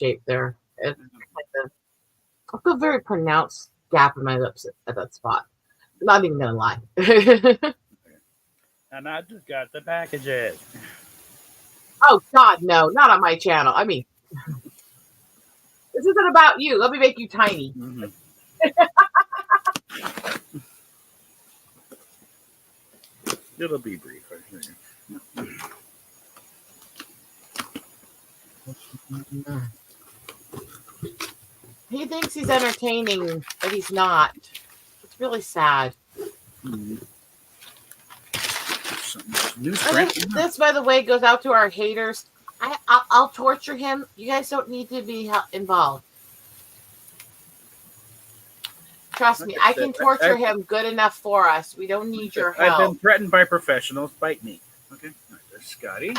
shape there. It's kind of, I feel very pronounced gap in my lips at that spot. Not even gonna lie. And I just got the packages. Oh God, no, not on my channel. I mean, this isn't about you. Let me make you tiny. Mm-hmm. It'll be brief, I think. He thinks he's entertaining, but he's not. It's really sad. Mm-hmm. This, by the way, goes out to our haters. I'll torture him. You guys don't need to be involved. Trust me, I can torture him good enough for us. We don't need your help. I've been threatened by professionals. Bite me. Okay. Right, there's Scotty.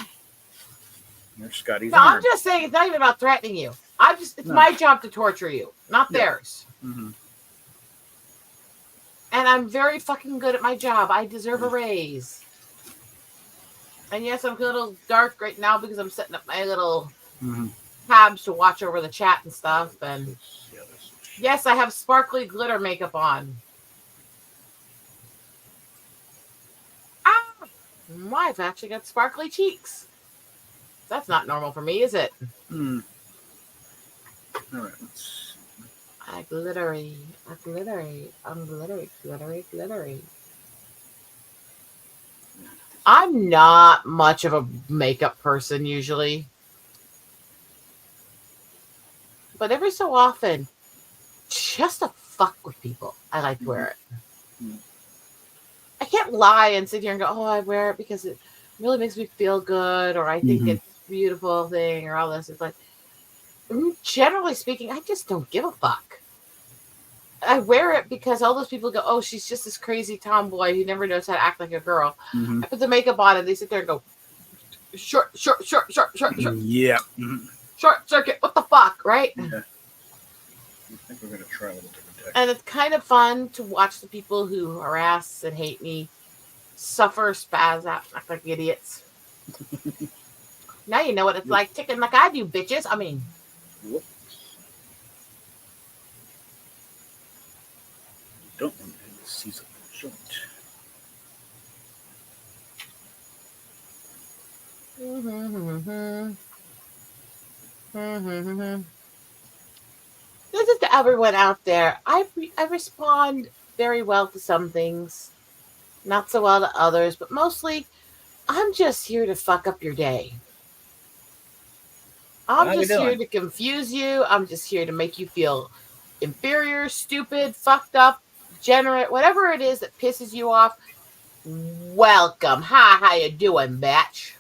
There's Scotty's arm. I'm just saying it's not even about threatening you. It's my job to torture you, not theirs. Mm-hmm. And I'm very fucking good at my job. I deserve a raise. And yes, I'm a little dark right now because I'm setting up my little tabs to watch over the chat and stuff. And yes, I have sparkly glitter makeup on. I've actually got sparkly cheeks. That's not normal for me, is it? Mm. All right. I'm glittery. I'm glittery. I'm not much of a makeup person usually. But every so often, just to fuck with people, I like to wear it. Mm. I can't lie and sit here and go, oh, I wear it because it really makes me feel good, or I think it's a beautiful thing, or all this. It's like, generally speaking, I just don't give a fuck. I wear it because all those people go, oh, she's just this crazy tomboy who never knows how to act like a girl. I put the makeup on and they sit there and go, short. Yeah. Short circuit. What the fuck, right? Yeah. I think we're going to try a little different text. And it's kind of fun to watch the people who harass and hate me suffer, spaz out, act like idiots. Now you know what it's like ticking like I do, bitches. I mean... Whoops. Don't want to see some joint. This is to everyone out there. I respond very well to some things, not so well to others, but mostly I'm just here to fuck up your day. I'm just here to confuse you. I'm just here to make you feel inferior, stupid, fucked up, degenerate, whatever it is that pisses you off. Welcome. Hi, how you doing, bitch?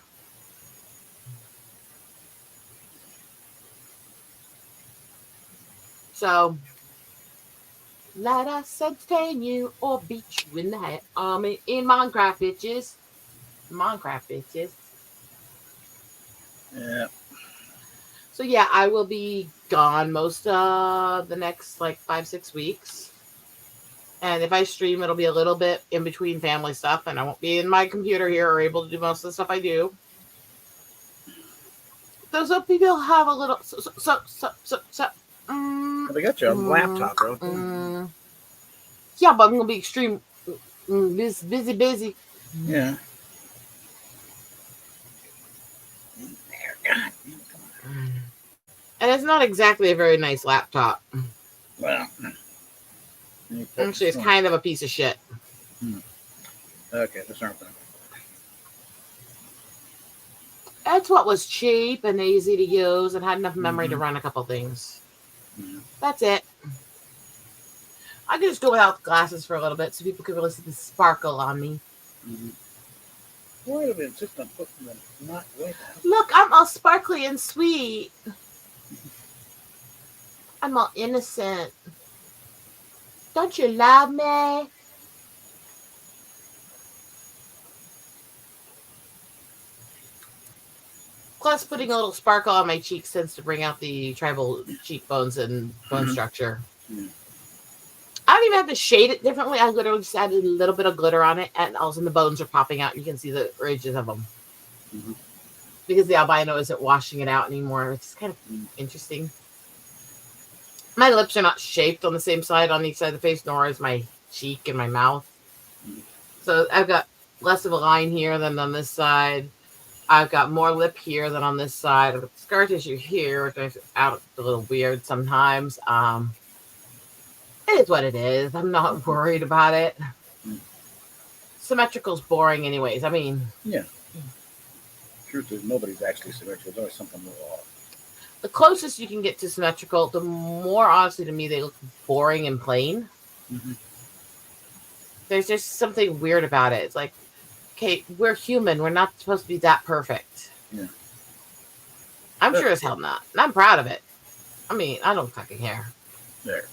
So, let us entertain you or beat you in the head. In Minecraft, bitches. Yeah. So yeah, I will be gone most of the next 5-6 weeks. And if I stream, it'll be a little bit in between family stuff, and I won't be in my computer here or able to do most of the stuff I do. Those people have a little they got you on the laptop, bro. Yeah, but I'm gonna be extreme busy. Yeah. And it's not exactly a very nice laptop. Well, actually, it's kind of a piece of shit. Okay, that's not bad. That's what was cheap and easy to use and had enough memory to run a couple things. That's it. I could just go without the glasses for a little bit so people could really see the sparkle on me. Wait a minute, just I'm putting them not way down. Look, I'm all sparkly and sweet. I'm all innocent. Don't you love me? Plus, putting a little sparkle on my cheeks tends to bring out the tribal cheekbones and bone structure. I don't even have to shade it differently. I literally just added a little bit of glitter on it, and all of a sudden the bones are popping out. You can see the ridges of them. because the albino isn't washing it out anymore. It's kind of interesting. My lips are not shaped on the same side on each side of the face, nor is my cheek and my mouth. So I've got less of a line here than on this side. I've got more lip here than on this side. I've got scar tissue here, which makes it out a little weird sometimes. It is what it is. I'm not worried about it. Symmetrical's boring anyways. I mean, Yeah. Truth is, nobody's actually symmetrical. There's always something more off. the closest you can get to symmetrical, the more honestly to me they look boring and plain. Mm-hmm. There's just something weird about it. It's like, okay, we're human. We're not supposed to be that perfect. Yeah. I'm sure as hell not. And I'm proud of it. I mean, I don't fucking care. There.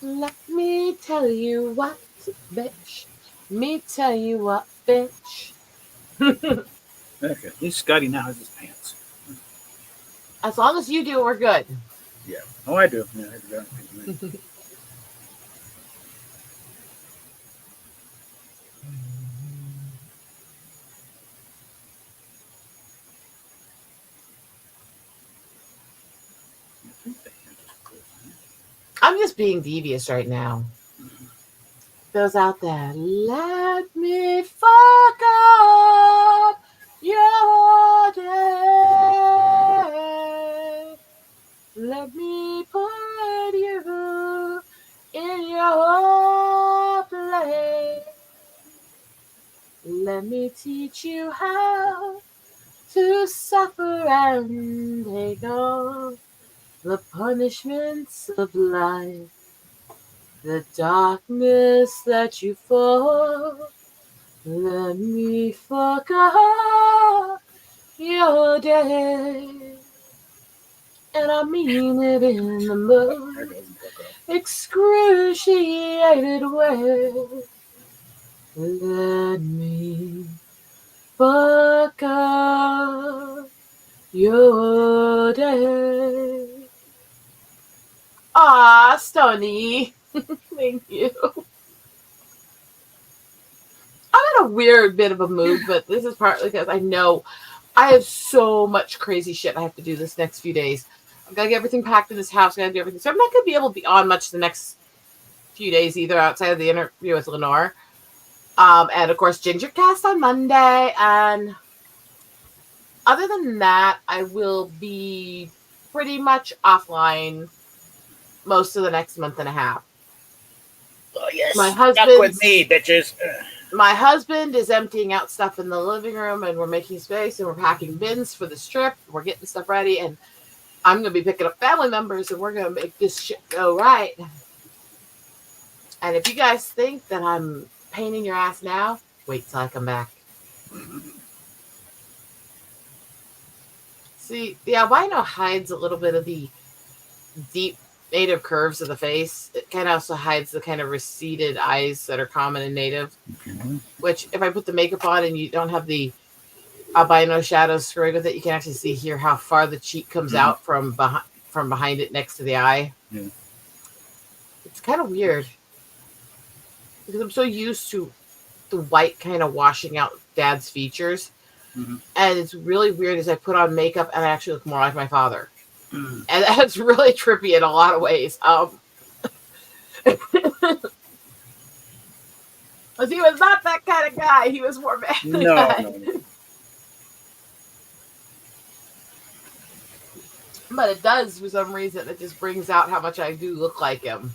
Let me tell you what, bitch. Me tell you what, bitch. Okay. At least Scotty now has his pants. As long as you do, we're good. Yeah. Oh, I do. Yeah, I do. I'm just being devious right now. Goes out there. Let me fuck up your day. Let me put you in your place. Let me teach you how to suffer and take on the punishments of life. The darkness that you fall, let me fuck up your day. And I mean it in the most excruciated way. Let me fuck up your day. Aw, Stony. Thank you. I'm in a weird bit of a mood, but this is partly because I know I have so much crazy shit I have to do this next few days. I've got to get everything packed in this house. I got to do everything. So I'm not going to be able to be on much the next few days either outside of the interview with Lenore. And of course, Ginger Cast on Monday. And other than that, I will be pretty much offline most of the next month and a half. Oh, yes. My husband. Stuck with me, bitches. My husband is emptying out stuff in the living room, and we're making space, and we're packing bins for the strip. We're getting stuff ready, and I'm going to be picking up family members, and we're going to make this shit go right. And if you guys think that I'm painting your ass now, wait till I come back. See, the albino hides a little bit of the deep native curves of the face. It kind of also hides the kind of receded eyes that are common in native. Which, if I put the makeup on and you don't have the albino shadows screwing with it, you can actually see here how far the cheek comes out from behind it next to the eye. Yeah. It's kind of weird because I'm so used to the white kind of washing out Dad's features, and it's really weird as I put on makeup and I actually look more like my father. And that's really trippy in a lot of ways. Because he was not that kind of guy. He was more manly. No. But it does, for some reason, it just brings out how much I do look like him.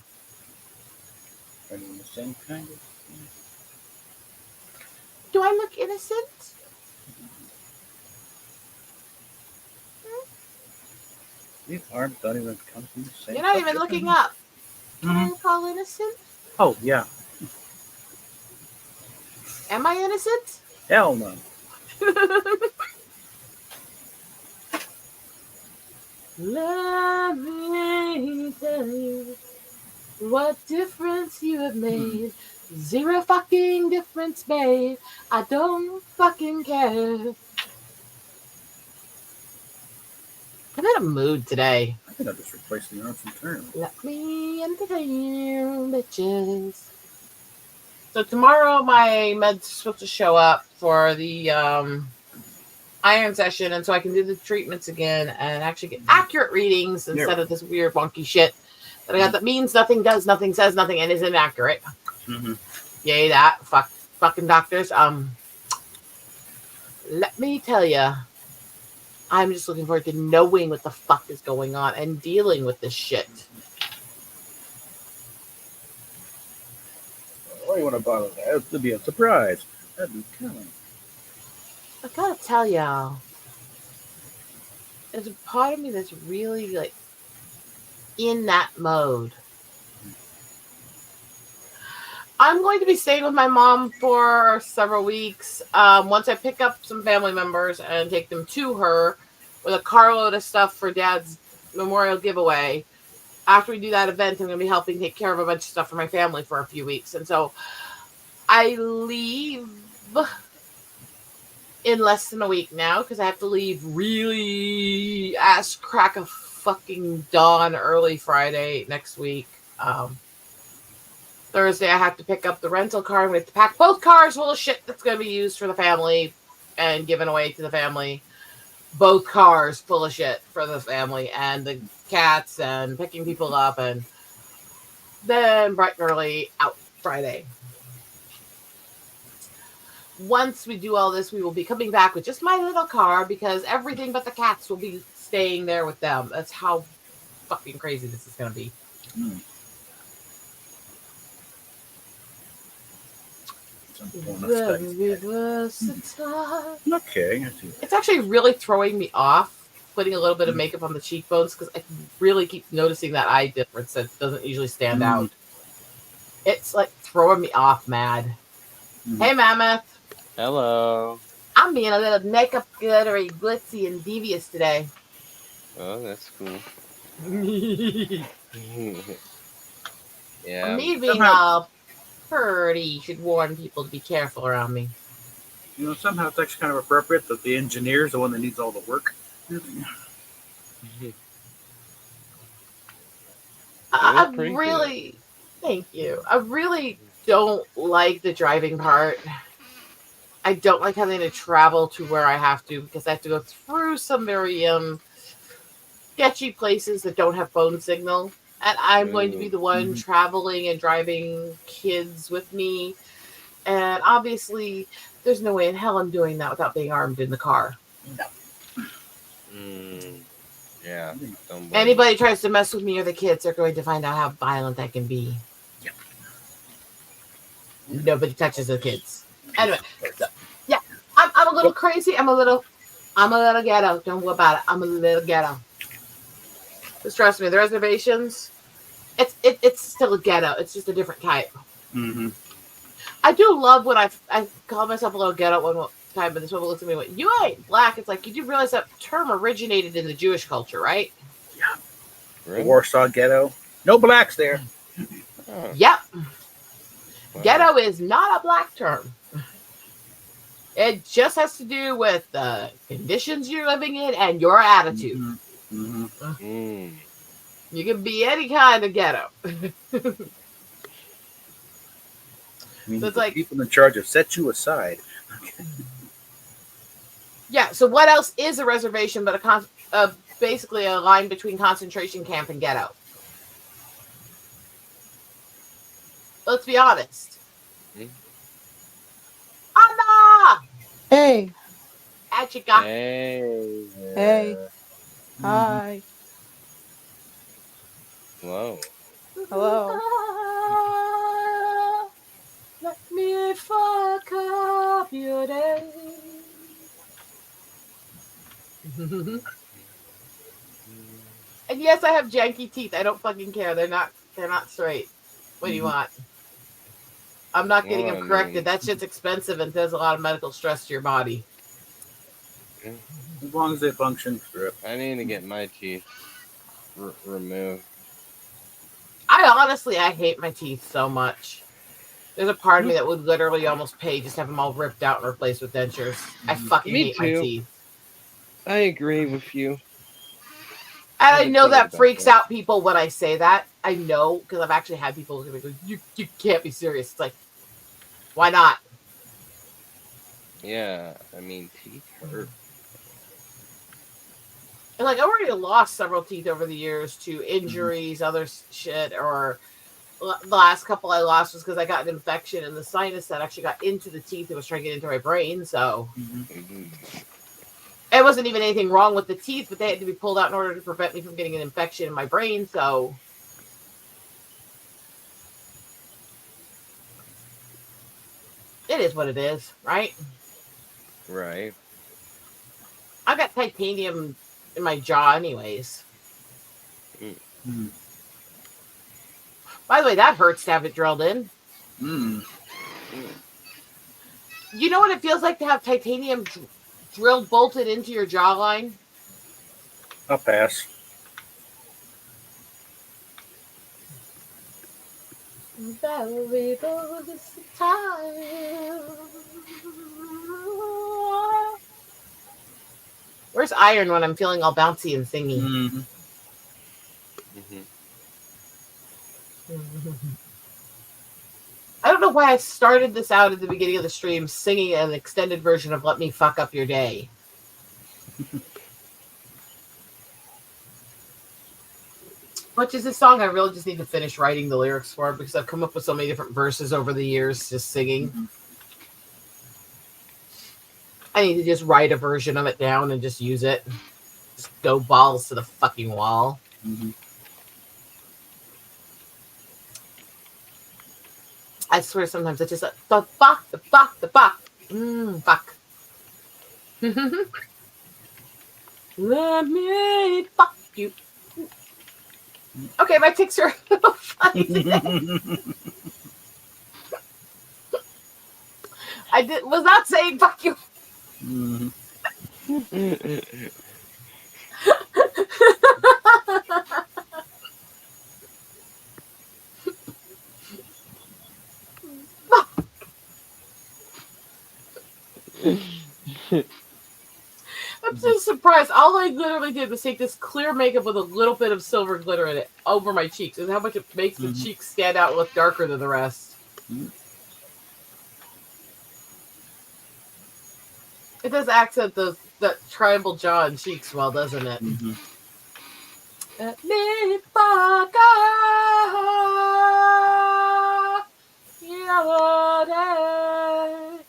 Are you the same kind of? Do I look innocent? These arms don't even come from the same. You're not even looking up. Can I call innocent? Oh, yeah. Am I innocent? Hell no. Let me tell you what difference you have made. Zero fucking difference, babe. I don't fucking care. I'm in a mood today. I think I'll just replace the arms entirely. Let me entertain you, bitches. So tomorrow my med's supposed to show up for the iron session, and so I can do the treatments again and actually get accurate readings instead of this weird wonky shit that I got that means nothing, does nothing, says nothing, and is inaccurate. Yay, that fucking doctors. Let me tell you, I'm just looking forward to knowing what the fuck is going on and dealing with this shit. Why you want to bother that? It'll be a surprise. That'd be killing. I gotta tell y'all, there's a part of me that's really like in that mode. I'm going to be staying with my mom for several weeks. Once I pick up some family members and take them to her with a carload of stuff for Dad's memorial giveaway. After we do that event, I'm going to be helping take care of a bunch of stuff for my family for a few weeks. And so I leave in less than a week now because I have to leave really ass crack of fucking dawn early Friday next week. Thursday, I have to pick up the rental car. We have to pack both cars full of shit that's going to be used for the family and given away to the family. Both cars full of shit for the family and the cats and picking people up. And then bright and early out Friday. Once we do all this, we will be coming back with just my little car because everything but the cats will be staying there with them. That's how fucking crazy this is going to be. Okay. It's actually really throwing me off putting a little bit of makeup on the cheekbones because I really keep noticing that eye difference that doesn't usually stand out. It's like throwing me off mad. Hey, Mammoth. Hello. I'm being a little makeup glittery, glitzy, and devious today. Oh, that's cool. Yeah. Me being all pretty should warn people to be careful around me. You know, somehow it's actually kind of appropriate that the engineer is the one that needs all the work. I really, thank you. I really don't like the driving part. I don't like having to travel to where I have to because I have to go through some very sketchy places that don't have phone signal. And I'm going to be the one traveling and driving kids with me. And obviously, there's no way in hell I'm doing that without being armed in the car. No. Yeah. Anybody tries to mess with me or the kids, they're going to find out how violent I can be. Yep. Nobody touches the kids. Anyway, so, yeah, I'm a little crazy. I'm a little ghetto. Don't worry about it. I'm a little ghetto. Just trust me. The reservations, it's still a ghetto. It's just a different type. I do love when I call myself a little ghetto one time, but this woman looks at me and went, "You ain't black." It's like, did you realize that term originated in the Jewish culture, right? Yeah. Really? The Warsaw Ghetto. No blacks there. Yep. Wow. Ghetto is not a black term. It just has to do with the conditions you're living in and your attitude. You can be any kind of ghetto. So it's like people in charge have set you aside. Yeah. So what else is a reservation but basically a line between concentration camp and ghetto? Let's be honest. Anna! Hey. Achika. Hey. Hey. Hi. Hello. Hello. Let me fuck up your day. And yes, I have janky teeth. I don't fucking care. They're not straight. What do you want? I'm not getting them corrected. That shit's expensive and does a lot of medical stress to your body. As long as they function. I need to get my teeth removed. I hate my teeth so much. There's a part of me that would literally almost pay just to have them all ripped out and replaced with dentures. I fucking hate my teeth. I agree with you. And I know that freaks out people when I say that. I know, because I've actually had people look at me and go, you can't be serious. It's like, Why not? Yeah, I mean, teeth hurt. And like, I already lost several teeth over the years to injuries, other shit, or the last couple I lost was because I got an infection in the sinus that actually got into the teeth and was trying to get into my brain. So it wasn't even anything wrong with the teeth, but they had to be pulled out in order to prevent me from getting an infection in my brain. So it is what it is, right? Right. I got titanium in my jaw, anyways. Mm. By the way, that hurts to have it drilled in. Mm. You know what it feels like to have titanium drilled, bolted into your jawline? I'll pass. Valuable time. Where's iron when I'm feeling all bouncy and thingy? Mm-hmm. I don't know why I started this out at the beginning of the stream singing an extended version of Let Me Fuck Up Your Day. Which is a song I really just need to finish writing the lyrics for because I've come up with so many different verses over the years just singing. Mm-hmm. I need to just write a version of it down and just use it. Just go balls to the fucking wall. Mm-hmm. I swear sometimes it's just like, the fuck. Fuck. Let me fuck you. Okay, my ticks are a little funny today. I was not saying fuck you. Mm-hmm. I'm so surprised. All I literally did was take this clear makeup with a little bit of silver glitter in it over my cheeks, and how much it makes the cheeks stand out and look darker than the rest. Mm-hmm. It does accent that tribal jaw and cheeks well, doesn't it? Mm-hmm. Me fuck up your day.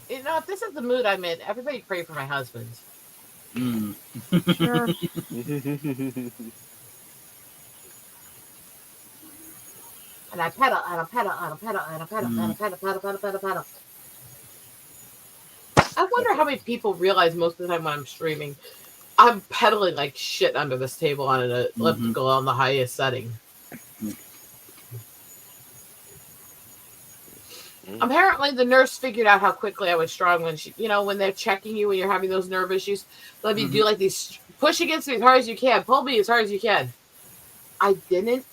You know, if this is the mood I'm in, everybody pray for my husband. Mm. Sure. And I pedal, and I pedal, and I pedal, and I pedal, and I pedal. I wonder how many people realize most of the time when I'm streaming, I'm pedaling like shit under this table on an elliptical on the highest setting. Apparently, the nurse figured out how quickly I was strong when she, when they're checking you when you're having those nerve issues. Let me do like these push against me as hard as you can, pull me as hard as you can. I didn't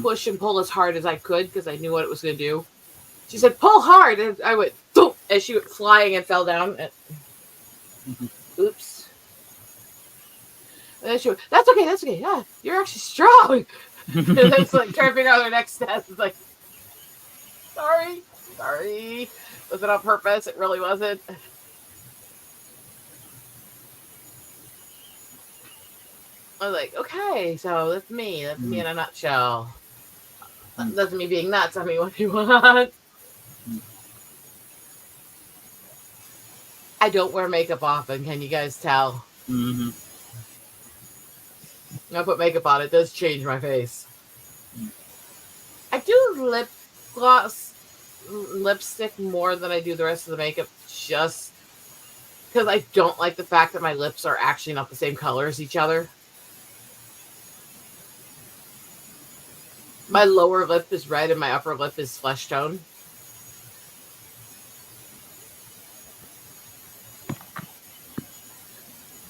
push and pull as hard as I could because I knew what it was going to do. She said, "Pull hard," and I went boom, as she went flying and fell down. Oops. And then she went, "That's okay. Yeah, you're actually strong." And then it's like trying to figure out their next step. It's like, sorry. Was it on purpose? It really wasn't. I was like, okay, so that's me. That's me in a nutshell. That's me being nuts. I mean, what do you want? I don't wear makeup often. Can you guys tell? Mm-hmm. I put makeup on. It does change my face. I do lip gloss, lipstick more than I do the rest of the makeup, just because I don't like the fact that my lips are actually not the same color as each other. My lower lip is red and my upper lip is flesh tone.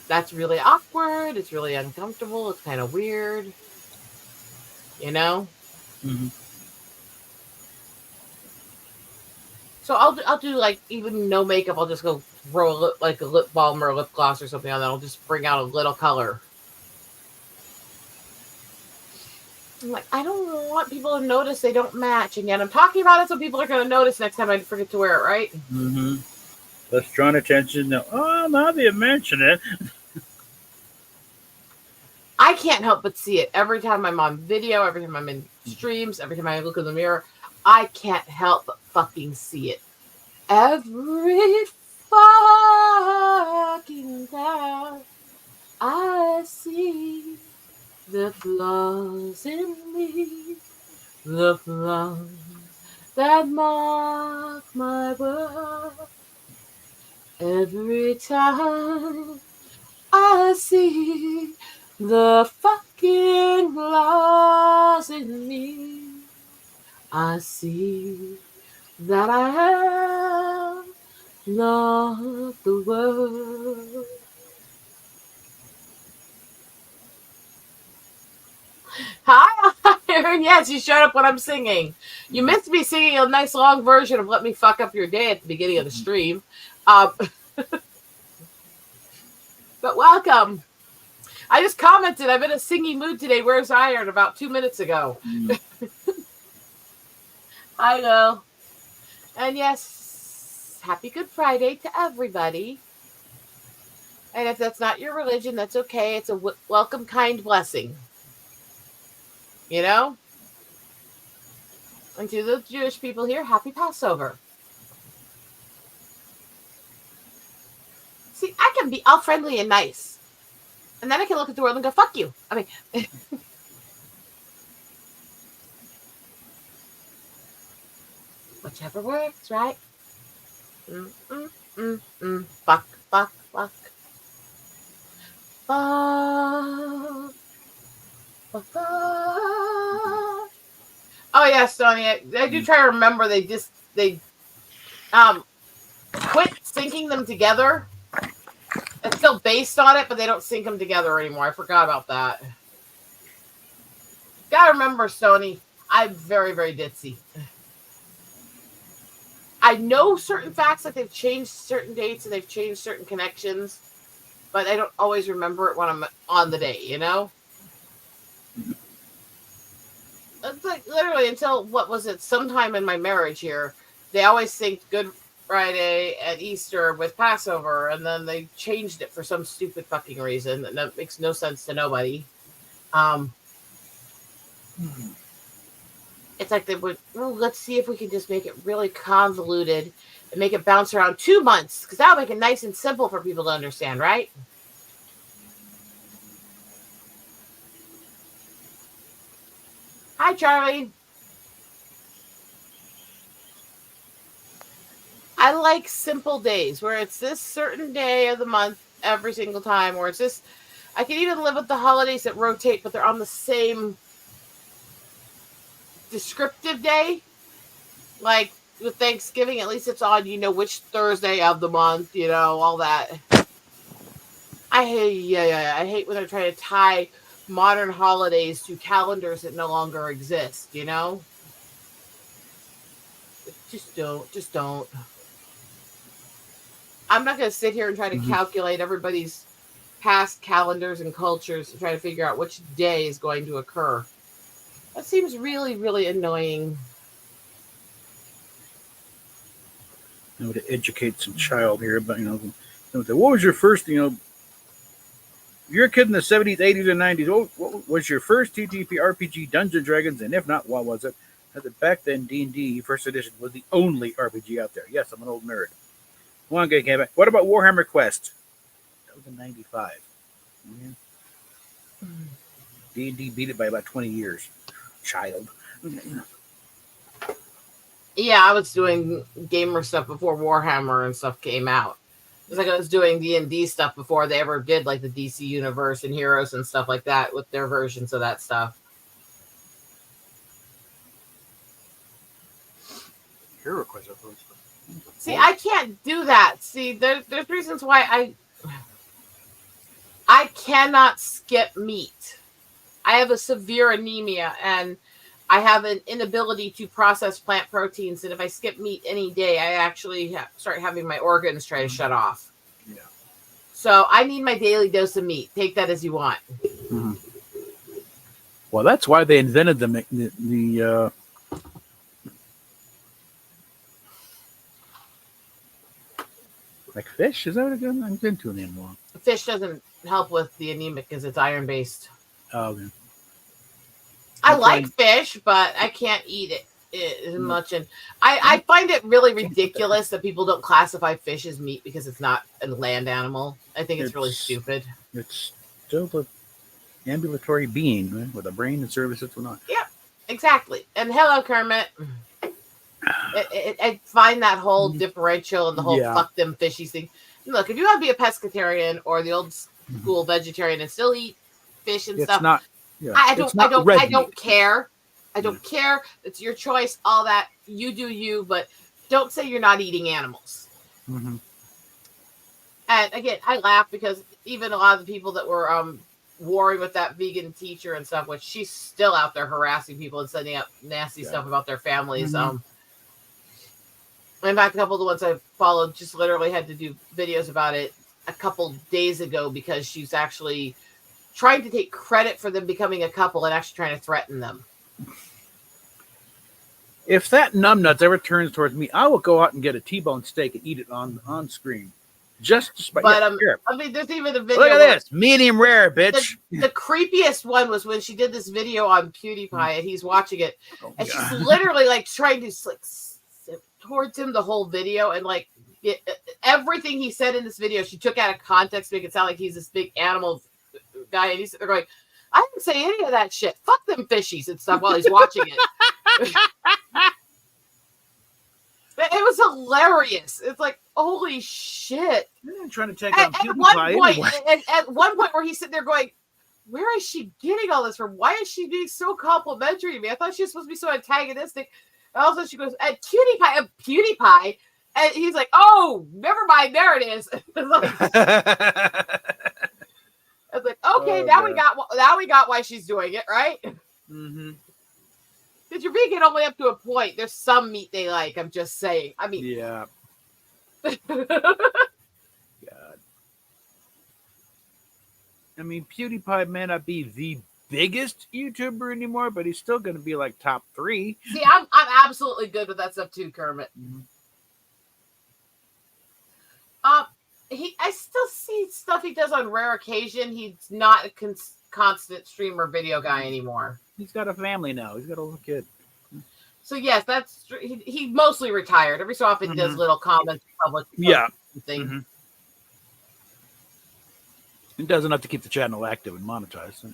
That's really awkward. It's really uncomfortable. It's kind of weird. Mm-hmm. So I'll do like even no makeup. I'll just go throw a lip balm or a lip gloss or something on that. I'll just bring out a little color. I'm like, I don't want people to notice they don't match, and yet I'm talking about it so people are going to notice next time I forget to wear it, right? Mm-hmm. Let's draw attention. Now, now that you mention it. I can't help but see it every time I'm on video, every time I'm in streams, every time I look in the mirror. I can't help but fucking see it. Every fucking time I see the flaws in me, the flaws that mark my worth. Every time I see the fucking flaws in me, I see that I have not the world. Hi, Iron. Yes, you showed up when I'm singing. You missed me singing a nice long version of "Let Me Fuck Up Your Day" at the beginning of the stream. But welcome. I just commented I'm in a singing mood today. Where's Iron? About 2 minutes ago. I know. And yes, happy Good Friday to everybody. And if that's not your religion, that's okay. It's a welcome, kind blessing. You know? And to the Jewish people here, happy Passover. See, I can be all friendly and nice. And then I can look at the world and go, fuck you. I mean, whichever works, right? Fuck, fuck, fuck. Fuck. Fuck, fuck. Oh, yeah, Sony. I do try to remember they quit syncing them together. It's still based on it, but they don't sync them together anymore. I forgot about that. Gotta remember, Sony, I'm very, very ditzy. I know certain facts, like they've changed certain dates and they've changed certain connections, but I don't always remember it when I'm on the day, you know? It's like literally until, what was it, sometime in my marriage here, they always synced Good Friday and Easter with Passover, and then they changed it for some stupid fucking reason that makes no sense to nobody. It's like they would, well, let's see if we can just make it really convoluted and make it bounce around 2 months, because that'll make it nice and simple for people to understand, right? Hi, Charlie. I like simple days where it's this certain day of the month every single time, or it's this. I can even live with the holidays that rotate, but they're on the same descriptive day. Like with Thanksgiving, at least it's on, which Thursday of the month, all that. I hate when they're trying to tie modern holidays to calendars that no longer exist, Just don't. I'm not going to sit here and try to calculate everybody's past calendars and cultures to try to figure out which day is going to occur. That seems really, really annoying. To educate some child here, but what was your first, you're a kid in the 70s, 80s, and 90s. What was your first TTP RPG, Dungeons & Dragons, and if not, what was it? As back then, D&D First Edition was the only RPG out there. Yes, I'm an old nerd. One guy came back. What about Warhammer Quest? That was in 95. D&D beat it by about 20 years. Child. Yeah, I was doing gamer stuff before Warhammer and stuff came out. It's like I was doing D&D stuff before they ever did like the DC Universe and Heroes and stuff like that with their versions of that stuff. Hero Quest. See, I can't do that. See, there's reasons why I cannot skip meat. I have a severe anemia and I have an inability to process plant proteins, and if I skip meat any day, I actually start having my organs try to shut off. Yeah. So I need my daily dose of meat. Take that as you want. Well, that's why they invented the like fish. Is that what it is? I've been to an animal. Fish doesn't help with the anemic because it's iron based. Oh, okay. I That's like why- fish, but I can't eat it as much. And I find it really ridiculous that people don't classify fish as meat because it's not a land animal. I think it's really It's- stupid. It's still an ambulatory being, right, with a brain and services and whatnot. Exactly. And hello, Kermit. I find that whole differential and the whole Yeah. fuck them fishies thing. Look, if you want to be a pescatarian or the old school vegetarian and still eat fish and It's stuff, not. Yeah, I it's not red don't meat. care. I don't care. It's your choice. All that you do, you. But don't say you're not eating animals. Mm-hmm. And again, I laugh because even a lot of the people that were warring with that vegan teacher and stuff, which she's still out there harassing people and sending out nasty stuff about their families. Mhm. In fact, a couple of the ones I followed just literally had to do videos about it a couple days ago because she's actually trying to take credit for them becoming a couple and actually trying to threaten them. If that numbnuts ever turns towards me, I will go out and get a T-bone steak and eat it on screen. Just to spite. But Here. I mean, there's even a video. Look at this, medium rare, bitch. The creepiest one was when she did this video on PewDiePie and he's watching it, Oh, and she's God. literally like trying to like sit towards him the whole video, and like everything he said in this video, she took out of context to make it sound like he's this big animal guy, and he's they're going, I didn't say any of that shit. Fuck them fishies and stuff while he's watching it. It was hilarious. It's like, holy shit. I'm trying to take on At one PewDiePie point, anyway. at one point where he's sitting there going, where is she getting all this from? Why is she being so complimentary to me? I thought she was supposed to be so antagonistic. And all of a sudden she goes, PewDiePie. And he's like, oh, never mind. There it is. I was like, okay, Oh, now God. we got why she's doing it, right? Mm-hmm. Because you're vegan only up to a point. There's some meat they like. I'm just saying. I mean, Yeah. yeah. God. I mean, PewDiePie may not be the biggest YouTuber anymore, but he's still going to be like top 3. See, I'm absolutely good with that stuff too, Kermit. Mm-hmm. I still see stuff he does on rare occasion. He's not a constant streamer video guy anymore. He's got a family now. He's got a little kid. So yes, that's he mostly retired. Every so often he does little comments in public. Yeah. Thing. Mm-hmm. It does enough to keep the channel active and monetized.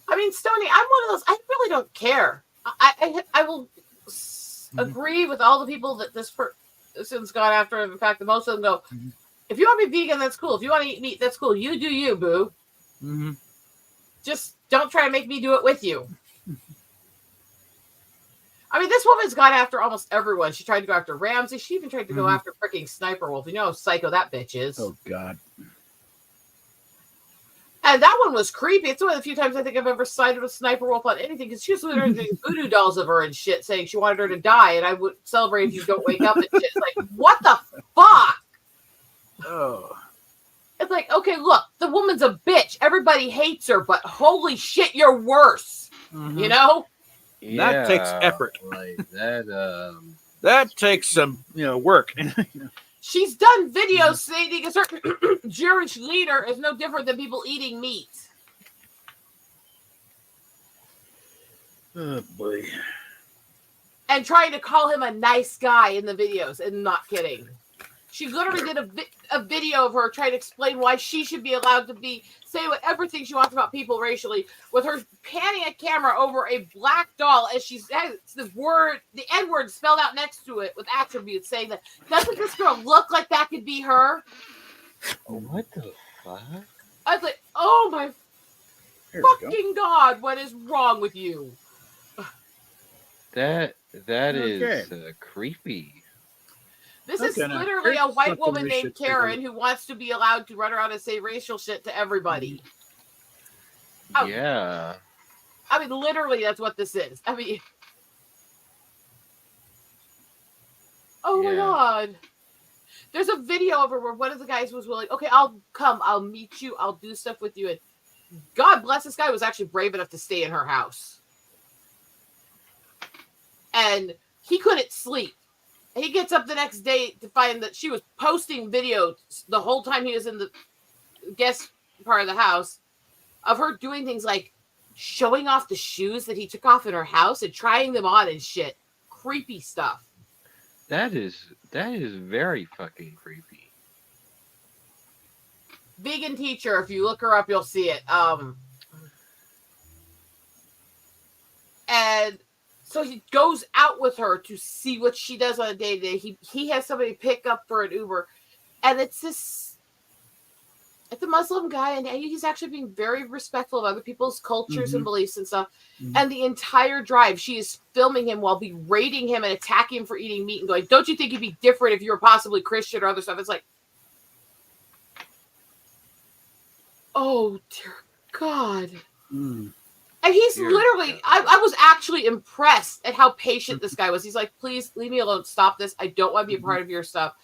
I mean, Stoney, I'm one of those. I really don't care. I will agree with all the people that this person's gone after. In fact, the most of them go, if you want to be vegan, that's cool. If you want to eat meat, that's cool. You do you, boo. Mm-hmm. Just don't try to make me do it with you. I mean, this woman's gone after almost everyone. She tried to go after Ramsey. She even tried to go after freaking Sniper Wolf. You know how psycho that bitch is. Oh, God. And that one was creepy. It's one of the few times I think I've ever sided with Sniper Wolf on anything, because she was literally doing voodoo dolls of her and shit, saying she wanted her to die, and I would celebrate if you don't wake up and shit. It's like, what the fuck? Oh. It's like, okay, look, the woman's a bitch. Everybody hates her, but holy shit, you're worse. Mm-hmm. You know? Yeah, That takes effort. Like that. That takes some, work. She's done videos stating a certain Jewish leader is no different than people eating meat. Oh, boy. And trying to call him a nice guy in the videos, and not kidding. She literally did a video of her trying to explain why she should be allowed to say everything she wants about people racially, with her panning a camera over a black doll as she has the N-word spelled out next to it with attributes, saying that, doesn't this girl look like that could be her? What the fuck? I was like, oh my There we go. fucking God, what is wrong with you? That is Okay. creepy. This is Okay, now, literally a here's white something woman we named should take a Karen who wants to be allowed to run around and say racial shit to everybody. Oh. Yeah. I mean, literally, that's what this is. I mean, oh my Yeah. God. There's a video of her where one of the guys was willing, okay, I'll come, I'll meet you, I'll do stuff with you. And God bless this guy was actually brave enough to stay in her house. And he couldn't sleep. He gets up the next day to find that she was posting videos the whole time he was in the guest part of the house of her doing things like showing off the shoes that he took off in her house and trying them on and shit. Creepy stuff. That is very fucking creepy. Vegan teacher, if you look her up, you'll see it. And so he goes out with her to see what she does on a day-to-day. He has somebody pick up for an Uber, and it's a Muslim guy, and he's actually being very respectful of other people's cultures and beliefs and stuff. And the entire drive, she is filming him while berating him and attacking him for eating meat and going, "Don't you think you'd be different if you were possibly Christian or other stuff?" It's like, oh dear God. And he's literally, I was actually impressed at how patient this guy was. He's like, "Please leave me alone. Stop this. I don't want to be a part of your stuff.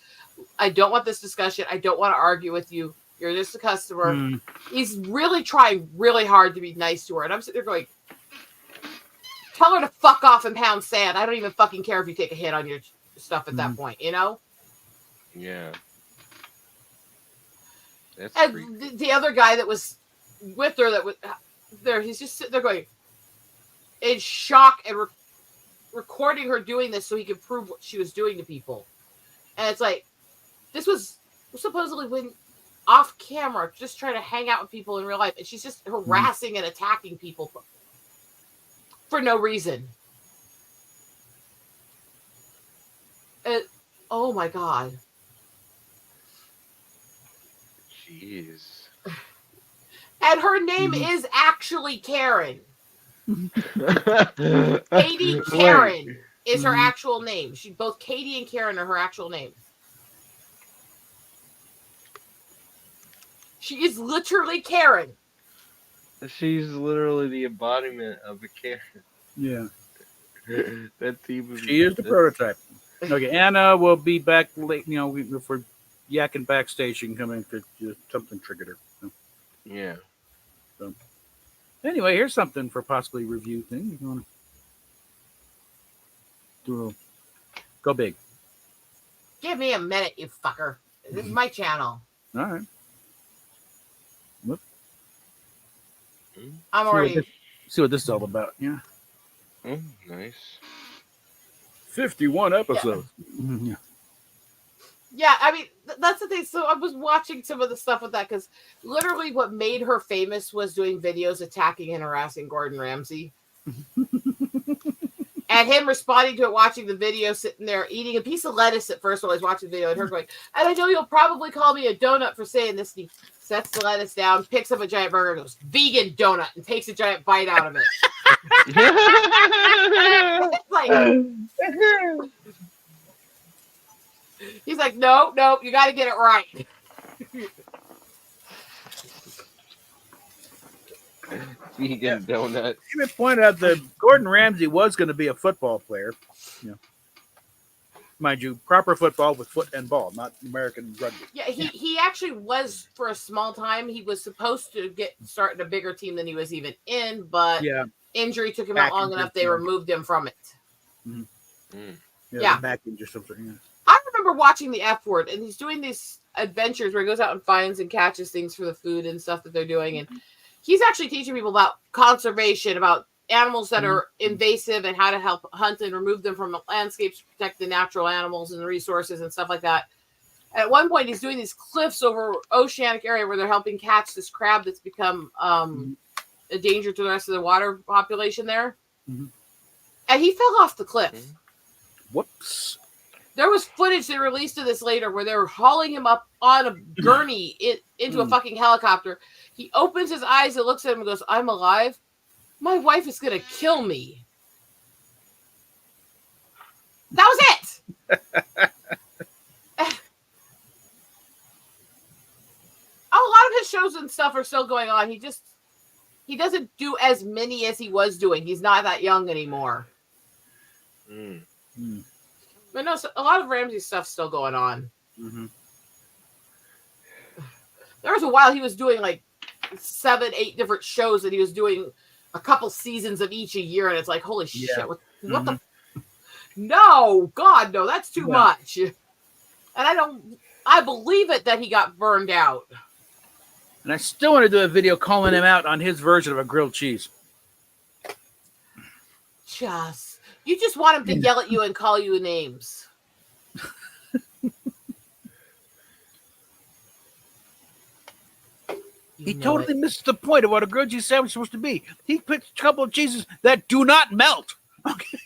I don't want this discussion. I don't want to argue with you. You're just a customer." He's really trying really hard to be nice to her. And I'm sitting there going, tell her to fuck off and pound sand. I don't even fucking care if you take a hit on your stuff at that point, you know? Yeah. That's And the other guy that was with her that was there, he's just sitting there going in shock and recording her doing this so he could prove what she was doing to people. And it's like, this was supposedly when off camera, just trying to hang out with people in real life, and she's just harassing and attacking people for no reason. Oh my God. Jeez. And her name is actually Karen. Katie Karen is her actual name. Both Katie and Karen are her actual name. She is literally Karen. She's literally the embodiment of a Karen. Yeah. That's even. She is the prototype. Okay, Anna will be back late. You know, if we're yakking backstage, she can come in because something triggered her. So. Yeah. So. Anyway, here's something for possibly review thing. If you want to do a little, go big. Give me a minute, you fucker. This is my channel. All right. Whoop. I'm already. See what this is all about. Yeah. Oh, nice. 51 episodes. Yeah. Yeah, I mean, that's the thing. So I was watching some of the stuff with that because literally what made her famous was doing videos attacking and harassing Gordon Ramsay. And him responding to it, watching the video, sitting there eating a piece of lettuce at first while I was watching the video, and her going, "And I know you'll probably call me a donut for saying this." And he sets the lettuce down, picks up a giant burger, and goes, "Vegan donut," and takes a giant bite out of it. It's like, he's like, no, you got to get it right. Vegan donut. Even point out that Gordon Ramsay was going to be a football player. You know, mind you, proper football with foot and ball, not American rugby. Yeah, he actually was for a small time. He was supposed to start in a bigger team than he was even in, but injury took him out long enough. They removed him from it. Yeah. Back injury or something. Yeah. I remember watching the F Word, and he's doing these adventures where he goes out and finds and catches things for the food and stuff that they're doing, and he's actually teaching people about conservation, about animals that are invasive and how to help hunt and remove them from landscapes, protect the natural animals and the resources and stuff like that. And at one point, he's doing these cliffs over oceanic area where they're helping catch this crab that's become a danger to the rest of the water population there. And he fell off the cliff. Whoops. There was footage they released of this later where they were hauling him up on a gurney into a fucking helicopter. He opens his eyes and looks at him and goes, "I'm alive. My wife is going to kill me." That was it. A lot of his shows and stuff are still going on. He doesn't do as many as he was doing. He's not that young anymore. But no, a lot of Ramsey's stuff's still going on. There was a while he was doing like 7, 8 different shows that he was doing a couple seasons of each a year, and it's like, holy shit, what the? No, God, no, that's too much. And I believe it that he got burned out. And I still want to do a video calling him out on his version of a grilled cheese. You just want him to yell at you and call you names. He totally misses the point of what a grilled cheese sandwich is supposed to be. He puts a couple of cheeses that do not melt, okay,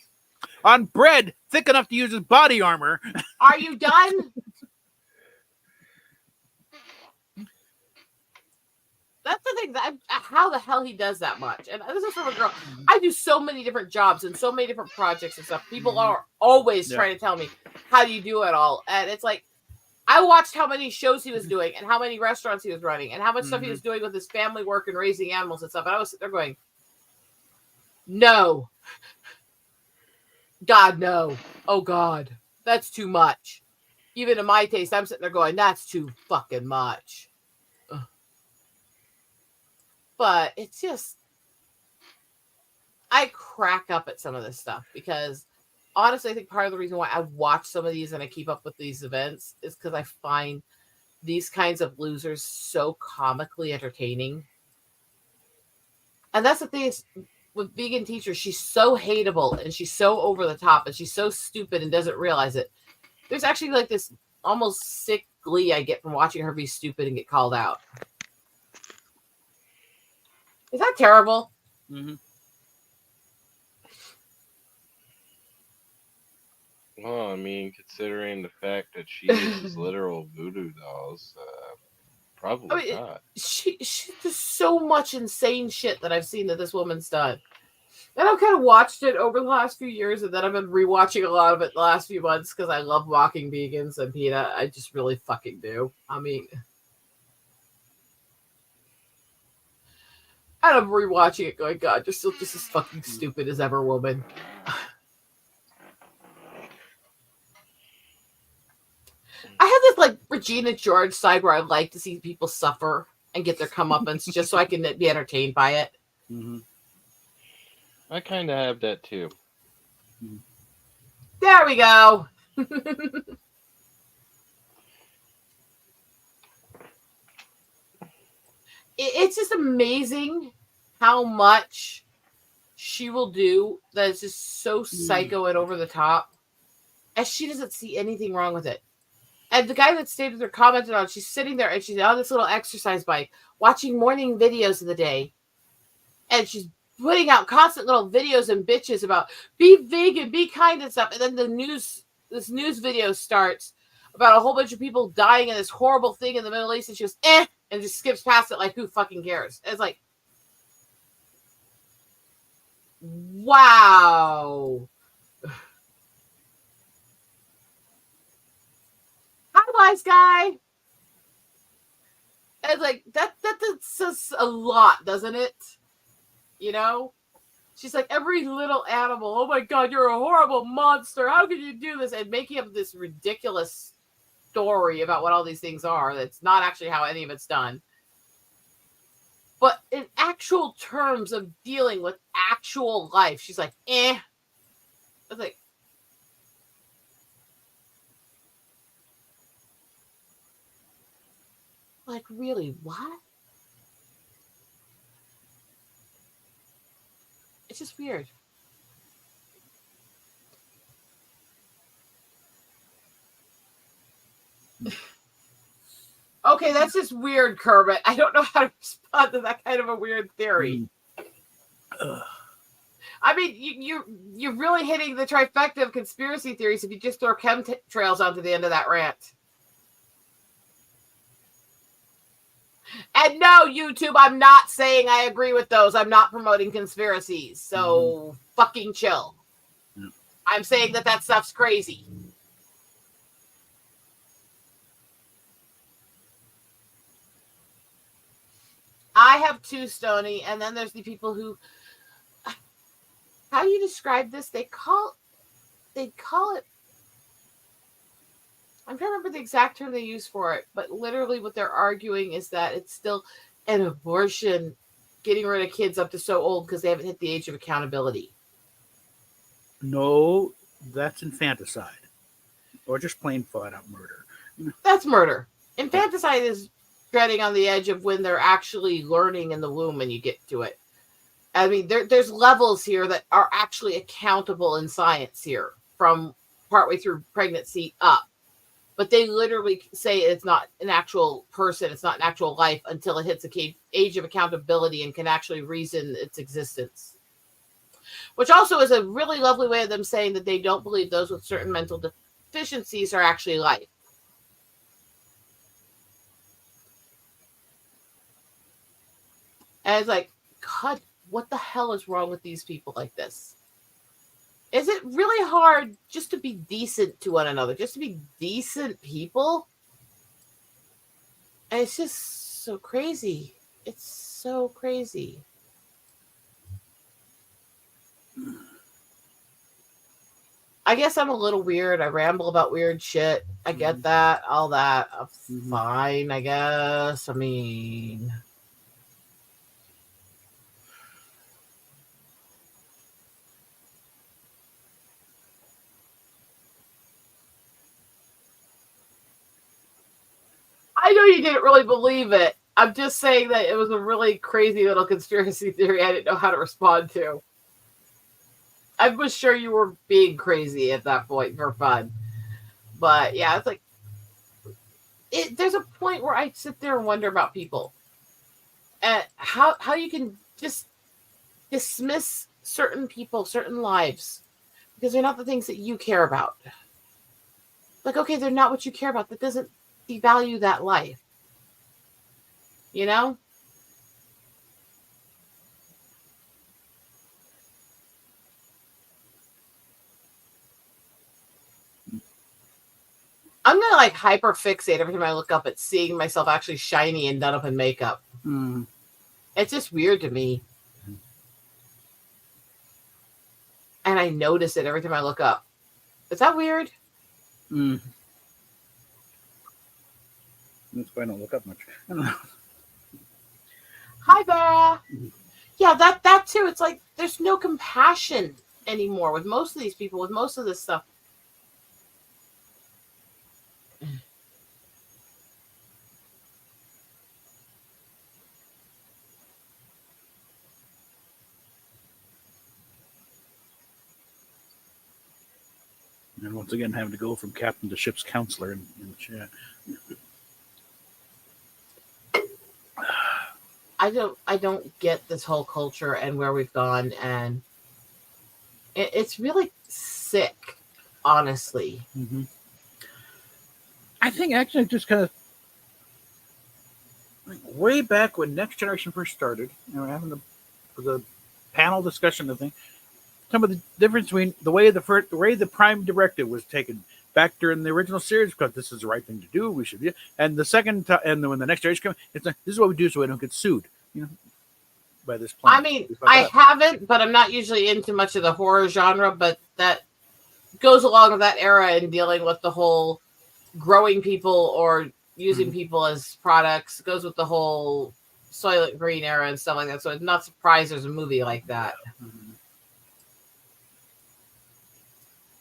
on bread thick enough to use as body armor. Are you done? That's the thing. How the hell he does that much? And this is from a girl. I do so many different jobs and so many different projects and stuff. People are always trying to tell me, how do you do it all? And it's like, I watched how many shows he was doing and how many restaurants he was running and how much stuff he was doing with his family work and raising animals and stuff. And I was sitting there going, no. God, no. Oh, God. That's too much. Even in my taste, I'm sitting there going, that's too fucking much. Ugh. But it's just, I crack up at some of this stuff because honestly, I think part of the reason why I watch some of these and I keep up with these events is because I find these kinds of losers so comically entertaining. And that's the thing is, with vegan teacher, she's so hateable and she's so over the top and she's so stupid and doesn't realize it. There's actually like this almost sick glee I get from watching her be stupid and get called out. Is that terrible? Mm-hmm. Well, I mean, considering the fact that she uses literal voodoo dolls, probably not. She does so much insane shit that I've seen that this woman's done. And I've kind of watched it over the last few years, and then I've been rewatching a lot of it the last few months because I love mocking vegans and PETA. I just really fucking do. I mean, and I'm rewatching it going, God, you're still just as fucking stupid as ever, woman. I have this like Regina George side where I like to see people suffer and get their comeuppance just so I can be entertained by it. Mm-hmm. I kind of have that too. There we go. It's just amazing how much she will do that is just so psycho and over the top, and she doesn't see anything wrong with it. And the guy that stayed with her commented on, she's sitting there and she's on this little exercise bike watching morning videos of the day, and she's putting out constant little videos and bitches about be vegan, be kind and stuff. And then this news video starts about a whole bunch of people dying in this horrible thing in the Middle East, and she goes, and just skips past it like, who fucking cares? And it's like, wow. Hi, wise guy. And it's like, that says a lot, doesn't it? You know? She's like, every little animal, oh my God, you're a horrible monster. How could you do this? And making up this ridiculous story about what all these things are. That's not actually how any of it's done. But in actual terms of dealing with actual life, she's like, I was like, really, what? It's just weird. Okay, that's just weird, Kermit. I don't know how to respond to that kind of a weird theory. I mean, you're really hitting the trifecta of conspiracy theories if you just throw chemtrails onto the end of that rant. And no, YouTube, I'm not saying I agree with those. I'm not promoting conspiracies. So fucking chill. I'm saying that stuff's crazy. I have two, Stony, and then there's the people who, how do you describe this? They call it, I'm trying to remember the exact term they use for it, but literally what they're arguing is that it's still an abortion, getting rid of kids up to so old because they haven't hit the age of accountability. No, that's infanticide. Or just plain flat out murder. That's murder. Infanticide is treading on the edge of when they're actually learning in the womb and you get to it. I mean, there's levels here that are actually accountable in science here from partway through pregnancy up. But they literally say it's not an actual person, it's not an actual life until it hits the age of accountability and can actually reason its existence. Which also is a really lovely way of them saying that they don't believe those with certain mental deficiencies are actually life. And it's like, God, what the hell is wrong with these people like this? Is it really hard just to be decent to one another, just to be decent people? And it's just so crazy. It's so crazy. I guess I'm a little weird. I ramble about weird shit. I get that, all that. Fine, I guess. I mean... I know you didn't really believe it. I'm just saying that it was a really crazy little conspiracy theory I didn't know how to respond to. I was sure you were being crazy at that point for fun. But yeah, it's like, there's a point where I sit there and wonder about people. And how you can just dismiss certain people, certain lives, because they're not the things that you care about. Like, okay, they're not what you care about. That doesn't devalue that life. You know? I'm gonna like hyper fixate every time I look up at seeing myself actually shiny and done up in makeup. It's just weird to me. And I notice it every time I look up. Is that weird? That's why I don't look up much. I don't know. Hi, Vera. Yeah, that too. It's like there's no compassion anymore with most of these people, with most of this stuff. And once again, having to go from captain to ship's counselor in the chat. I don't get this whole culture and where we've gone, and it's really sick, honestly. I think actually just kind of like way back when Next Generation first started, having the panel discussion of thing. Some of the difference between the way the Prime Directive was taken back during the original series, because this is the right thing to do, we should do, and the second time, and when the Next Generation comes, it's like, this is what we do so we don't get sued, by this plan. I mean, I haven't, but I'm not usually into much of the horror genre, but that goes along with that era in dealing with the whole growing people or using people as products. It goes with the whole Soylent Green era and stuff like that, so I'm not surprised there's a movie like that.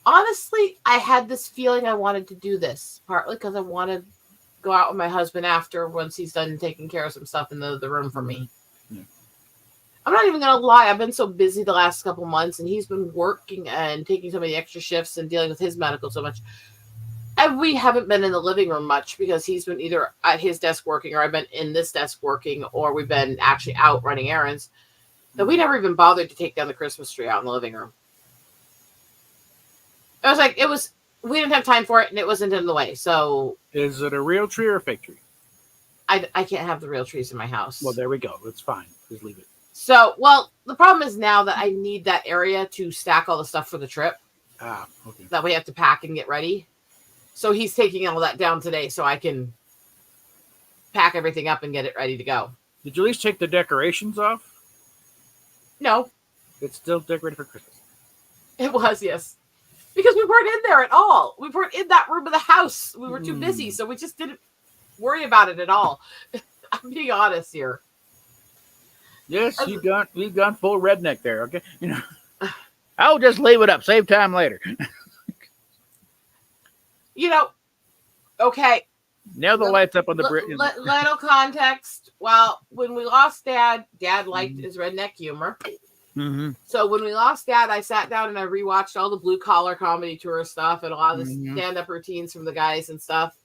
Honestly, I had this feeling I wanted to do this, partly because I want to go out with my husband after, once he's done taking care of some stuff in the room for me. Yeah. I'm not even going to lie. I've been so busy the last couple months, and he's been working and taking so many extra shifts and dealing with his medical so much. And we haven't been in the living room much because he's been either at his desk working, or I've been in this desk working, or we've been actually out running errands. That we never even bothered to take down the Christmas tree out in the living room. We didn't have time for it, and it wasn't in the way. So, is it a real tree or a fake tree? I can't have the real trees in my house. Well, there we go. It's fine. Just leave it. So, the problem is now that I need that area to stack all the stuff for the trip. Okay. That we have to pack and get ready. So he's taking all that down today so I can pack everything up and get it ready to go. Did you at least take the decorations off? No. It's still decorated for Christmas. It was, yes. Because we weren't in there at all. We weren't in that room of the house. We were too busy, so we just didn't worry about it at all. I'm being honest here. Yes, you got full redneck there. Okay, I'll just leave it up. Save time later. Okay. Nail the lights up on the bridge. Little context. Well, when we lost Dad liked his redneck humor. Mm-hmm. So when we lost Dad, I sat down and I rewatched all the Blue Collar Comedy Tour stuff and a lot of the stand-up routines from the guys and stuff.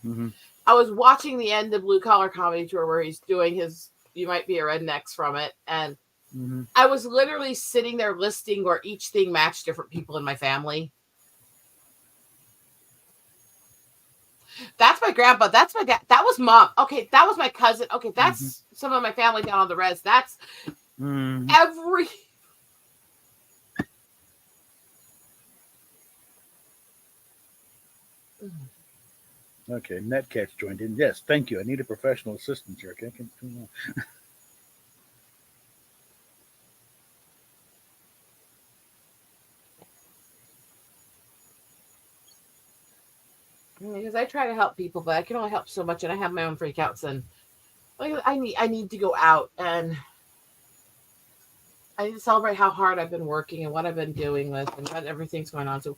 Mm-hmm. I was watching the end of Blue Collar Comedy Tour where he's doing his "You Might Be a Rednex" from it, and I was literally sitting there listing where each thing matched different people in my family. That's my grandpa. That's my dad. That was mom. Okay, that was my cousin. Okay, that's some of my family down on the res. That's every. Okay, Netcat's joined in. Yes, thank you. I need a professional assistant here. Okay, because I try to help people, but I can only help so much, and I have my own freakouts, and I need to go out, and I need to celebrate how hard I've been working and what I've been doing with, and what everything's going on. So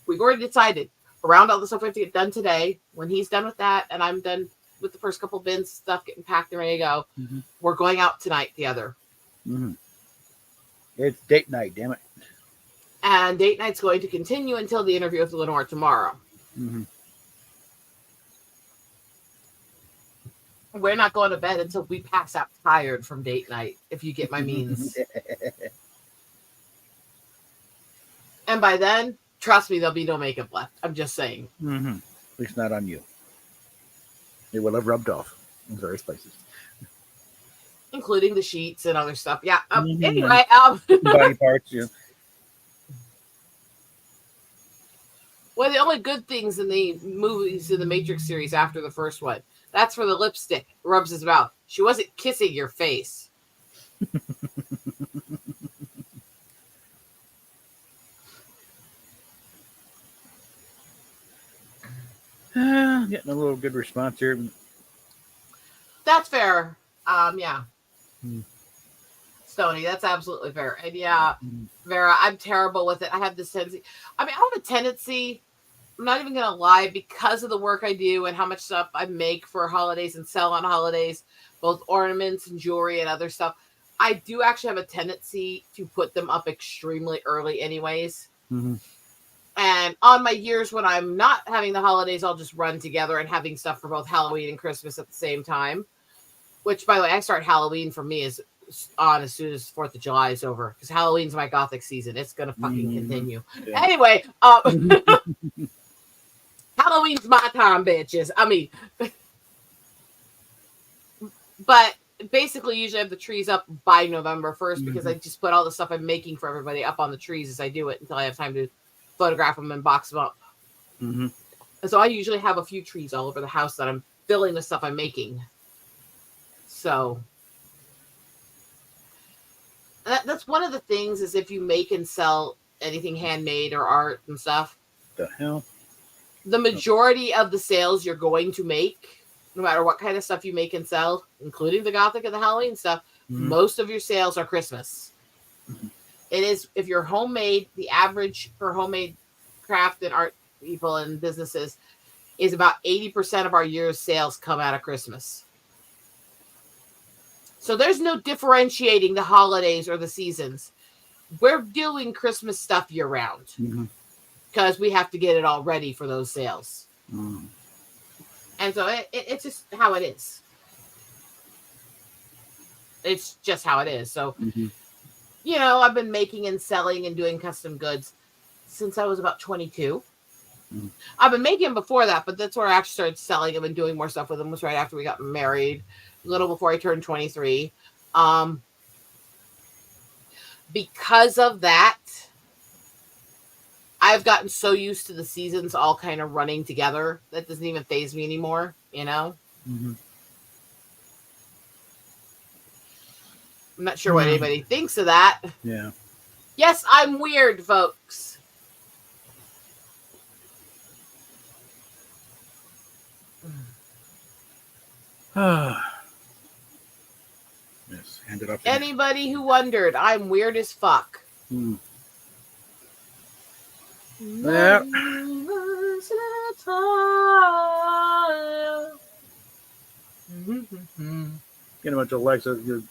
we've already decided around all the stuff we have to get done today. When he's done with that, and I'm done with the first couple bins stuff getting packed and ready to go, we're going out tonight together. It's date night, damn it. And date night's going to continue until the interview with Lenore tomorrow. We're not going to bed until we pass out tired from date night, if you get my means. And by then, trust me, there'll be no makeup left. I'm just saying. At least not on you. It will have rubbed off in various places. Including the sheets and other stuff. Yeah. Anyway. Body parts, yeah. One of the only good things in the movies in the Matrix series after the first one, that's for the lipstick. Rubs his mouth. She wasn't kissing your face. Getting a little good response here. That's fair. Yeah. Stony, that's absolutely fair. And yeah, Vera, I'm terrible with it. I have this tendency. I mean, I have a tendency, I'm not even going to lie, because of the work I do and how much stuff I make for holidays and sell on holidays, both ornaments and jewelry and other stuff. I do actually have a tendency to put them up extremely early anyways. And on my years when I'm not having the holidays, I'll just run together and having stuff for both Halloween and Christmas at the same time. Which, by the way, I start Halloween for me is on as soon as 4th of July is over. Because Halloween's my gothic season. It's going to fucking continue. Yeah. Anyway, Halloween's my time, bitches. I mean, but basically usually I have the trees up by November 1st because I just put all the stuff I'm making for everybody up on the trees as I do it until I have time to photograph them and box them up. And so I usually have a few trees all over the house that I'm filling the stuff I'm making. So that's one of the things is if you make and sell anything handmade or art and stuff. The hell? The majority of the sales you're going to make, no matter what kind of stuff you make and sell, including the Gothic and the Halloween stuff, most of your sales are Christmas. It is, if you're homemade, the average for homemade craft and art people and businesses is about 80% of our year's sales come out of Christmas. So there's no differentiating the holidays or the seasons. We're doing Christmas stuff year round because we have to get it all ready for those sales. And so it's just how it is. It's just how it is. So, you know, I've been making and selling and doing custom goods since I was about 22. I've been making them before that, but that's where I actually started selling them and doing more stuff with them was right after we got married, a little before I turned 23. Because of that, I've gotten so used to the seasons all kind of running together that doesn't even faze me anymore, you know? I'm not sure what anybody thinks of that. Yeah. Yes, I'm weird, folks. Yes, hand it off. Anybody who wondered, I'm weird as fuck. Yeah. Get a bunch of Alexa,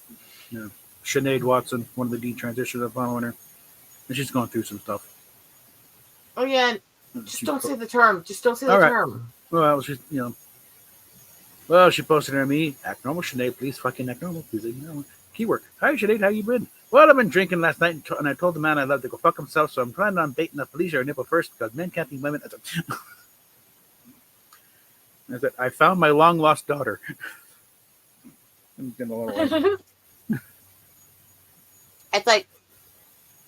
Sinead Watson, one of the detransitioners I'm following her. And she's going through some stuff. Oh, yeah. Just don't say the term. Just don't say the term. Well, she's, well, she posted her me. Act normal, Sinead. Please fucking act normal. Please act normal. Keyword. Hi, Sinead. How you been? Well, I've been drinking last night, and I told the man I love to go fuck himself, so I'm planning on dating a police or a nipple first because men can't be women. I said, I found my long lost daughter. It's like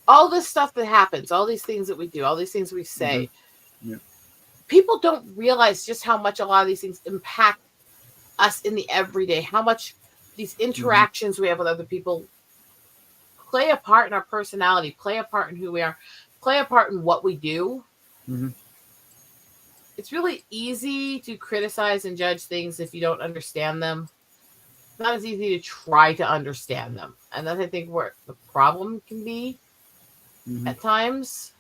all this stuff that happens, all these things that we do, all these things we say. Yeah. People don't realize just how much a lot of these things impact us in the everyday, how much these interactions we have with other people play a part in our personality, play a part in who we are, play a part in what we do. It's really easy to criticize and judge things if you don't understand them. It's not as easy to try to understand them. And that's, I think, where the problem can be at times.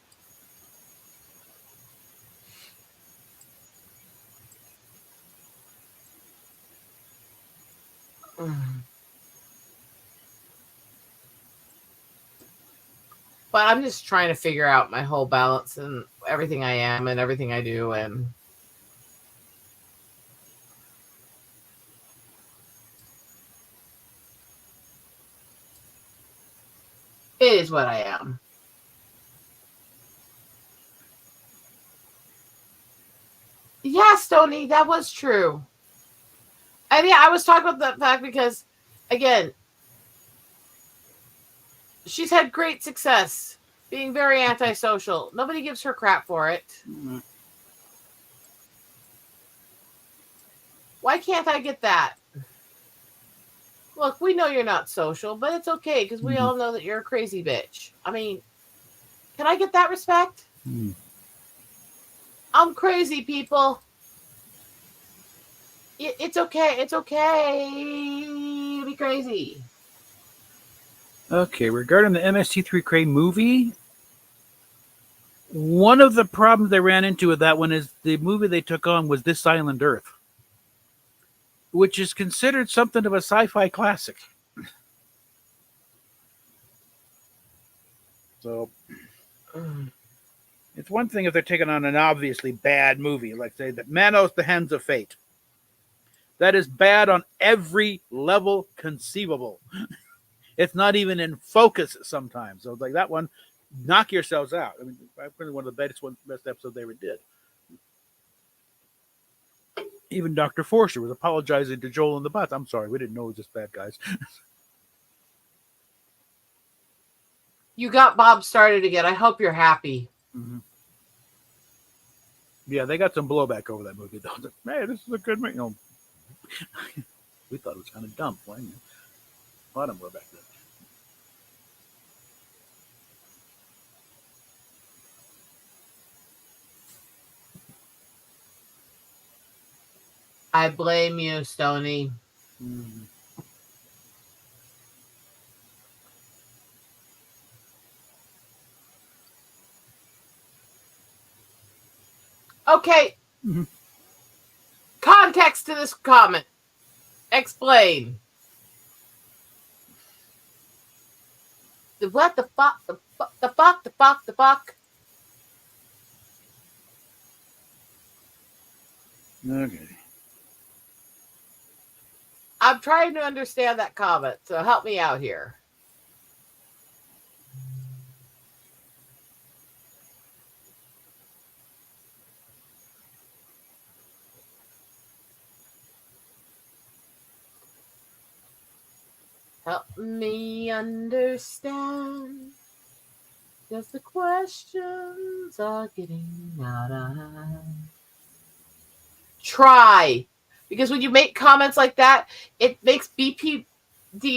But I'm just trying to figure out my whole balance and everything I am and everything I do. And it is what I am. Yeah, Stoney, that was true. And yeah, I was talking about that fact because, again, she's had great success being very antisocial. Nobody gives her crap for it. Why can't I get that? Look, we know you're not social, but it's okay because we all know that you're a crazy bitch. I mean, can I get that respect? I'm crazy, people. It's okay. It's okay to be crazy. Okay, regarding the MST3 Cray movie, one of the problems they ran into with that one is the movie they took on was This Island Earth, which is considered something of a sci-fi classic. So it's one thing if they're taking on an obviously bad movie, like say that Manos, The Hands of Fate. That is bad on every level conceivable. It's not even in focus sometimes. So like that one, knock yourselves out. I mean, probably one of the best episodes they ever did. Even Dr. Forster was apologizing to Joel and the Bots. I'm sorry, we didn't know it was this bad, guys. You got Bob started again. I hope you're happy. Yeah, they got some blowback over that movie, though. Hey, this is a good movie. We thought it was kind of dumb. Why? A lot of blowback there. I blame you, Stoney. Okay. Context to this comment. Explain. What the fuck? The fuck? Okay. I'm trying to understand that comment, so help me out here. Help me understand. Because the questions are getting out of hand. Try. Because when you make comments like that, it makes BPD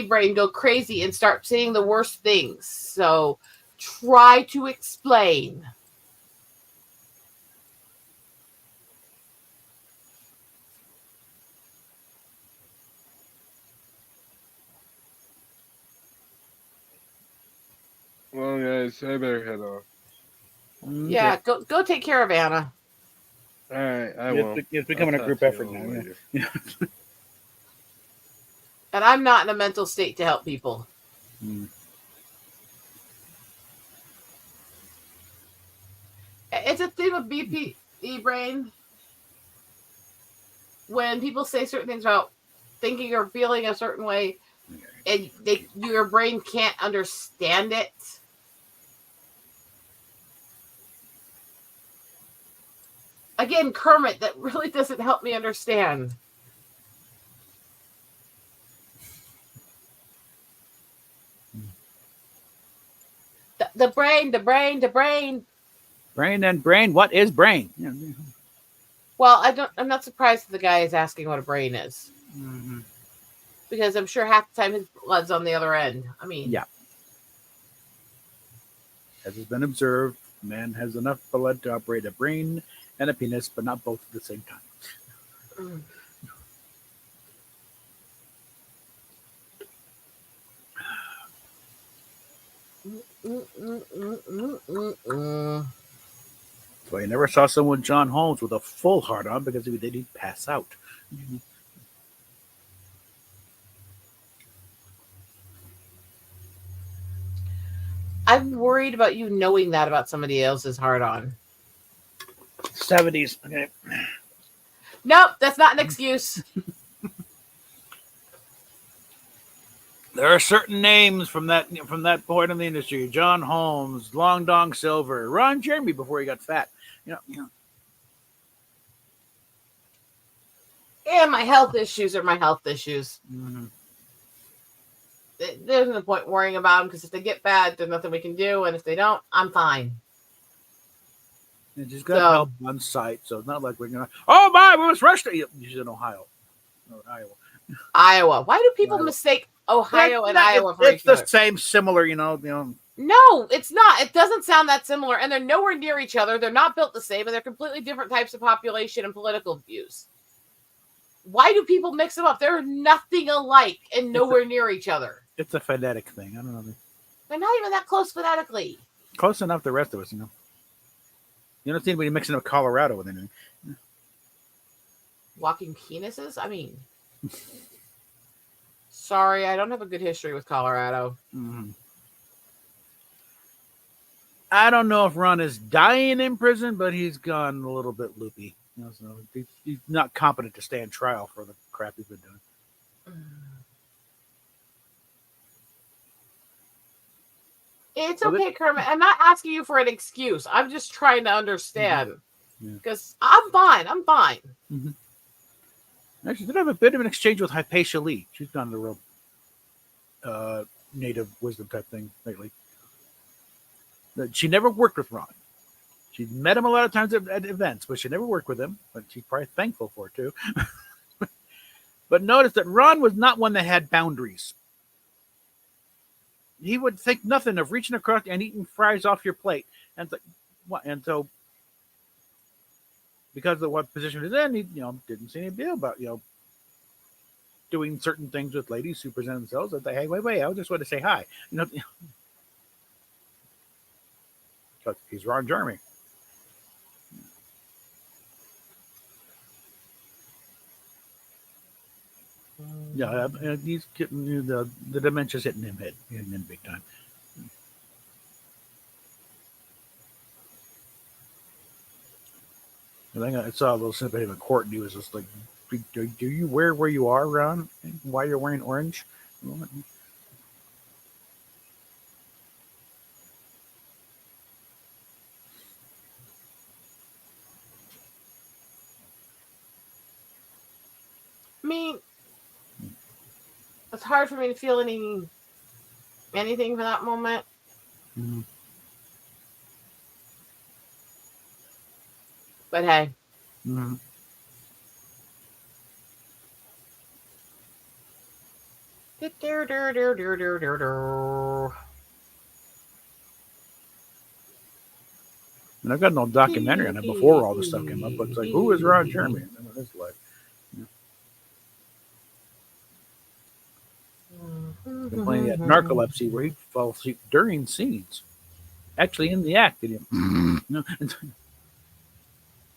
brain go crazy and start saying the worst things. So try to explain. guys. I better head off. Yeah, go take care of Anna. All right, I will. It's becoming a I'll group talk to effort you all now. later. Yeah. And I'm not in a mental state to help people. It's a thing with BPE brain. When people say certain things about thinking or feeling a certain way, and your brain can't understand it. Again, Kermit, that really doesn't help me understand. The brain. Brain and brain. What is brain? Yeah. Well, I'm not surprised that the guy is asking what a brain is. Mm-hmm. Because I'm sure half the time his blood's on the other end. I mean, yeah. As has been observed, man has enough blood to operate a brain and a penis, but not both at the same time. So I never saw someone John Holmes with a full heart on because if he did, he'd pass out. I'm worried about you knowing that about somebody else's heart on. 70s. Okay. Nope, that's not an excuse. There are certain names from that point in the industry: John Holmes, Long Dong Silver, Ron Jeremy before he got fat. You know. And my health issues are my health issues. Mm-hmm. There's no point worrying about them because if they get bad, there's nothing we can do, and if they don't, I'm fine. You just got help on site, so it's not like we're gonna. Oh my, we was rushed. She's in Ohio, or Iowa. Iowa. Why do people mistake Ohio and Iowa for each other? It's the same, similar, you know. No, it's not. It doesn't sound that similar, and they're nowhere near each other. They're not built the same, and they're completely different types of population and political views. Why do people mix them up? They're nothing alike and nowhere near each other. It's a phonetic thing. I don't know. They're not even that close phonetically. Close enough, the rest of us, you know. You don't see anybody mixing up Colorado with anything. Walking penises? I mean, sorry, I don't have a good history with Colorado. Mm-hmm. I don't know if Ron is dying in prison, but he's gone a little bit loopy. You know, so he's not competent to stand trial for the crap he's been doing. It's okay, Kermit. I'm not asking you for an excuse. I'm just trying to understand. Because I'm fine. I'm fine. Mm-hmm. Actually, did have a bit of an exchange with Hypatia Lee. She's gone the real native wisdom type thing lately. She never worked with Ron. She met him a lot of times at events, but she never worked with him. But she's probably thankful for it too. But notice that Ron was not one that had boundaries. He would think nothing of reaching across and eating fries off your plate. And like, what? And so, because of what position he's in, he didn't see any deal about doing certain things with ladies who present themselves. That hey, wait, I just want to say hi. Because he's Ron Jeremy. Yeah, he's getting the dementia's hitting him big time. I think I saw a little snippet of him in court, and he was just like, "Do you wear where you are, Ron? Why you're wearing orange?" I mean, it's hard for me to feel anything for that moment. Mm-hmm. But hey. Mm-hmm. And I've got no documentary on it before all this stuff came up, but it's like, who is Ron Jeremy? In his life. Been playing at narcolepsy where he falls asleep during scenes. actually in the act. No,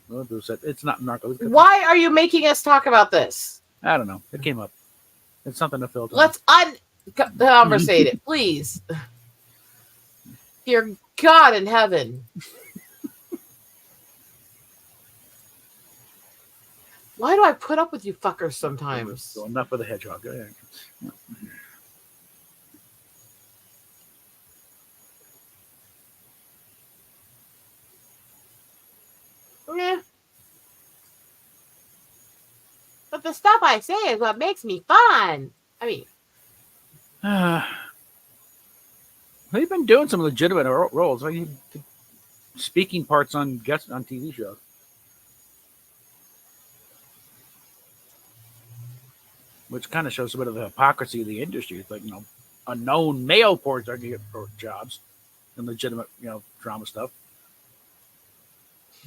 well, it's not narco. Why are you making us talk about this? I don't know. It came up. It's something to filter. Let's unconversate it, please. Dear God in heaven. Why do I put up with you fuckers sometimes? So enough of the hedgehog. Go ahead. Yeah. But the stuff I say is what makes me fun. I mean, they've been doing some legitimate roles, like speaking parts on guests on TV shows. Which kind of shows a bit of the hypocrisy of the industry. It's like, unknown male porns are going to get jobs and legitimate, drama stuff.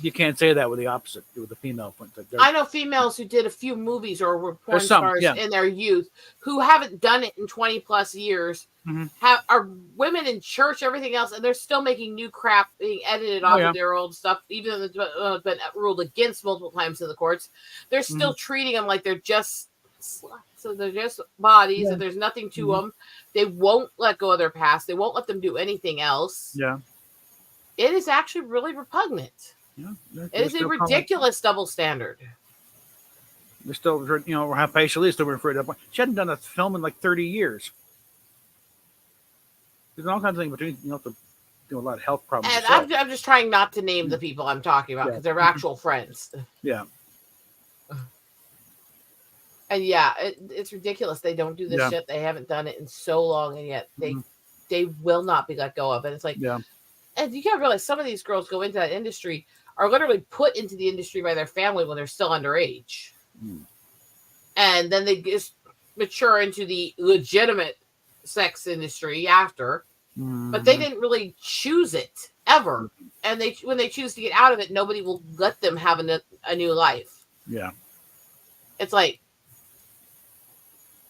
You can't say that with the opposite, with the female point. I know females who did a few movies or were porn stars in their youth who haven't done it in 20 plus years, are women in church, everything else, and they're still making new crap being edited off of their old stuff, even though it's been ruled against multiple times in the courts. They're still treating them like they're just sluts. So they're just bodies and there's nothing to them. They won't let go of their past. They won't let them do anything else. Yeah. It is actually really repugnant. Yeah, it is a ridiculous double standard. They're still, how facially still referred to. She hadn't done a film in like 30 years. There's all kinds of things between, to do a lot of health problems. And I'm just trying not to name the people I'm talking about because they're actual friends. Yeah. And it's ridiculous. They don't do this shit. They haven't done it in so long, and yet they will not be let go of. And it's like, and you gotta realize some of these girls go into that industry are literally put into the industry by their family when they're still underage. And then they just mature into the legitimate sex industry after. But they didn't really choose it ever. And when they choose to get out of it, nobody will let them have a new life. Yeah. It's like,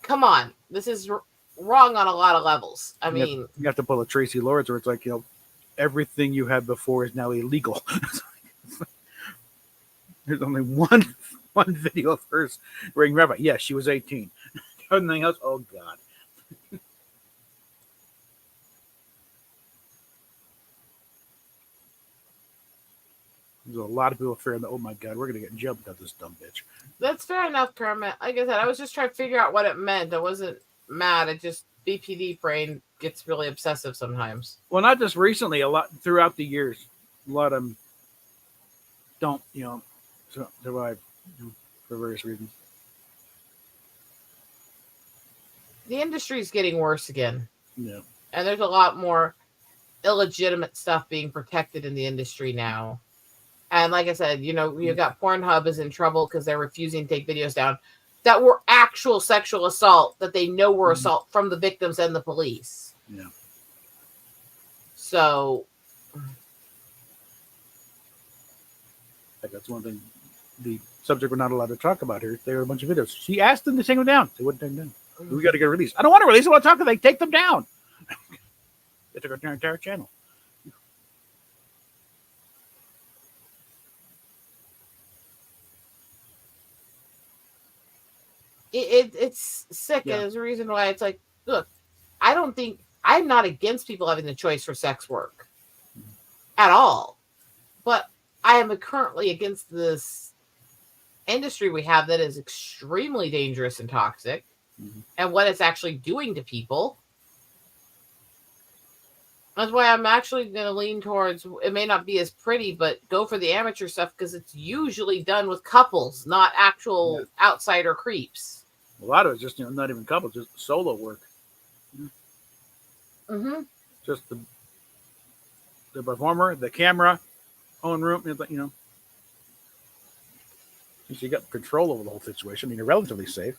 come on, this is wrong on a lot of levels. I mean, you have to pull a Tracy Lords where it's like, everything you had before is now illegal. There's only one video of hers wearing rabbi. Yes, she was 18. Everything else, oh God. There's a lot of people fearing that, oh my God, we're going to get in jail because of this dumb bitch. That's fair enough, Kermit. Like I said, I was just trying to figure out what it meant. I wasn't mad. It just, BPD brain gets really obsessive sometimes. Well, not just recently, a lot throughout the years. A lot of them don't, survive for various reasons. The industry's getting worse again. Yeah. And there's a lot more illegitimate stuff being protected in the industry now. And like I said, you got Pornhub is in trouble because they're refusing to take videos down that were actual sexual assault that they know were assault from the victims and the police. Yeah. So that's one thing the subject we're not allowed to talk about here. There are a bunch of videos. She asked them to take them down. They wouldn't take them down. We got to get released. I don't want to release it. I want to talk to them. They take them down. They took our entire channel. It's sick. And there's a reason why it's like, look, I'm not against people having the choice for sex work at all. But I am currently against this industry we have that is extremely dangerous and toxic and what it's actually doing to people. That's why I'm actually going to lean towards, it may not be as pretty, but go for the amateur stuff because it's usually done with couples, not actual outsider creeps. A lot of it's just, not even couples, just solo work. Just the performer, the camera, own room, since you got control over the whole situation, you're relatively safe.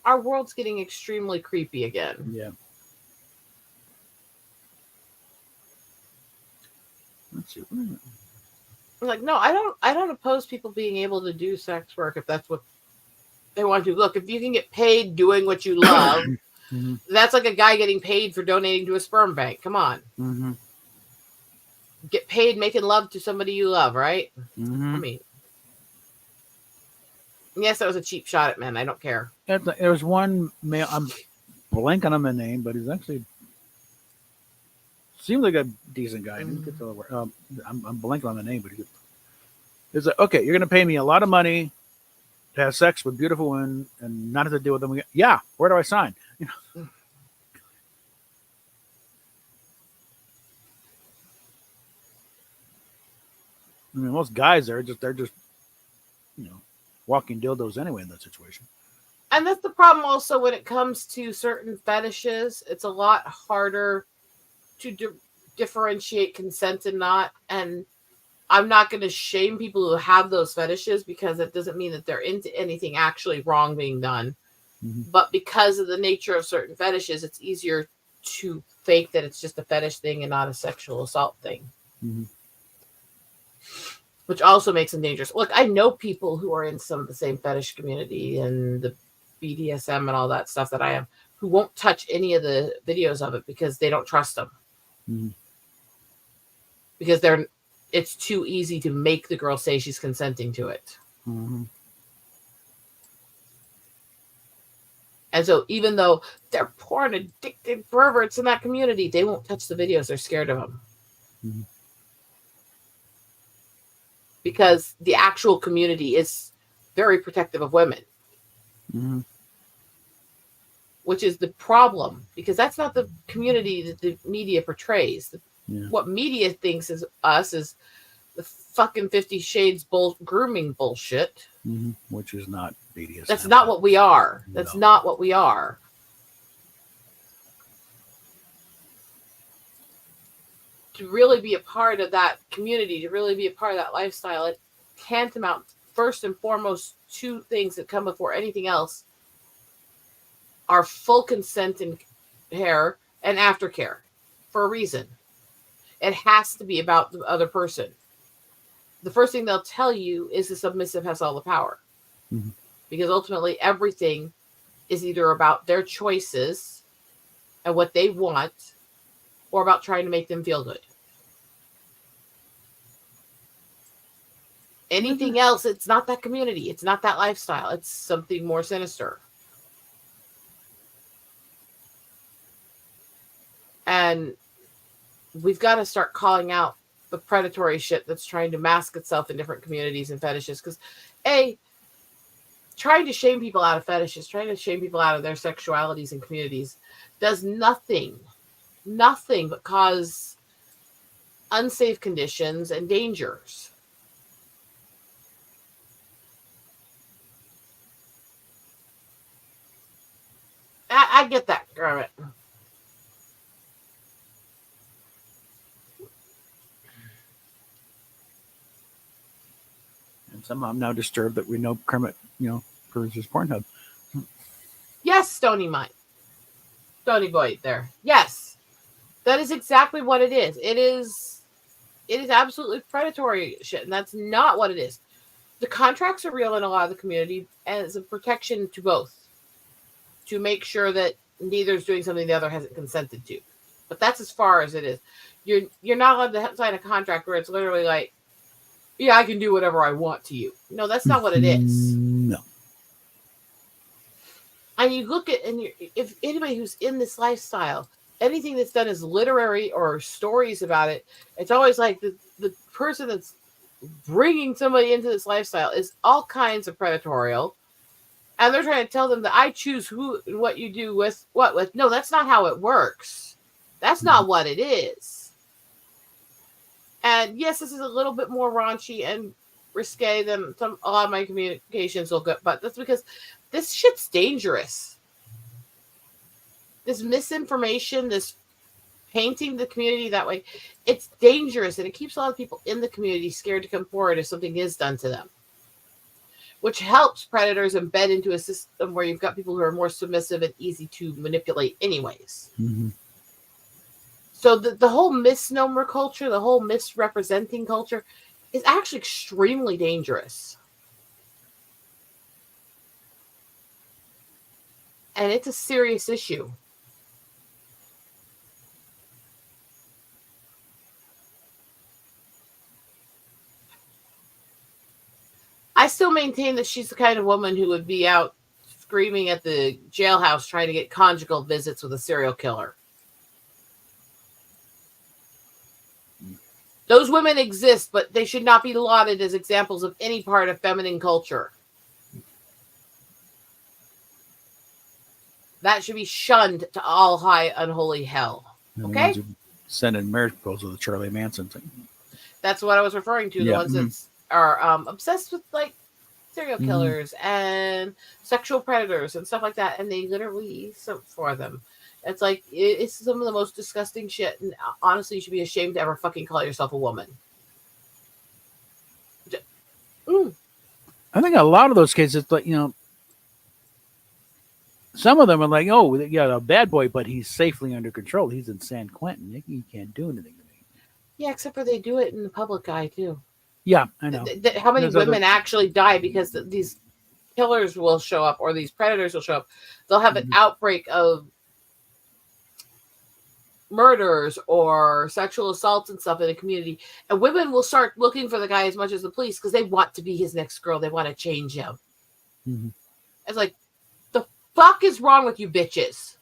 Our world's getting extremely creepy again. Yeah. Let's see. Like, no, I don't oppose people being able to do sex work if that's what they want to. Look, if you can get paid doing what you love, Mm-hmm. that's like a guy getting paid for donating to a sperm bank. Come on. Mm-hmm. Get paid making love to somebody you love, right? Mm-hmm. I mean, yes, that was a cheap shot at men. I don't care. There was one male. I'm blanking on the name, but he's actually seemed like a decent guy. I didn't get to the word. I'm blanking on the name, but he's like, okay, you're going to pay me a lot of money to have sex with beautiful women and not have to deal with them again. Yeah, where do I sign? You know. I mean, most guys they're just walking dildos anyway in that situation. And that's the problem also when it comes to certain fetishes. It's a lot harder to differentiate consent and not. And I'm not going to shame people who have those fetishes because that doesn't mean that they're into anything actually wrong being done. Mm-hmm. But because of the nature of certain fetishes, it's easier to fake that it's just a fetish thing and not a sexual assault thing. Mm-hmm. Which also makes them dangerous. Look, I know people who are in some of the same fetish community and the BDSM and all that stuff that I am, who won't touch any of the videos of it because they don't trust them. Mm-hmm. Because it's too easy to make the girl say she's consenting to it. Mm-hmm. And so even though they're porn addicted perverts in that community, they won't touch the videos. They're scared of them. Mm-hmm. Because the actual community is very protective of women. Mm-hmm. Which is the problem, because that's not the community that the media portrays. What media thinks is us is the fucking 50 Shades grooming bullshit. Mm-hmm. Which is not BDSM. That's not what we are. That's not what we are. To really be a part of that community, to really be a part of that lifestyle, it tantamount first and foremost two things that come before anything else are full consent and care and aftercare for a reason. It has to be about the other person. The first thing they'll tell you is the submissive has all the power. Mm-hmm. Because ultimately everything is either about their choices and what they want or about trying to make them feel good. Anything else, it's not that community. It's not that lifestyle. It's something more sinister. And we've got to start calling out the predatory shit that's trying to mask itself in different communities and fetishes. Because, trying to shame people out of fetishes, trying to shame people out of their sexualities and communities does nothing but cause unsafe conditions and dangers. I get that, Garrett. And somehow I'm now disturbed that we know Kermit, peruse Pornhub. Yes, Stony Boy there. Yes. That is exactly what it is. It is absolutely predatory shit, and that's not what it is. The contracts are real in a lot of the community as a protection to both. To make sure that neither is doing something the other hasn't consented to. But that's as far as it is. You're not allowed to sign a contract where it's literally like, yeah, I can do whatever I want to you. No, that's not what it is. No. And you look at, if anybody who's in this lifestyle, anything that's done is literary or stories about it, it's always like the person that's bringing somebody into this lifestyle is all kinds of predatorial. And they're trying to tell them that I choose who and what you do with what with. No, that's not how it works. That's not what it is. And yes, this is a little bit more raunchy and risque than a lot of my communications will get, but that's because this shit's dangerous. This misinformation, this painting the community that way, it's dangerous, and it keeps a lot of people in the community scared to come forward if something is done to them. Which helps predators embed into a system where you've got people who are more submissive and easy to manipulate anyways. Mm-hmm. So the whole misnomer culture, the whole misrepresenting culture, is actually extremely dangerous. And it's a serious issue. I still maintain that she's the kind of woman who would be out screaming at the jailhouse trying to get conjugal visits with a serial killer. Those women exist, but they should not be lauded as examples of any part of feminine culture. That should be shunned to all high unholy hell. Okay? Sending marriage proposal to Charlie Manson thing. That's what I was referring to. The ones that are obsessed with like serial killers and sexual predators and stuff like that, and they literally for them. It's like it's some of the most disgusting shit, and honestly, you should be ashamed to ever fucking call yourself a woman. I think a lot of those cases, like some of them are like, oh, yeah, a bad boy, but he's safely under control. He's in San Quentin. He can't do anything to me. Yeah, except for they do it in the public eye too. Yeah, I know. How many women actually die because these killers will show up or these predators will show up? They'll have an outbreak of murders or sexual assaults and stuff in the community, and women will start looking for the guy as much as the police because they want to be his next girl. They want to change him. It's like, the fuck is wrong with you bitches?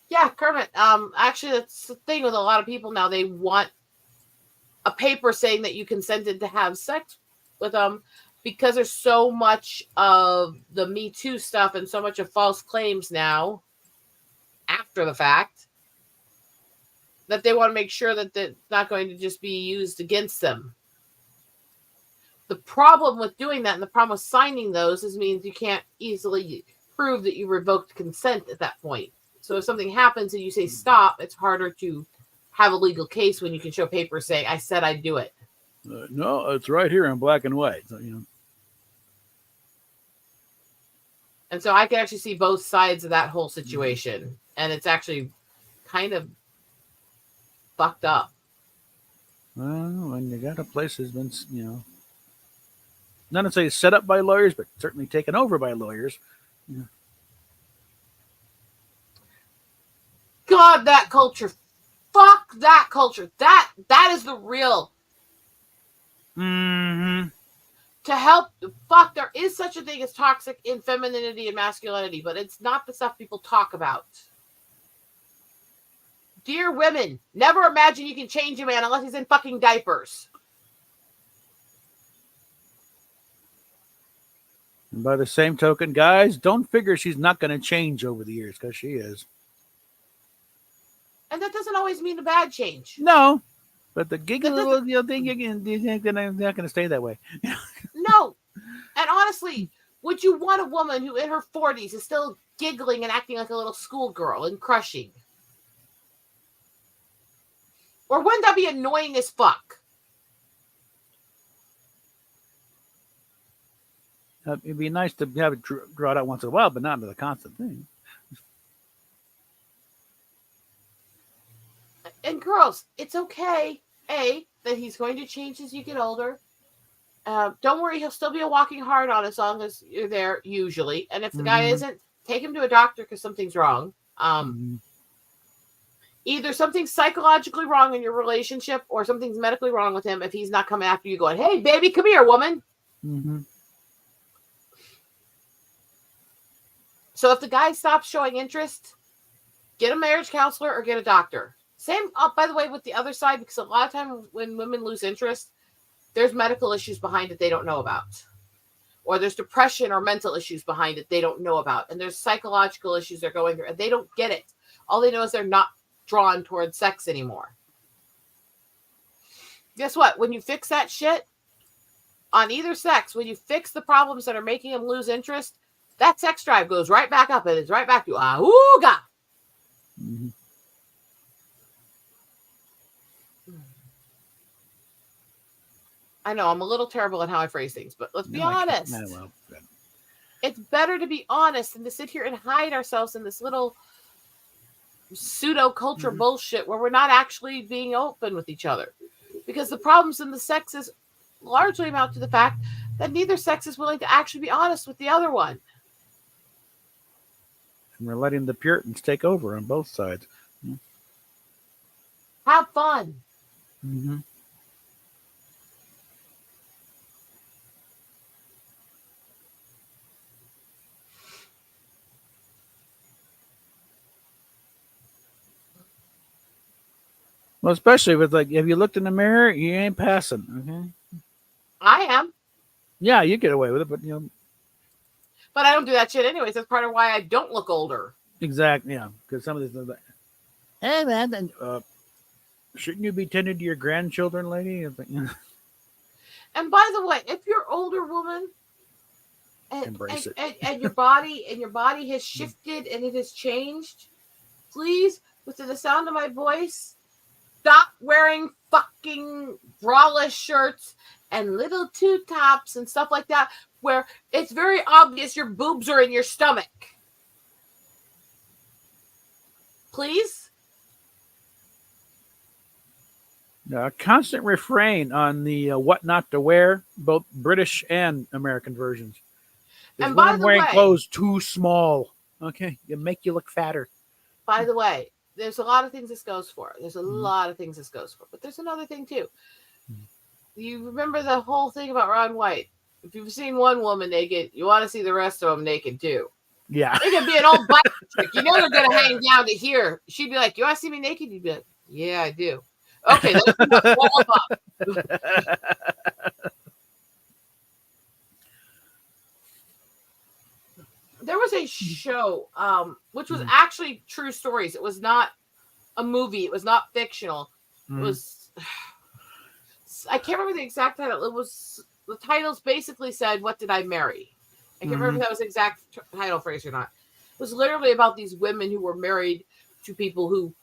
Yeah, Kermit. Actually, that's the thing with a lot of people now. They want a paper saying that you consented to have sex with them because there's so much of the Me Too stuff and so much of false claims now after the fact that they want to make sure that it's not going to just be used against them. The problem with doing that and the problem with signing those is means you can't easily prove that you revoked consent at that point. So if something happens and you say stop, it's harder to have a legal case when you can show papers saying, I said I'd do it. No, it's right here in black and white. So, And so I can actually see both sides of that whole situation. And it's actually kind of fucked up. Well, when you got a place that's been, not necessarily set up by lawyers, but certainly taken over by lawyers. God, that culture. Fuck that culture. That is the real. To help. Fuck, there is such a thing as toxic in femininity and masculinity, but it's not the stuff people talk about. Dear women, never imagine you can change a man unless he's in fucking diapers. And by the same token, guys, don't figure she's not going to change over the years, because she is. And that doesn't always mean a bad change. No, but the giggly little thing, you think they're not going to stay that way. No. And honestly, would you want a woman who in her 40s is still giggling and acting like a little schoolgirl and crushing? Or wouldn't that be annoying as fuck? It'd be nice to have it draw it out once in a while, but not the constant thing. And girls, it's okay, that he's going to change as you get older. Don't worry, he'll still be a walking hard on as long as you're there, usually. And if the guy isn't, take him to a doctor because something's wrong. Either something's psychologically wrong in your relationship or something's medically wrong with him if he's not coming after you going, hey, baby, come here, woman. So if the guy stops showing interest, get a marriage counselor or get a doctor. Same, by the way, with the other side, because a lot of times when women lose interest, there's medical issues behind it they don't know about. Or there's depression or mental issues behind it they don't know about. And there's psychological issues they're going through, and they don't get it. All they know is they're not drawn towards sex anymore. Guess what? When you fix that shit on either sex, when you fix the problems that are making them lose interest, that sex drive goes right back up and it's right back to ahooga. I know I'm a little terrible at how I phrase things, but let's be honest. It's better to be honest than to sit here and hide ourselves in this little pseudo culture bullshit where we're not actually being open with each other. Because the problems in the sexes largely amount to the fact that neither sex is willing to actually be honest with the other one. And we're letting the Puritans take over on both sides. Have fun. Mm-hmm. Well, especially with like, have you looked in the mirror? You ain't passing. Okay. I am. Yeah, you get away with it, but But I don't do that shit anyways. That's part of why I don't look older. exactly. Yeah, because some of these things like, hey man, then, shouldn't you be tending to your grandchildren, lady? And by the way, if you're older woman, Embrace it. And your body has shifted and it has changed, please, within the sound of my voice, stop wearing fucking braless shirts and little tube tops and stuff like that where it's very obvious your boobs are in your stomach. Please? A constant refrain on the what not to wear, both British and American versions. Is And when by I'm the wearing way, clothes too small. Okay, you make you look fatter. by the way, there's a lot of things this goes for. There's a lot of things this goes for. But there's another thing too. You remember the whole thing about Ron White? If you've seen one woman naked, you want to see the rest of them naked too. Yeah. It could be an old bike chick. You know they're going to hang down to here. She'd be like, you want to see me naked? You'd be like, yeah, I do. Okay, let's roll up. There was a show, which was actually true stories. It was not a movie. It was not fictional. It was, I can't remember the exact title. It was, the titles basically said, "What did I marry?" I can't remember if that was the exact title phrase or not. It was literally about these women who were married to people who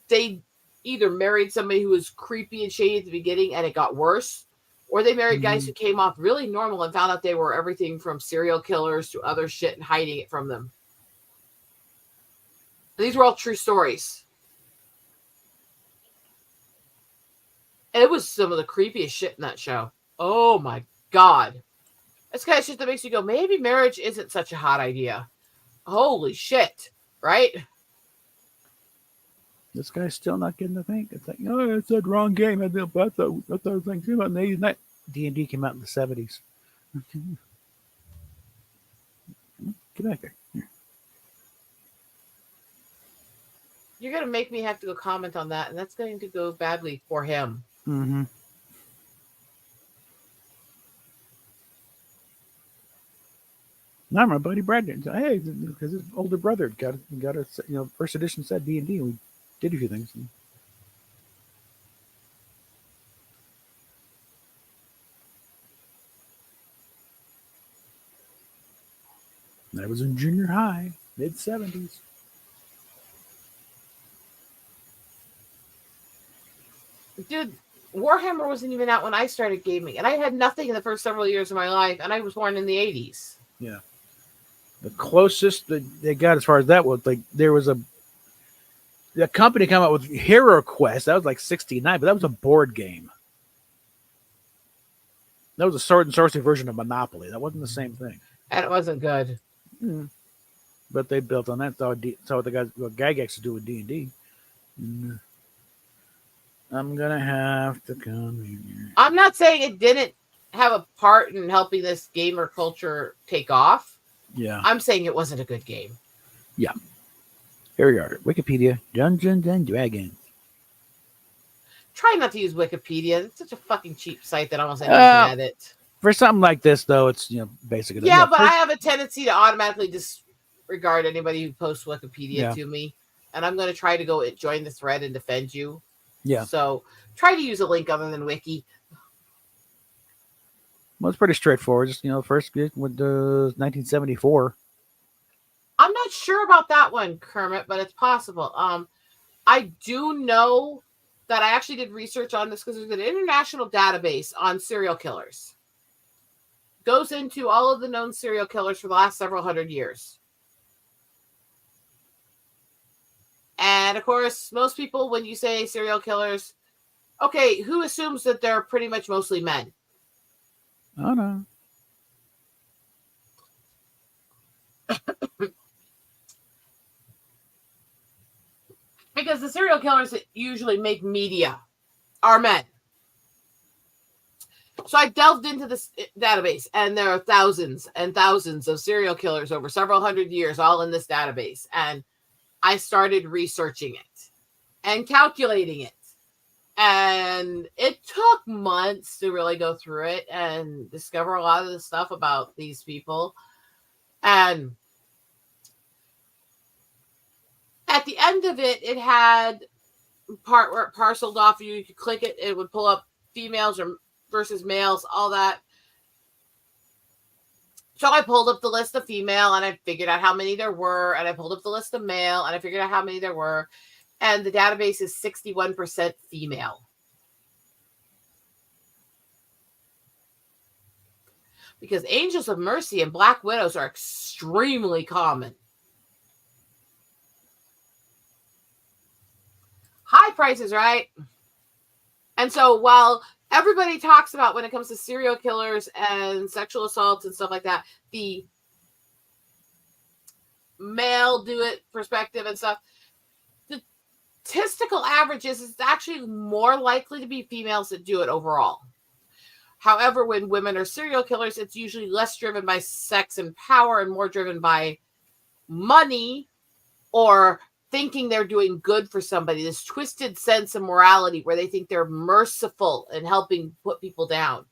they either married somebody who was creepy and shady at the beginning and it got worse, or they married guys who came off really normal and found out they were everything from serial killers to other shit and hiding it from them. These were all true stories. And it was some of the creepiest shit in that show. Oh my God. That's kind of shit that makes you go, maybe marriage isn't such a hot idea. Holy shit. Right? This guy's still not getting the thing. It's like, no, it's a wrong game. I thought it was like came out in the 80s. D&D came out in the 70s. Get back there. Here. You're going to make me have to go comment on that, and that's going to go badly for him. Mm-hmm. Now my buddy Brad did. Hey, because his older brother got a first edition set D&D, and we did a few things. That was in junior high, mid 70s. Dude, Warhammer wasn't even out when I started gaming, and I had nothing in the first several years of my life, and I was born in the 80s. Yeah. The closest that they got as far as that was, like, there was a company come out with Hero Quest. That was like 69, but that was a board game. That was a sword and sorcery version of Monopoly. That wasn't the same thing. And it wasn't good. Mm. But they built on that. So what the guys, what Gygax to do with D&D. I'm going to have to come here. I'm not saying it didn't have a part in helping this gamer culture take off. Yeah. I'm saying it wasn't a good game. Yeah. Here we are. Wikipedia. Dungeons and Dragons. Try not to use Wikipedia. It's such a fucking cheap site that almost anyone can edit. For something like this, though, it's, basically. Yeah, but I have a tendency to automatically disregard anybody who posts Wikipedia to me. And I'm going to try to go join the thread and defend you. Yeah. So try to use a link other than Wiki. Well, it's pretty straightforward. Just, first with the 1974. I'm not sure about that one, Kermit, but it's possible. I do know that I actually did research on this because there's an international database on serial killers. Goes into all of the known serial killers for the last several hundred years. And of course, most people, when you say serial killers, okay, who assumes that they're pretty much mostly men? Oh no. Because the serial killers that usually make media are men. So I delved into this database, and there are thousands and thousands of serial killers over several hundred years, all in this database. And I started researching it and calculating it. And it took months to really go through it and discover a lot of the stuff about these people. And at the end of it, it had part where it parceled off. You could click it, it would pull up females or versus males, all that. So I pulled up the list of female and I figured out how many there were. And I pulled up the list of male and I figured out how many there were. And the database is 61% female. Because angels of mercy and black widows are extremely common. High prices, right? And so while everybody talks about when it comes to serial killers and sexual assaults and stuff like that, the male do it perspective and stuff, the statistical average is it's actually more likely to be females that do it overall. However, when women are serial killers, it's usually less driven by sex and power and more driven by money or thinking they're doing good for somebody. This twisted sense of morality where they think they're merciful and helping put people down.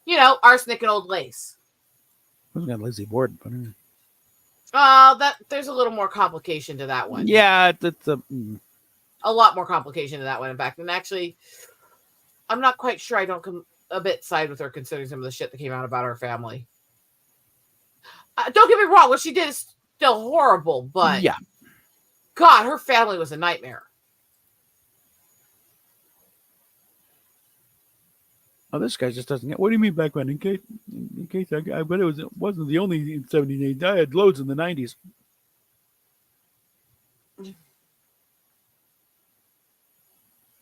You know, arsenic and old lace. Who's got Lizzie Borden? That there's a little more complication to that one. Yeah, it's a lot more complication to that one, in fact. And actually, I'm not quite sure I don't come a bit side with her considering some of the shit that came out about her family. Don't get me wrong, what she did is still horrible, but yeah. God, her family was a nightmare. Oh, this guy just doesn't get. What do you mean background? In case I bet it wasn't the only in '78. I had loads in the '90s.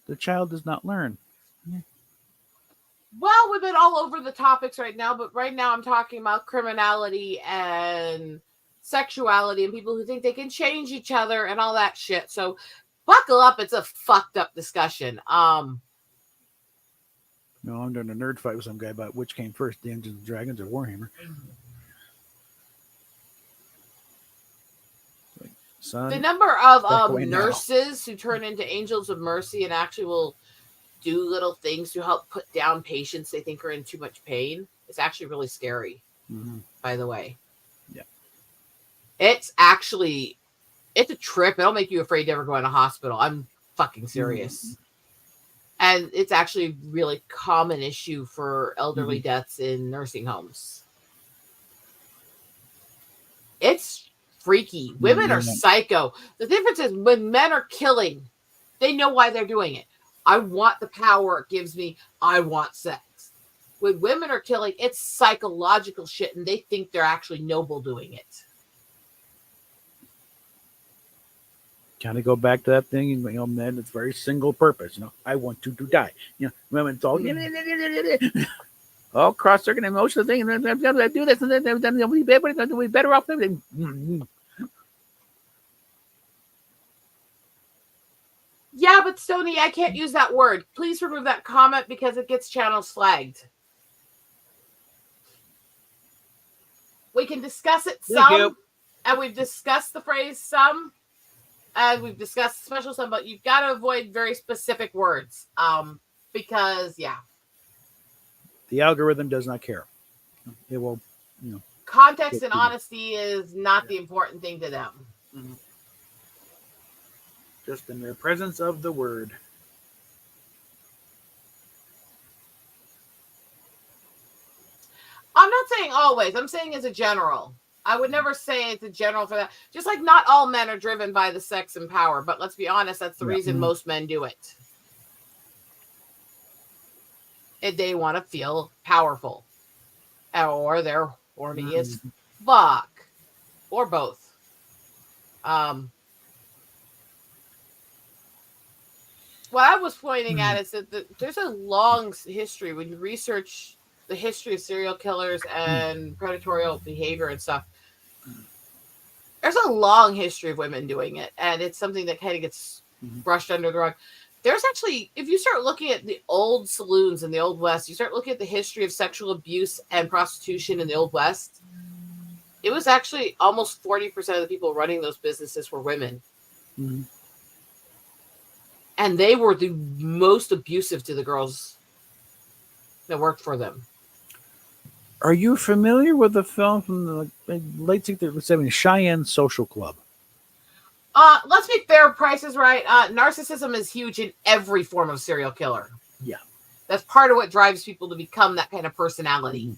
The child does not learn. Yeah. Well, we've been all over the topics right now, but right now I'm talking about criminality and sexuality and people who think they can change each other and all that shit. So buckle up. It's a fucked up discussion. No, I'm doing a nerd fight with some guy about which came first, Dungeons and Dragons or Warhammer. Like, son, the number of nurses who turn into angels of mercy and actually will do little things to help put down patients they think are in too much pain is actually really scary, by the way. Yeah. It's a trip. It'll make you afraid to ever go in a hospital. I'm fucking serious. And it's actually a really common issue for elderly deaths in nursing homes. It's freaky. Women are psycho. The difference is when men are killing, they know why they're doing it. I want the power it gives me. I want sex. When women are killing, it's psychological shit, and they think they're actually noble doing it. Kind of go back to that thing, you know, men, it's very single purpose. You know, I want you to die. You know, women's all all cross circuit emotional thing, and then I do this, and then we'll be better off. Yeah, but Stoney, I can't use that word. Please remove that comment because it gets channels flagged. We can discuss it some, and we've discussed the phrase some, and we've discussed special some, but you've got to avoid very specific words. Because, yeah. The algorithm does not care. It will, you know. Context and honesty is not the important thing to them. Just in the presence of the word. I'm not saying always. I'm saying as a general. I would never say it's a general for that. Just like not all men are driven by the sex and power, but let's be honest, that's the reason most men do it. And they want to feel powerful. Or they're horny as fuck. Or both. what I was pointing at is that there's a long history when you research the history of serial killers and predatory behavior and stuff. There's a long history of women doing it, and it's something that kind of gets brushed under the rug. There's actually, if you start looking at the old saloons in the Old West, you start looking at the history of sexual abuse and prostitution in the Old West, it was actually almost 40% of the people running those businesses were women. Mm-hmm. And they were the most abusive to the girls that worked for them. Are you familiar with the film from the late 70s, Cheyenne Social Club? Let's be fair, Price is Right. Narcissism is huge in every form of serial killer. Yeah. That's part of what drives people to become that kind of personality.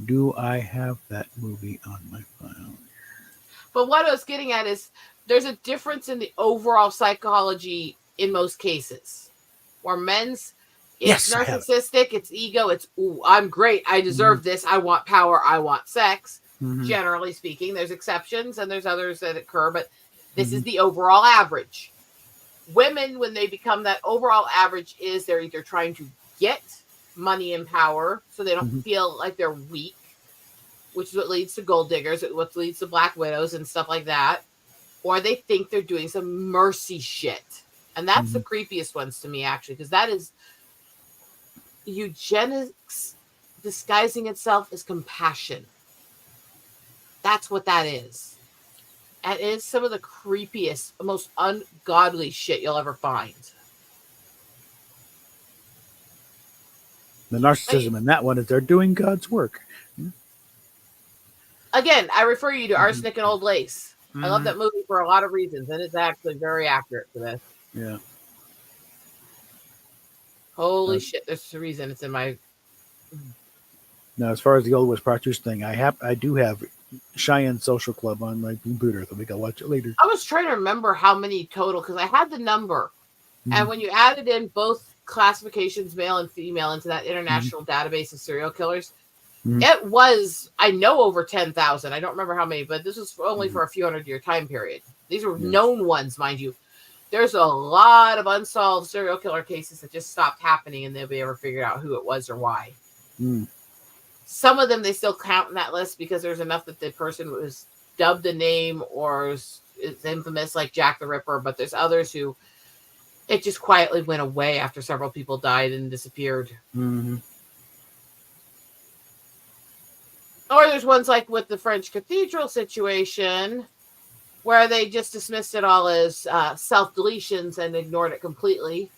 Do I have that movie on my file? But what I was getting at is there's a difference in the overall psychology in most cases. Where men's, it's narcissistic, it's ego, it's, ooh, I'm great, I deserve this, I want power, I want sex. Generally speaking, there's exceptions and there's others that occur, but this is the overall average. Women, when they become that overall average, is they're either trying to get money and power so they don't feel like they're weak, which is what leads to gold diggers, what leads to black widows and stuff like that, or they think they're doing some mercy shit. And that's the creepiest ones to me, actually, because that is eugenics disguising itself as compassion. That's what that is. And it's some of the creepiest, most ungodly shit you'll ever find. The narcissism in that one is they're doing God's work. Again, I refer you to Arsenic and Old Lace. I love that movie for a lot of reasons, and it's actually very accurate to this. Yeah. Holy shit, there's a reason it's in my... Now, as far as the Old West prostitution thing, I do have Cheyenne Social Club on my computer, so we can watch it later. I was trying to remember how many total, because I had the number. And when you added in both classifications, male and female, into that international database of serial killers, it was, I know, over 10,000. I don't remember how many, but this was only for a few hundred-year time period. These were known ones, mind you. There's a lot of unsolved serial killer cases that just stopped happening and nobody ever figured out who it was or why. Some of them, they still count in that list because there's enough that the person was dubbed a name or is infamous, like Jack the Ripper, but there's others who it just quietly went away after several people died and disappeared. Or there's ones like with the French cathedral situation where they just dismissed it all as self-deletions and ignored it completely,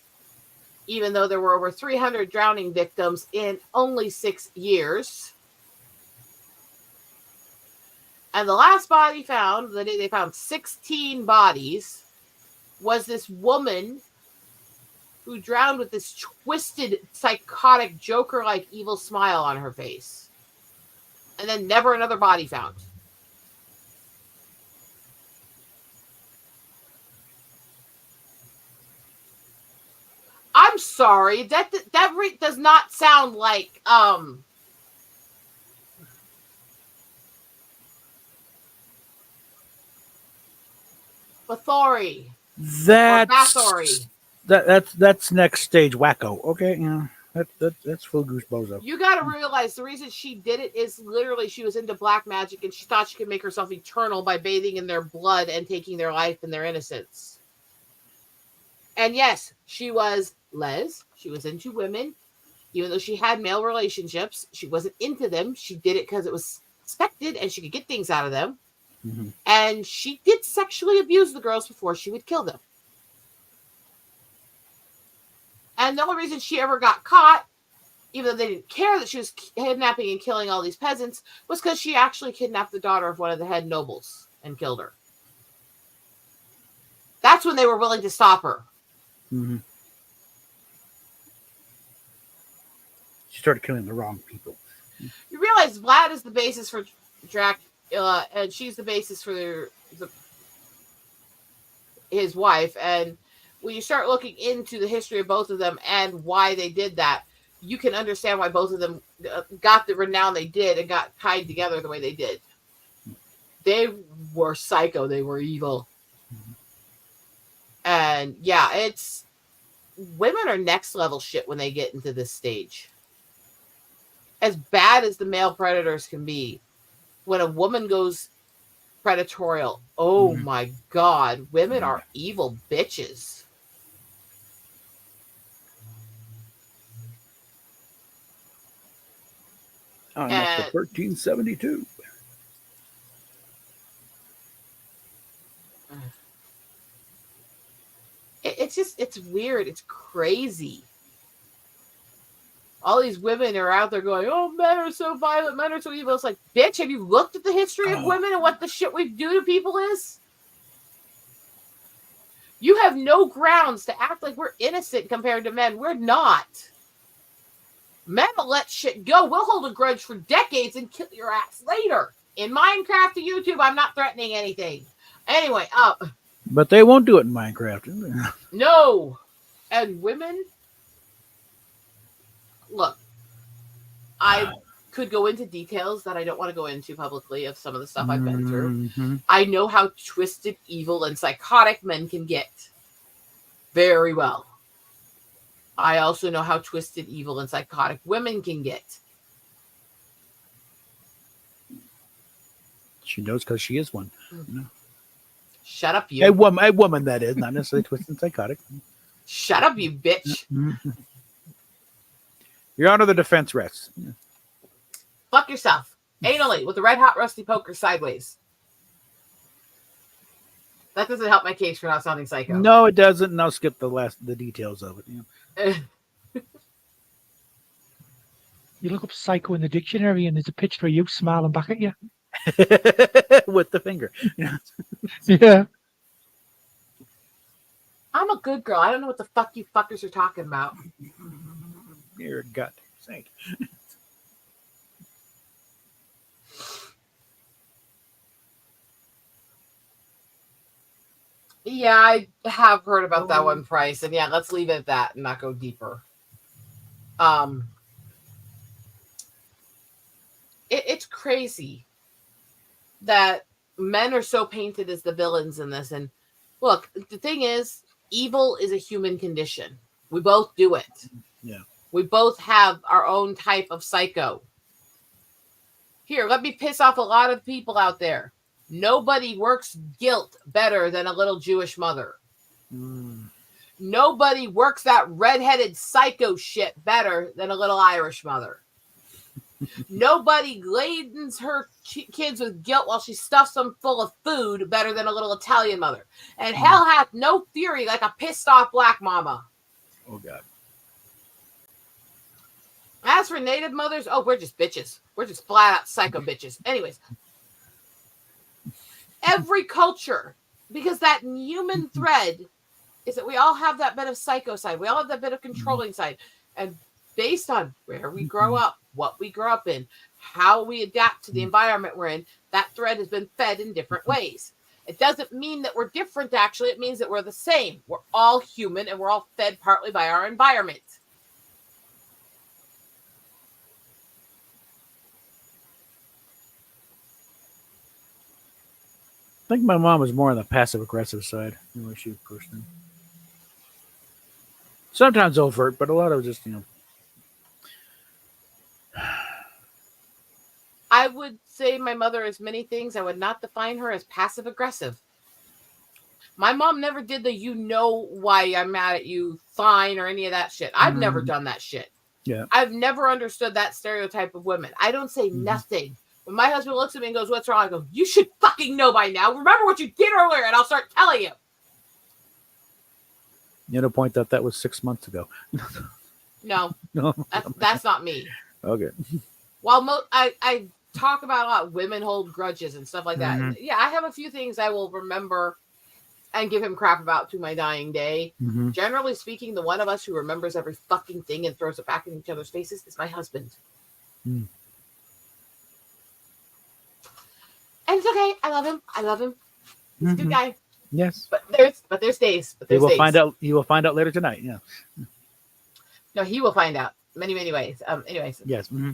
even though there were over 300 drowning victims in only 6 years. And the last body found, the day they found 16 bodies, was this woman who drowned with this twisted, psychotic, Joker-like evil smile on her face. And then never another body found. I'm sorry, that does not sound like Bathory. That's next stage wacko. Okay, yeah, that's full goose bozo. You got to realize the reason she did it is literally she was into black magic and she thought she could make herself eternal by bathing in their blood and taking their life and their innocence. And yes, she was les. She was into women. Even though she had male relationships, she wasn't into them. She did it because it was expected and she could get things out of them. And she did sexually abuse the girls before she would kill them. And the only reason she ever got caught, even though they didn't care that she was kidnapping and killing all these peasants, was because she actually kidnapped the daughter of one of the head nobles and killed her. That's when they were willing to stop her. She started killing the wrong people. You realize Vlad is the basis for Dracula, and she's the basis for his wife. And when you start looking into the history of both of them and why they did that, you can understand why both of them got the renown they did and got tied together the way they did. They were psycho. They were evil. And yeah, it's women are next level shit when they get into this stage. As bad as the male predators can be, when a woman goes predatorial, oh my God, women are evil bitches. I'm up to 1372. It's weird. It's crazy. All these women are out there going, oh, men are so violent, men are so evil. It's like, bitch, have you looked at the history of women and what the shit we do to people is? You have no grounds to act like we're innocent compared to men. We're not. Men will let shit go. We'll hold a grudge for decades and kill your ass later. In Minecraft to YouTube, I'm not threatening anything. Anyway, but they won't do it in Minecraft. No. And women, look, I could go into details that I don't want to go into publicly of some of the stuff I've been through. I know how twisted, evil, and psychotic men can get very well. I also know how twisted, evil, and psychotic women can get. She knows because she is one. Shut up, you. A woman, that is, not necessarily twisted and psychotic. Shut up, you bitch. Your Honor, the defense rests. Fuck yourself. Anally, with the red hot rusty poker sideways. That doesn't help my case for not sounding psycho. No, it doesn't. And I'll skip the details of it. You look up psycho in the dictionary and there's a picture of you smiling back at you. With the finger. Yeah. I'm a good girl. I don't know what the fuck you fuckers are talking about. You're a goddamn saint. Yeah, I have heard about that one price. And yeah, let's leave it at that and not go deeper. It's crazy that men are so painted as the villains in this. And look, the thing is, evil is a human condition. We both do it. Yeah. We both have our own type of psycho. Here, let me piss off a lot of people out there. Nobody works guilt better than a little Jewish mother. Nobody works that redheaded psycho shit better than a little Irish mother. Nobody ladens her kids with guilt while she stuffs them full of food better than a little Italian mother. And hell hath no fury like a pissed off black mama. Oh, God. As for native mothers, oh, we're just bitches. We're just flat out psycho bitches. Anyways, every culture, because that human thread is that we all have that bit of psycho side. We all have that bit of controlling side. And based on where we grow up, what we grow up in, how we adapt to the environment we're in, that thread has been fed in different ways. It doesn't mean that we're different, actually. It means that we're the same. We're all human, and we're all fed partly by our environment. I think my mom was more on the passive-aggressive side than what she was pushing. Sometimes overt, but a lot of just, I would say my mother is many things. I would not define her as passive-aggressive. My mom never did the you know why I'm mad at you, fine, or any of that shit. I've never done that shit. Yeah. I've never understood that stereotype of women. I don't say nothing. When my husband looks at me and goes, what's wrong? I go, you should fucking know by now. Remember what you did earlier, and I'll start telling you. You had to point out that was 6 months ago. No, No. that's not me. Okay. While I talk about a lot, women hold grudges and stuff like that. Mhm. Yeah, I have a few things I will remember and give him crap about to my dying day. Mm-hmm. Generally speaking, the one of us who remembers every fucking thing and throws it back in each other's faces is my husband. Mm. And it's okay. I love him. He's a good guy. Yes. But there's days. You will find out. You will find out later tonight. Yeah. No, he will find out many ways. Anyways. Yes. Mm-hmm.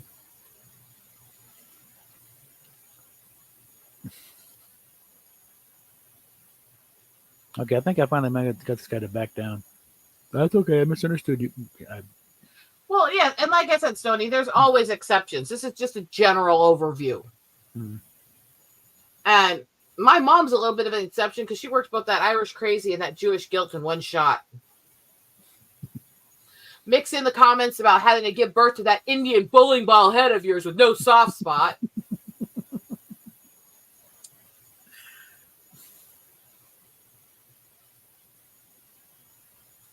Okay, I think I finally got this guy to back down. That's okay. I misunderstood you. Well, yeah, and like I said, Stoney, there's always exceptions. This is just a general overview. And my mom's a little bit of an exception because she works both that Irish crazy and that Jewish guilt in one shot. Mix in the comments about having to give birth to that Indian bowling ball head of yours with no soft spot.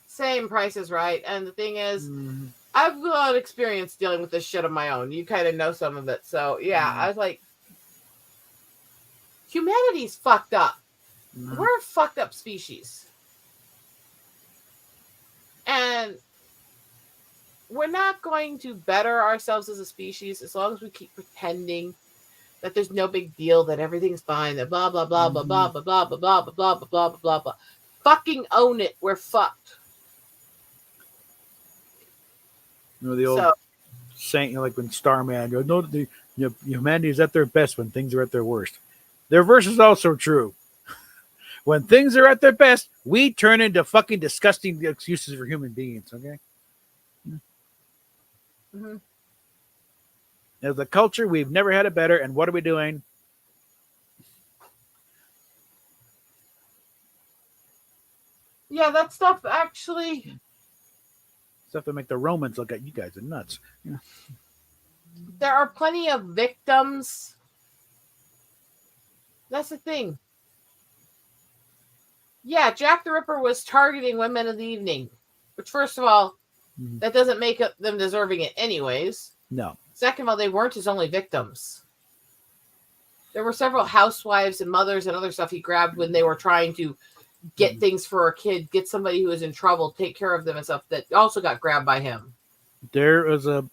Same Price is Right. And the thing is, I've got experience dealing with this shit on my own. You kind of know some of it. So, yeah, I was like, humanity's fucked up. We're a fucked up species. And we're not going to better ourselves as a species as long as we keep pretending that there's no big deal, that everything's fine, that blah, blah, blah, blah, blah, blah, blah, blah, blah, blah, blah, blah, blah, blah, blah. Fucking own it. We're fucked. You know, the old saying, like when Starman goes, no, humanity is at their best when things are at their worst. Their verse is also true. When things are at their best, we turn into fucking disgusting excuses for human beings, okay? As a culture, we've never had it better, and what are we doing? Yeah, that stuff actually... Stuff that make the Romans look at you guys are nuts. Yeah. There are plenty of victims. That's the thing. Yeah, Jack the Ripper was targeting women of the evening. Which, first of all, that doesn't make them deserving it anyways. No. Second of all, they weren't his only victims. There were several housewives and mothers and other stuff he grabbed when they were trying to get things for a kid, get somebody who was in trouble, take care of them and stuff, that also got grabbed by him. There was a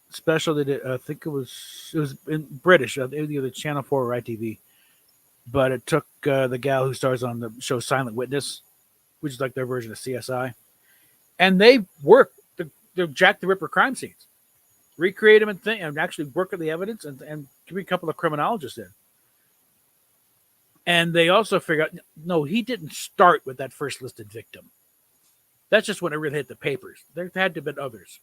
special that I think it was in British, either Channel 4 or ITV, but it took the gal who stars on the show Silent Witness, which is like their version of CSI, and they worked the Jack the Ripper crime scenes, recreate them and actually work on the evidence and give a couple of criminologists in. And they also figure out, no, he didn't start with that first listed victim. That's just when it really hit the papers. There had to have been others.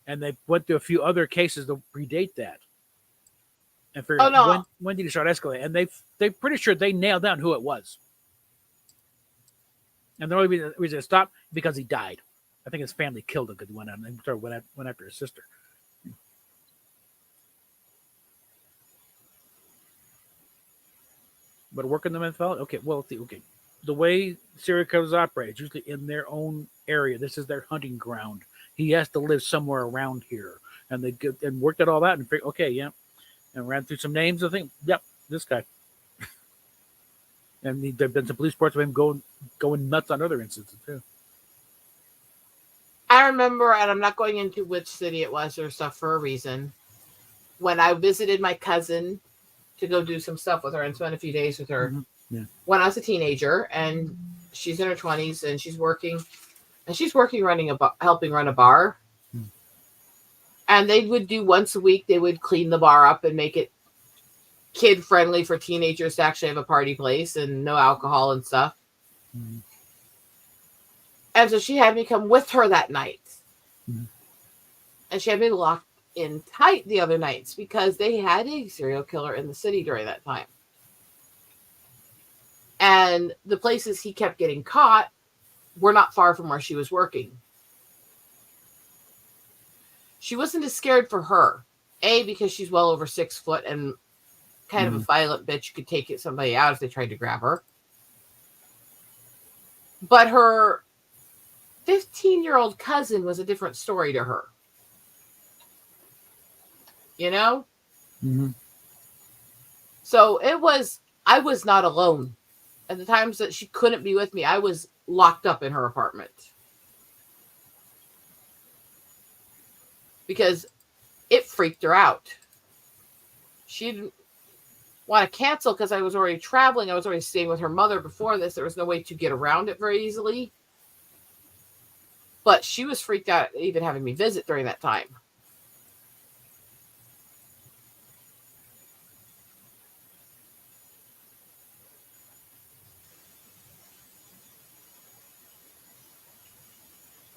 And they went through a few other cases that predate that. And figured out when did he start escalating. And they're pretty sure they nailed down who it was. And the only reason it stopped because he died. I think his family killed him because he went out and went after his sister. But working them in felon? Okay, well, okay. The way serial killers operate is usually in their own area. This is their hunting ground. He has to live somewhere around here. And they worked at all that and figured, okay, yeah. And ran through some names. I think, yep, this guy. And there have been some police reports of him going nuts on other instances, too. I remember, and I'm not going into which city it was or stuff for a reason, when I visited my cousin to go do some stuff with her and spend a few days with her when I was a teenager, and she's in her 20s and she's working helping run a bar. And they would do once a week, they would clean the bar up and make it kid friendly for teenagers to actually have a party place and no alcohol and stuff. And so she had me come with her that night. And she had me locked in tight the other nights because they had a serial killer in the city during that time. And the places he kept getting caught were not far from where she was working. She wasn't as scared for her. A, because she's well over 6 foot and kind of a violent bitch who could take somebody out if they tried to grab her. But her 15-year-old cousin was a different story to her. You know? So I was not alone. At the times that she couldn't be with me, I was locked up in her apartment. Because it freaked her out. She didn't want to cancel because I was already traveling. I was already staying with her mother before this. There was no way to get around it very easily. But she was freaked out even having me visit during that time.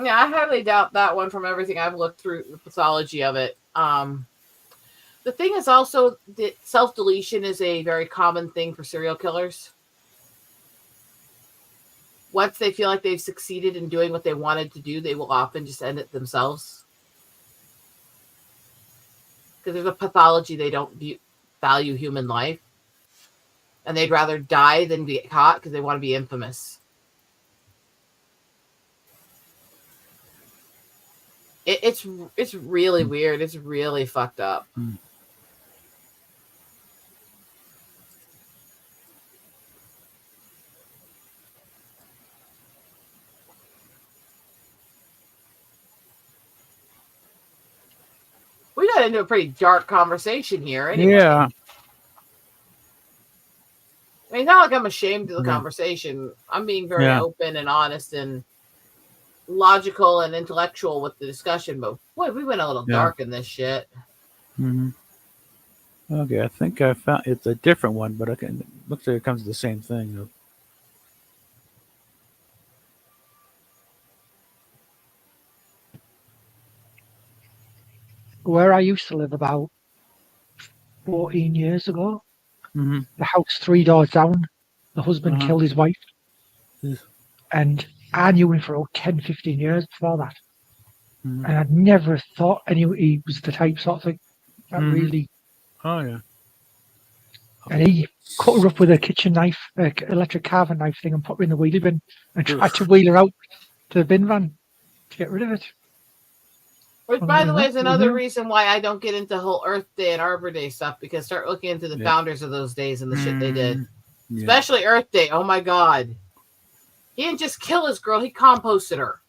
Yeah, I highly doubt that one from everything I've looked through the pathology of it. The thing is also that self-deletion is a very common thing for serial killers. Once they feel like they've succeeded in doing what they wanted to do, they will often just end it themselves. Because there's a pathology they don't value human life. And they'd rather die than get caught because they want to be infamous. It's really weird. It's really fucked up. We got into a pretty dark conversation here anyway. Yeah. I mean, it's not like I'm ashamed of the conversation. I'm being very open and honest and logical and intellectual with the discussion, but boy, we went a little dark in this shit. Okay, I think I found it's a different one, but it looks like it comes to the same thing though. Where I used to live about 14 years ago, Mhm. the house 3 doors down, the husband killed his wife. Yes. And I knew him for about 10, 15 years before that. Mhm. And I'd never thought he was the type sort of thing that really. Oh, yeah. And he cut her up with a kitchen knife, electric carving knife thing, and put her in the wheelie bin and tried to wheel her out to the bin van to get rid of it. Which, by the way, is another reason why I don't get into whole Earth Day and Arbor Day stuff, because start looking into the founders of those days and the shit they did. Yeah. Especially Earth Day. Oh my God. He didn't just kill his girl, he composted her.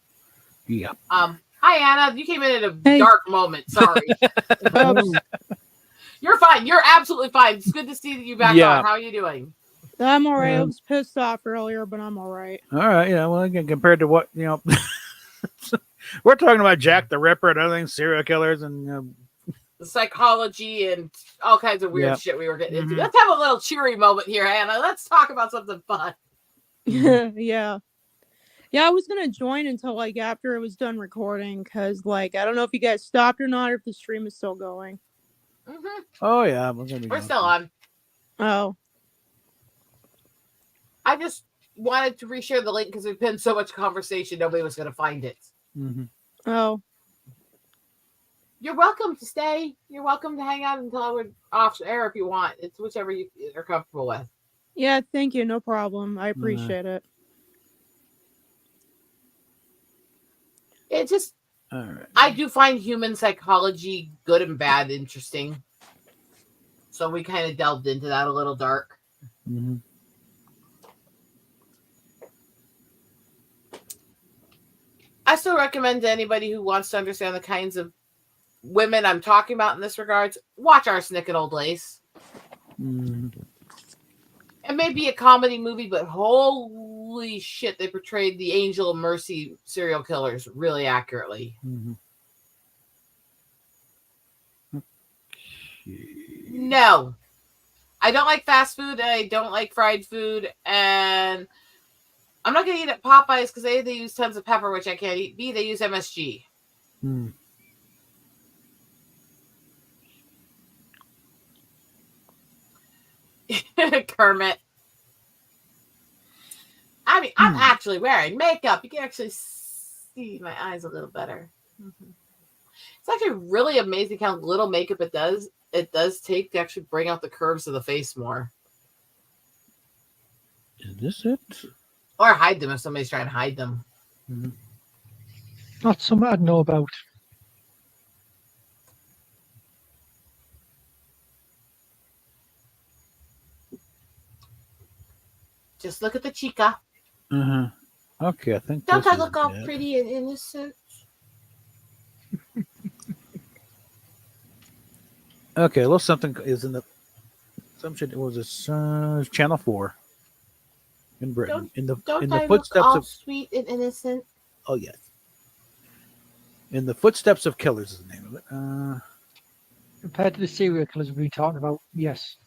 Yeah. Hi, Anna. You came in at a dark moment. Sorry. You're fine. You're absolutely fine. It's good to see you back on. How are you doing? I'm all right. I was pissed off earlier, but I'm all right. All right. Yeah. Well, again, compared to what, we're talking about Jack the Ripper and other things, serial killers and the psychology and all kinds of weird shit we were getting into. Let's have a little cheery moment here, Anna. Let's talk about something fun. Yeah, I was gonna join until like after it was done recording, because I don't know if you guys stopped or not, or if the stream is still going. Oh yeah, we're still on. Oh, I just wanted to reshare the link because there's been so much conversation, nobody was going to find it. Oh, you're welcome to stay. You're welcome to hang out until we're off air if you want. It's whichever you are comfortable with. Yeah, thank you. No problem. I appreciate it. It just, I do find human psychology, good and bad, interesting. So we kind of delved into that a little dark. I still recommend to anybody who wants to understand the kinds of women I'm talking about in this regards, watch Arsenic and Old Lace. It may be a comedy movie, but holy shit, they portrayed the Angel of Mercy serial killers really accurately. No. I don't like fast food, and I don't like fried food, and I'm not going to eat at Popeyes because A, they use tons of pepper, which I can't eat. B, they use MSG. Kermit. I mean, I'm actually wearing makeup. You can actually see my eyes a little better. It's actually really amazing how little makeup it does take to actually bring out the curves of the face more. Is this it? Or hide them if somebody's trying to hide them. Not something I'd know about. Just look at the chica. Okay, I think. Don't I look all pretty and innocent? Okay, a little something is in the. Some shit. Was this Channel 4 in Britain? In the footsteps look all of sweet and innocent. Oh yes. In the footsteps of killers is the name of it. Compared to the serial killers we've been talking about, yes.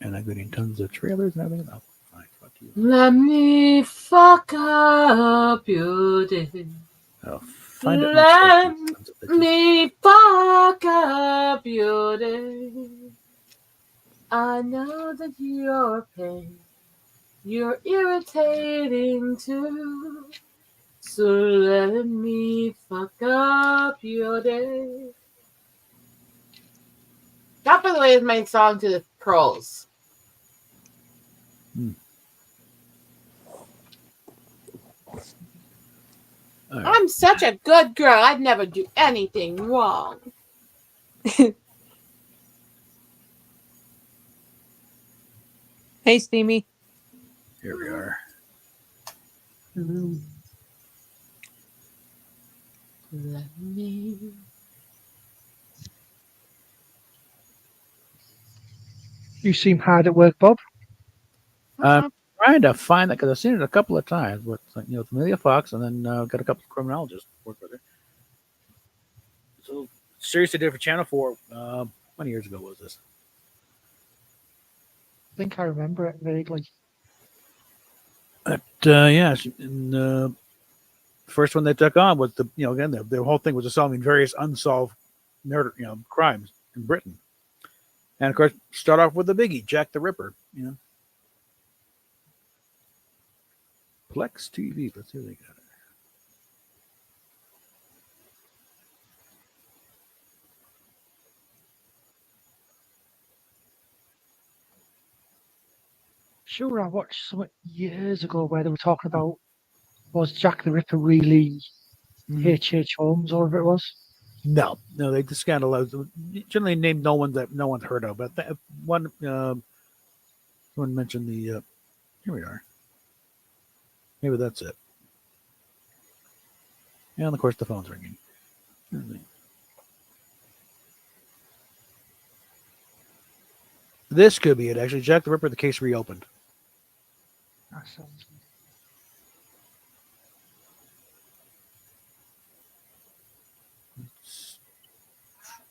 And I'm getting tons of trailers and everything. Oh, fine, fuck you. Let me fuck up your day. I'll find it Let myself. Tons of bitches. me fuck up your day. I know that you're pain. You're irritating too. So let me fuck up your day. That, by the way, is my song to the Pearls. All right. I'm such a good girl. I'd never do anything wrong. Hey, Steamy. Here we are. Let me. You seem hard at work, Bob. I'm trying to find that because I've seen it a couple of times with Amelia Fox, and then got a couple of criminologists work with her. So series they did for Channel 4. How many years ago was this? I think I remember it vaguely. But yeah, and first one they took on was again the whole thing was solving various unsolved murder crimes in Britain, and of course start off with the biggie, Jack the Ripper. Plex TV. Let's see what they got. Sure, I watched something years ago where they were talking about, was Jack the Ripper really H.H. Holmes or whatever it was? No, they just scandalized. Generally named no one that no one's heard of, but one someone mentioned the. Here we are. Maybe that's it. And of course the phone's ringing. This could be it. Actually, Jack the Ripper. The case reopened. That sounds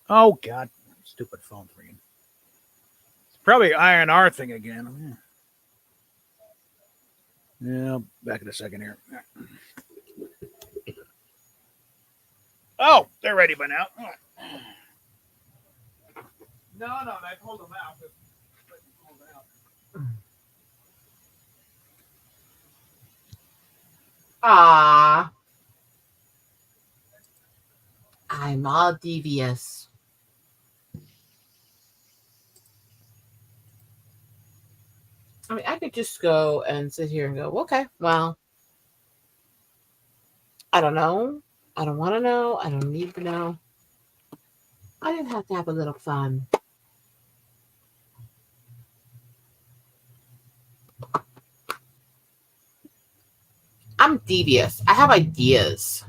Oh God, stupid phone's ringing. It's probably INR thing again. Yeah, back in a second here. Oh, they're ready by now. No, I pulled them out. Ah, I'm all devious. I mean, I could just go and sit here and go, okay, well, I don't know. I don't want to know. I don't need to know. I didn't have to have a little fun. I'm devious. I have ideas.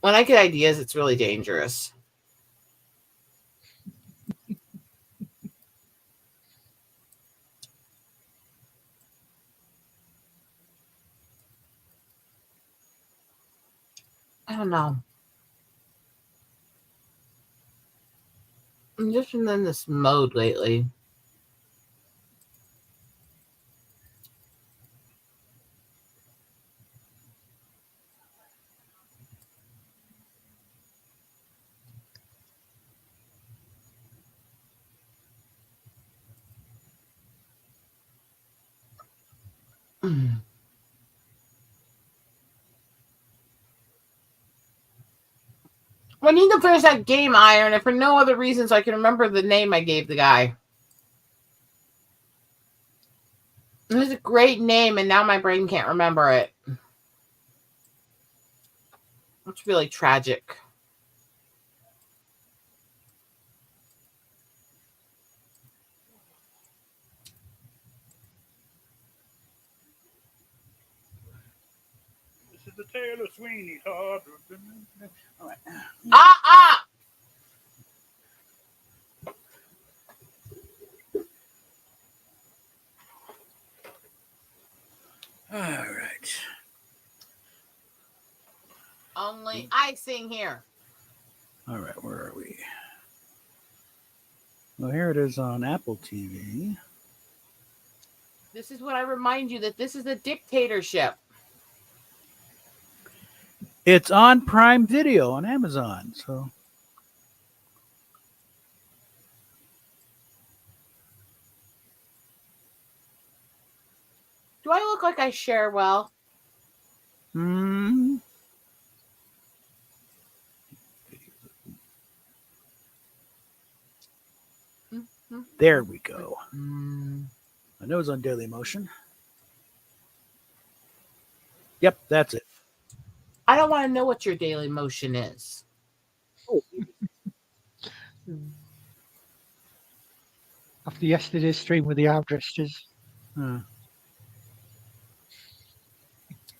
When I get ideas, it's really dangerous. I don't know. I'm just been in this mode lately. We need to finish that game, Iron, and for no other reason so I can remember the name I gave the guy. It was a great name, and now my brain can't remember it. It's really tragic. Sweeney Todd. All right. Ah! All right. Only icing here. All right, where are we? Well, here it is on Apple TV. This is what I remind you that this is a dictatorship. It's on Prime Video on Amazon. So Do I look like I share well? There we go. Mm. I know it's on Daily Motion. Yep, that's it. I don't want to know what your daily motion is. After yesterday's stream with the arm dressers.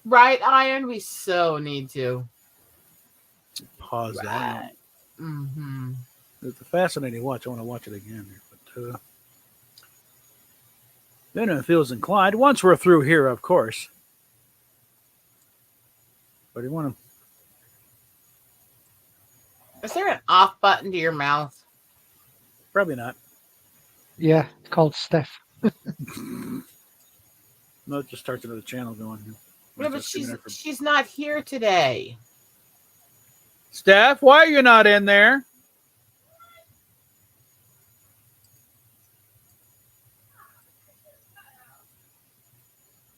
Right, Iron? We so need to. Pause that. Mm-hmm. It's a fascinating watch. I want to watch it again. But then it feels inclined. Once we're through here, of course. But you want to... Is there an off button to your mouth? Probably not. Yeah, it's called Steph. No, it just starts another channel going. Yeah, but she's not here today. Steph, why are you not in there?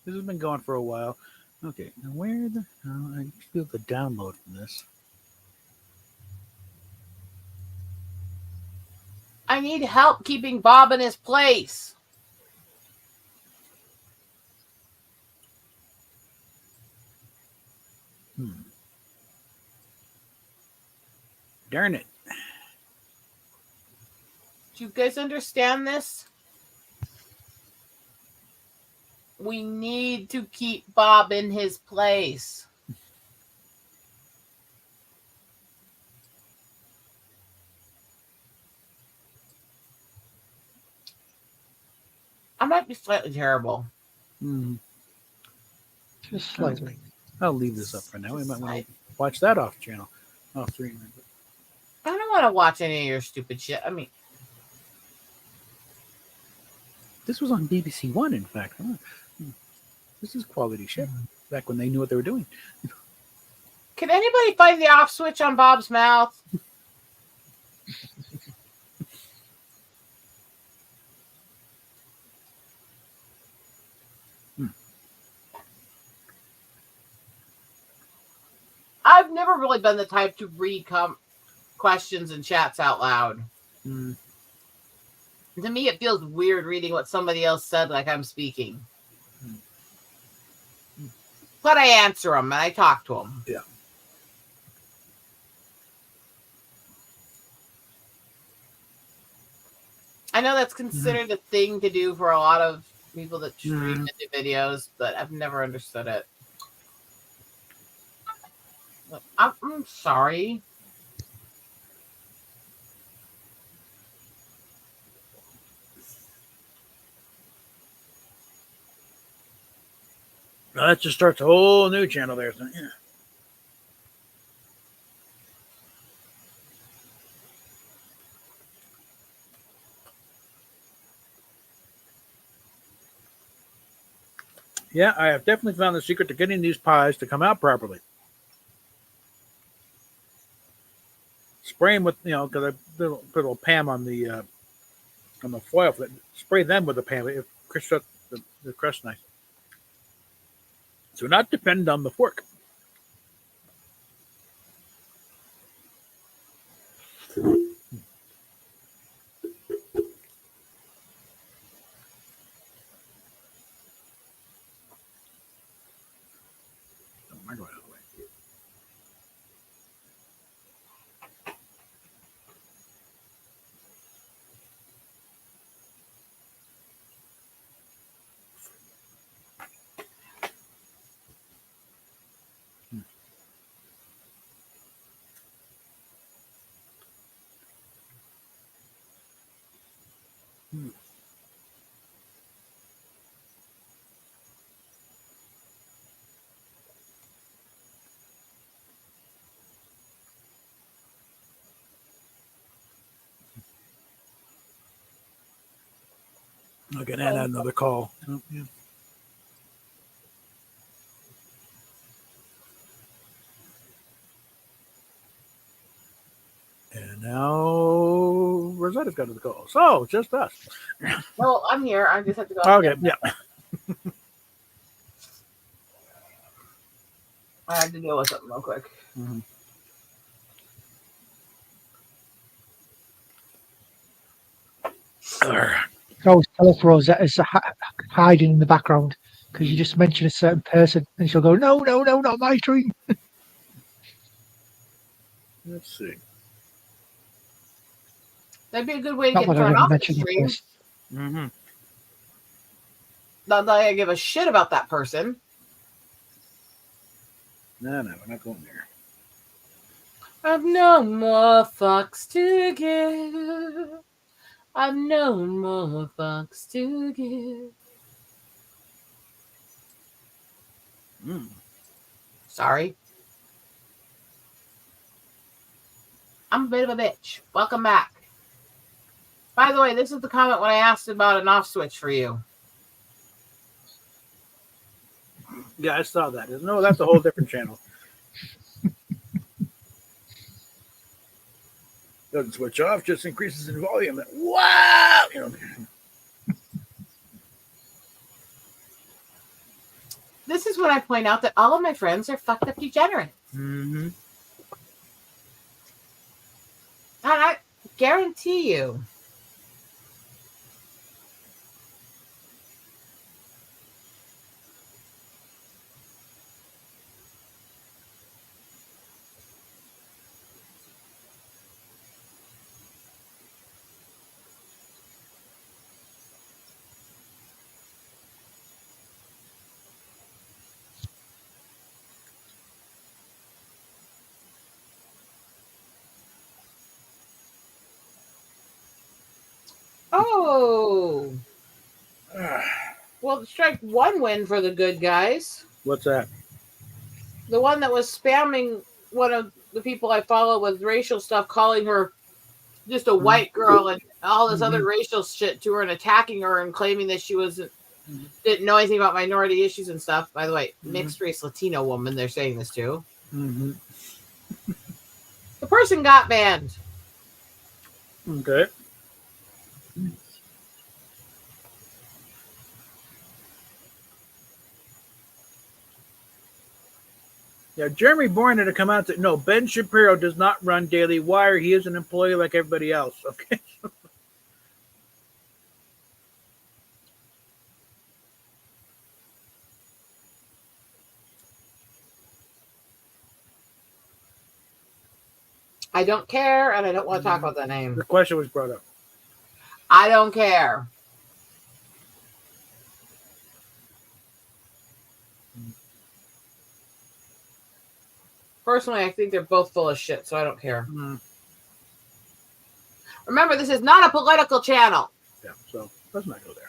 This has been going for a while. Okay, now where the hell? I should be able to download from this. I need help keeping Bob in his place. Darn it. Do you guys understand this? We need to keep Bob in his place. I might be slightly terrible. Just slightly. I'll leave this up for now. We might want to watch that off channel. Off stream. I don't want to watch any of your stupid shit. I mean, this was on BBC One, in fact. This is quality shit. Back when they knew what they were doing. can anybody find the off switch on Bob's mouth? I've never really been the type to read questions and chats out loud. To me, it feels weird reading what somebody else said like I'm speaking. But I answer them and I talk to them. Yeah. I know that's considered a thing to do for a lot of people that stream and do videos, but I've never understood it. I'm sorry. Well, that just starts a whole new channel there. So, yeah. Yeah, I have definitely found the secret to getting these pies to come out properly. Spray them with, because I put a little Pam on the foil. Spray them with the Pam. It crisps up the crust nice. So not depend on the fork. Again, and another call. Oh, yeah. And now Rosetta's got to the call. So, just us. No, I'm here. I just have to go. Okay, yeah. I have to deal with something real quick. Mm-hmm. Always tell her Rosetta's hiding in the background because you just mention a certain person and she'll go, no, no, no, not my dream. Let's see. That'd be a good way to Not get that I thrown ever off the mentioned the stream. person. Mm-hmm. Not that I give a shit about that person. No, we're not going there. I've no more fucks to give. I've no more fucks to give. Mm. Sorry. I'm a bit of a bitch. Welcome back. By the way, this is the comment when I asked about an off switch for you. Yeah, I saw that. No, that's a whole different channel. Doesn't switch off, just increases in volume. Wow! You know. This is when I point out that all of my friends are fucked up degenerates. Mm-hmm. And I guarantee you. Oh. Well, strike one win for the good guys. What's that? The one that was spamming one of the people I follow with racial stuff, calling her just a white girl and all this other racial shit to her and attacking her and claiming that she didn't know anything about minority issues and stuff. By the way, mixed race Latino woman they're saying this to. Mm-hmm. The person got banned. Okay. Yeah, Jeremy Bourne had to come out and say, no, Ben Shapiro does not run Daily Wire. He is an employee like everybody else. Okay. I don't care, and I don't want to talk about that name. The question was brought up. I don't care. Personally, I think they're both full of shit, so I don't care. Remember, this is not a political channel. Yeah, so let's not go there.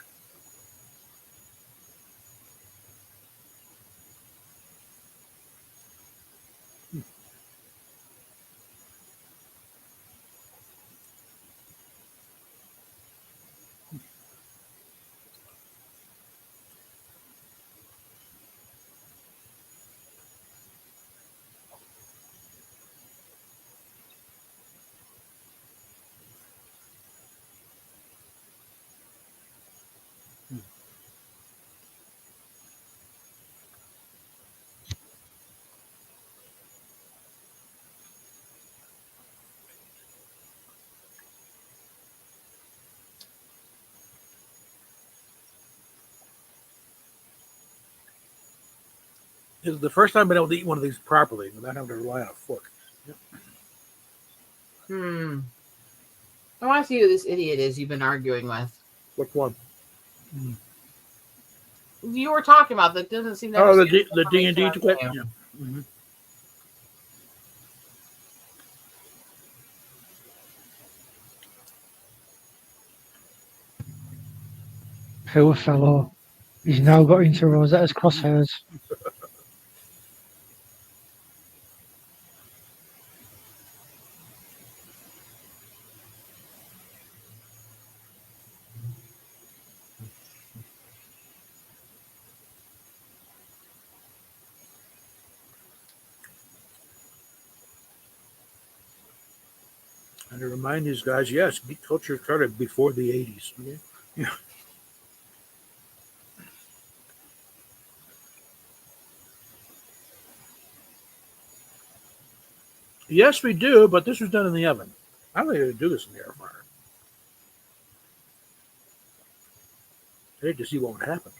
This is the first time I've been able to eat one of these properly without having to rely on a fork. Yep. I want to see who this idiot is you've been arguing with. Which one? You were talking about that doesn't seem to. Oh, the D&D clip. Yeah. Mm-hmm. Poor fellow. He's now got into Rosetta's crosshairs. And to remind these guys, yes, geek culture started before the 80s. Okay? Yeah. Yes, we do, but this was done in the oven. I don't think they do this in the air fryer. I hate to see what would happen.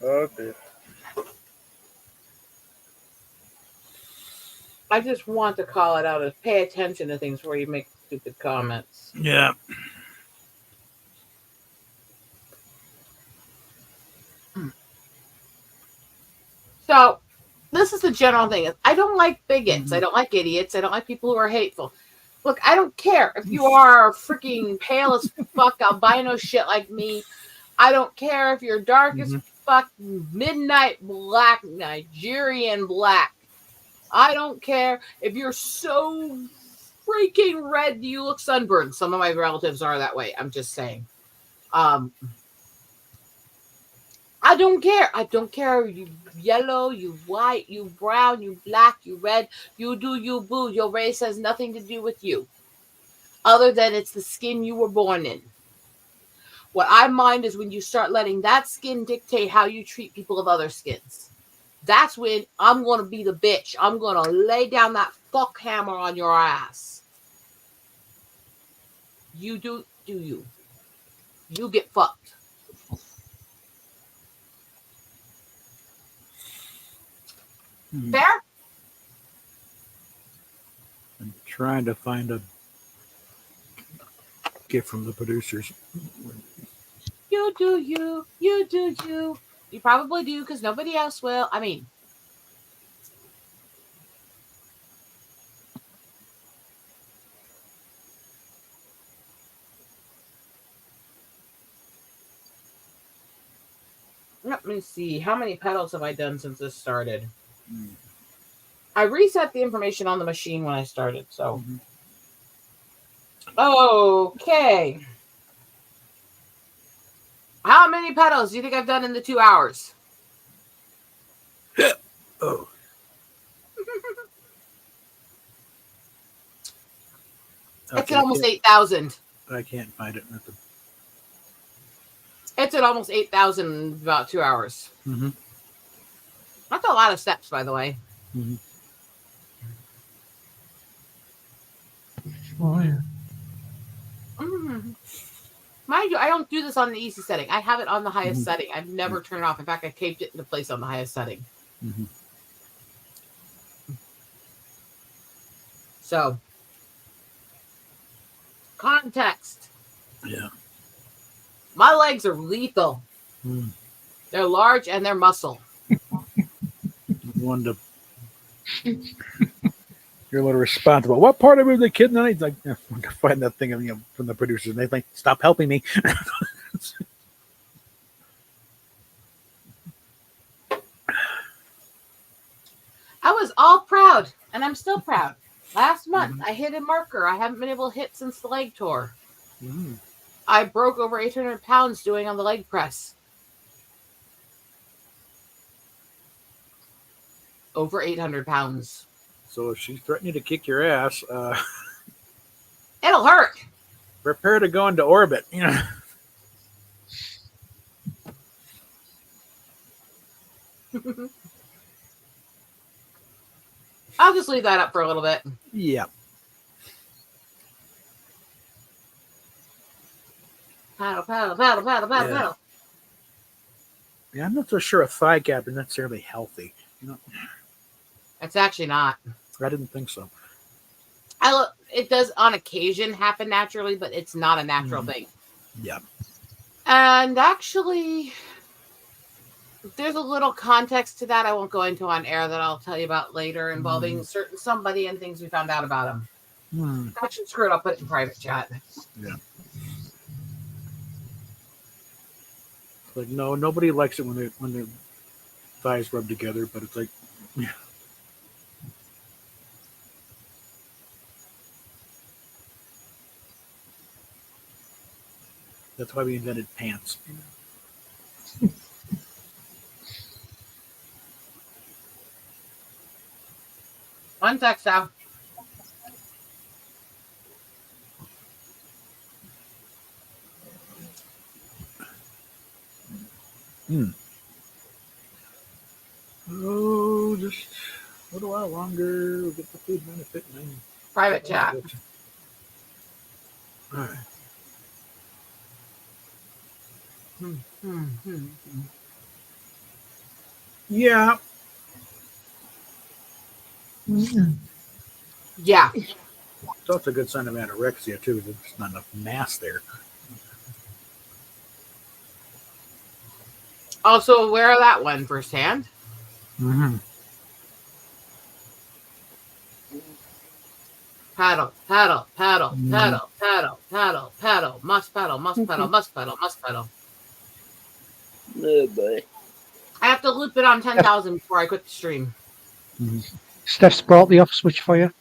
Okay. I just want to call it out and pay attention to things before you make stupid comments. Yeah. So, this is the general thing. I don't like bigots. I Mhm. don't like idiots. I don't like people who are hateful. Look, I don't care if you are freaking pale as fuck albino shit like me. I don't care if you're dark as Mhm. fuck midnight black, Nigerian black. I don't care if you're so freaking red you look sunburned. Some of my relatives are that way. I'm just saying. I don't care. I don't care. You yellow, you white, you brown, you black, you red. You do you boo. Your race has nothing to do with you, other than it's the skin you were born in. What I mind is when you start letting that skin dictate how you treat people of other skins. That's when I'm going to be the bitch. I'm going to lay down that fuck hammer on your ass. You do you. You get fucked. Mhm. Fair? I'm trying to find a gift from the producers. You do you. You do you. You probably do because nobody else will. I mean, let me see. How many pedals have I done since this started? Mm. I reset the information on the machine when I started, so. Mhm. Okay. How many pedals do you think I've done in the 2 hours? Oh. It's Okay, at almost 8,000. I can't find it. It's at almost 8,000 in about 2 hours. Mm-hmm. That's a lot of steps, by the way. Mm-hmm. Oh, yeah. Mm-hmm. Mind you, I don't do this on the easy setting. I have it on the highest Mhm. setting. I've never turned it off. In fact, I taped it into place on the highest setting. Mm-hmm. So, context. Yeah. My legs are lethal. Mm. They're large and they're muscle. One to you're a little responsible. What part of it the kid? And he's like, I'm gonna find that thing, from the producers, and they like, stop helping me. I was all proud, and I'm still proud. Last month, I hit a marker I haven't been able to hit since the leg tour. Mm. I broke over 800 pounds doing on the leg press. Over 800 pounds. So if she's threatening to kick your ass, It'll hurt. prepare to go into orbit. I'll just leave that up for a little bit. Yeah. Paddle, paddle, paddle, paddle, paddle, Yeah. paddle. Yeah, I'm not so sure a thigh gap is necessarily healthy. It's actually not. I didn't think so. It does on occasion happen naturally, but it's not a natural thing. Yeah. And actually, there's a little context to that I won't go into on air that I'll tell you about later involving somebody and things we found out about him. Mm. Actually, screw it. I'll put it in private chat. Yeah. Like, no, nobody likes it when their thighs rub together, but it's like, yeah. That's why we invented pants. One sec, Sal. Oh, just a little while longer. We'll get the food benefit. Private chat. All right. Yeah. Yeah. It's also a good sign of anorexia, too. There's not enough mass there. Also aware of that one firsthand. Mm-hmm. Paddle, paddle, paddle, paddle, paddle, paddle, paddle, must paddle, must paddle, must paddle, must paddle. Oh boy. I have to loop it on 10,000 before I quit the stream. Mm-hmm. Steph's brought the off switch for you.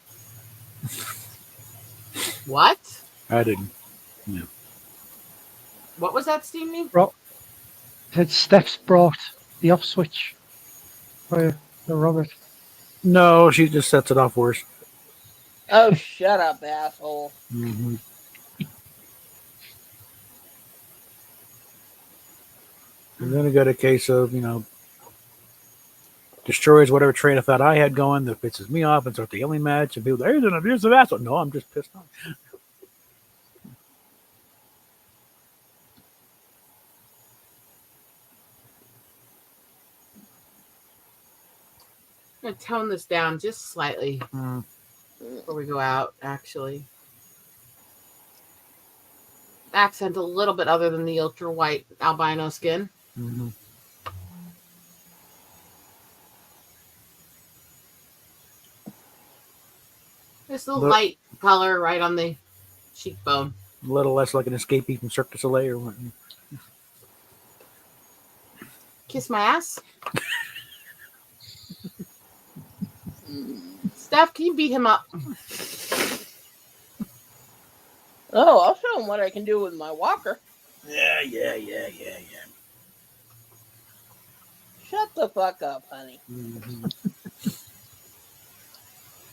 What? I didn't. Yeah. What was that, Stevie? Said Steph's brought the off switch for you, the Robert. No, she just sets it off worse. Oh, shut up, asshole. Mm-hmm. And then I got a case of, destroys whatever train of thought I had going that pisses me off and starts the yelling match. And people, there's an abusive asshole. No, I'm just pissed off. I'm going to tone this down just slightly before we go out, actually. Accent a little bit other than the ultra white albino skin. Mm-hmm. Just a light color right on the cheekbone. A little less like an escapee from Cirque du Soleil or what. Kiss my ass. Steph, can you beat him up? Oh, I'll show him what I can do with my walker. Yeah. Shut the fuck up, honey. Mm-hmm.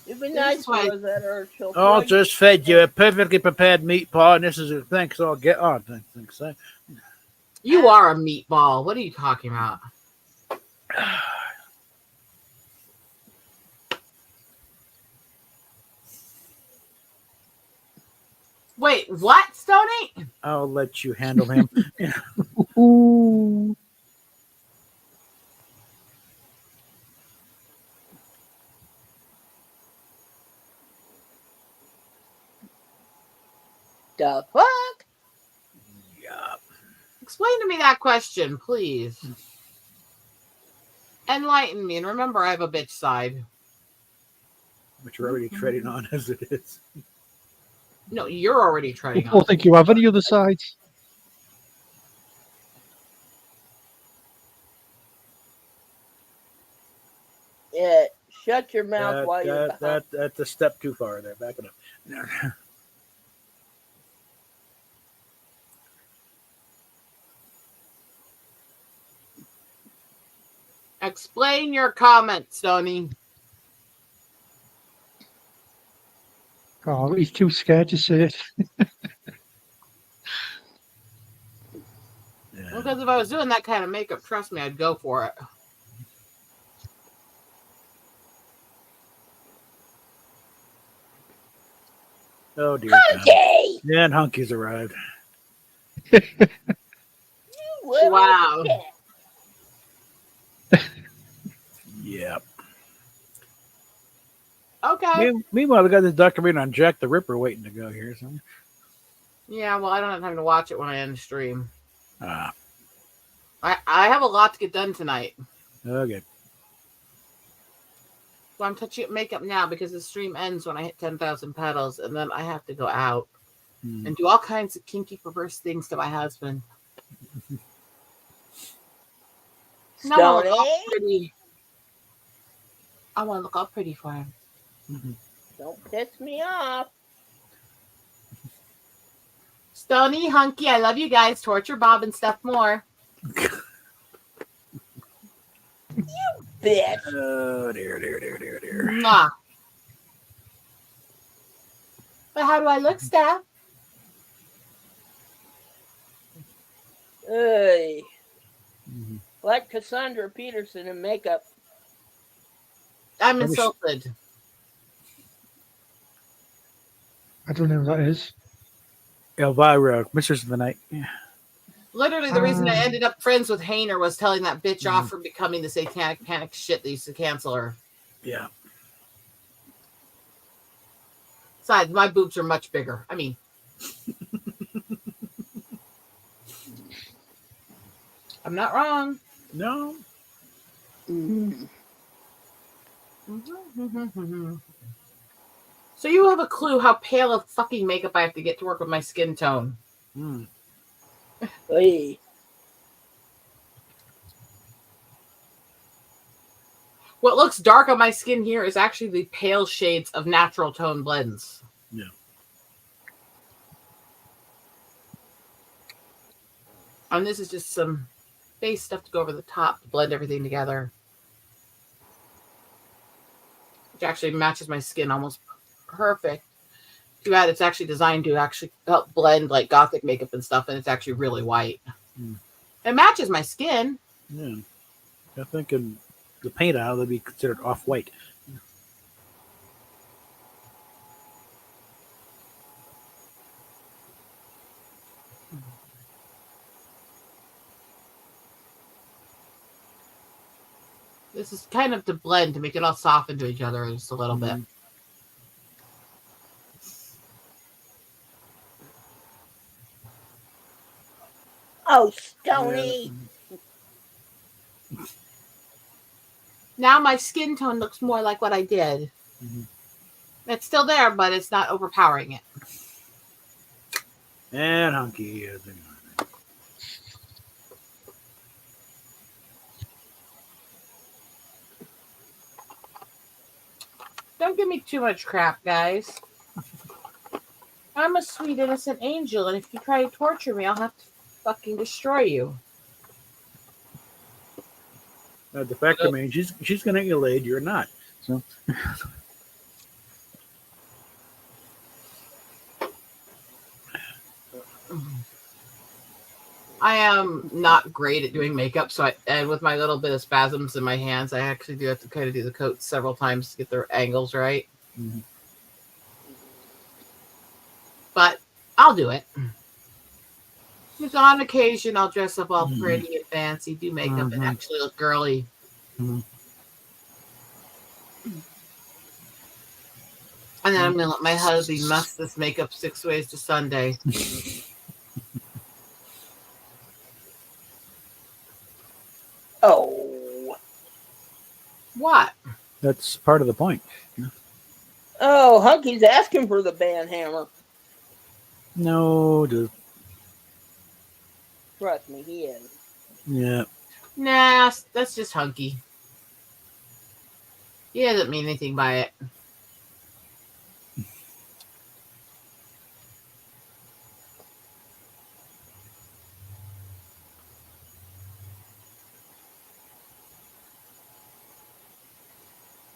You've been nice to Rosetta, or she'll Oh, throw just fed you a perfectly prepared meat pie, and this is a thing, so I'll get on. Thanks, so. You are a meatball. What are you talking about? Wait, what, Stoney? I'll let you handle him. Ooh. The fuck? Yeah. Explain to me that question, please. Enlighten me, and remember I have a bitch side. But you're already treading on as it is. No, you're already treading I don't on. think you have any other sides. Yeah, shut your mouth while you're behind. That's a step too far there. Back it up. Explain your comment, Stoney. Oh, he's too scared to say it. Because if I was doing that kind of makeup, trust me, I'd go for it. Oh, dear Hunky! God. And Hunky's arrived. Wow. Yep. Okay. Meanwhile, we got this documentary on Jack the Ripper waiting to go here. So. Yeah, well, I don't have time to watch it when I end the stream. Ah, I have a lot to get done tonight. okay. So I'm touching up makeup now because the stream ends when I hit 10,000 pedals, and then I have to go out and do all kinds of kinky, perverse things to my husband. And I want to look all pretty. I want to look all pretty for him. Don't piss me off. Stony, Hunky, I love you guys. Torture Bob and stuff more. Bitch. Oh, dear. Mwah. But how do I look, Steph? Hey. Mhm. Like Cassandra Peterson in makeup. I'm Maybe insulted. I don't know who that is. Elvira, Mistress of the Night. Yeah. Literally, the reason I ended up friends with Hayner was telling that bitch off for becoming the satanic panic shit that used to cancel her. Yeah. Besides, my boobs are much bigger. I mean, I'm not wrong. No. So you have a clue how pale of fucking makeup I have to get to work with my skin tone. Mm. Hey. What looks dark on my skin here is actually the pale shades of natural tone blends. Yeah. And this is just some base stuff to go over the top to blend everything together. Which actually matches my skin almost perfect. Too bad it's actually designed to actually help blend like gothic makeup and stuff, and it's actually really white. Mm. It matches my skin. Yeah. I think in the paint aisle, they'd be considered off-white. This is kind of to blend to make it all soften to each other just a little bit. Oh, Stony. Yeah. Now my skin tone looks more like what I did. Mhm. It's still there, but it's not overpowering it. And Hunky. Don't give me too much crap, guys. I'm a sweet, innocent angel, and if you try to torture me, I'll have to fucking destroy you. The fact remains, she's going to get laid. You're not. So. I am not great at doing makeup, so and with my little bit of spasms in my hands, I actually do have to kind of do the coat several times to get the angles right. Mm-hmm. But I'll do it. Because on occasion, I'll dress up all pretty and fancy, do makeup, and actually look girly. Mm-hmm. And then I'm going to let my husband mess this makeup 6 ways to Sunday. Oh. What? That's part of the point. Oh, Hunky's asking for the band hammer. No, just Trust me, he is. yeah. Nah, that's just Hunky. He doesn't mean anything by it.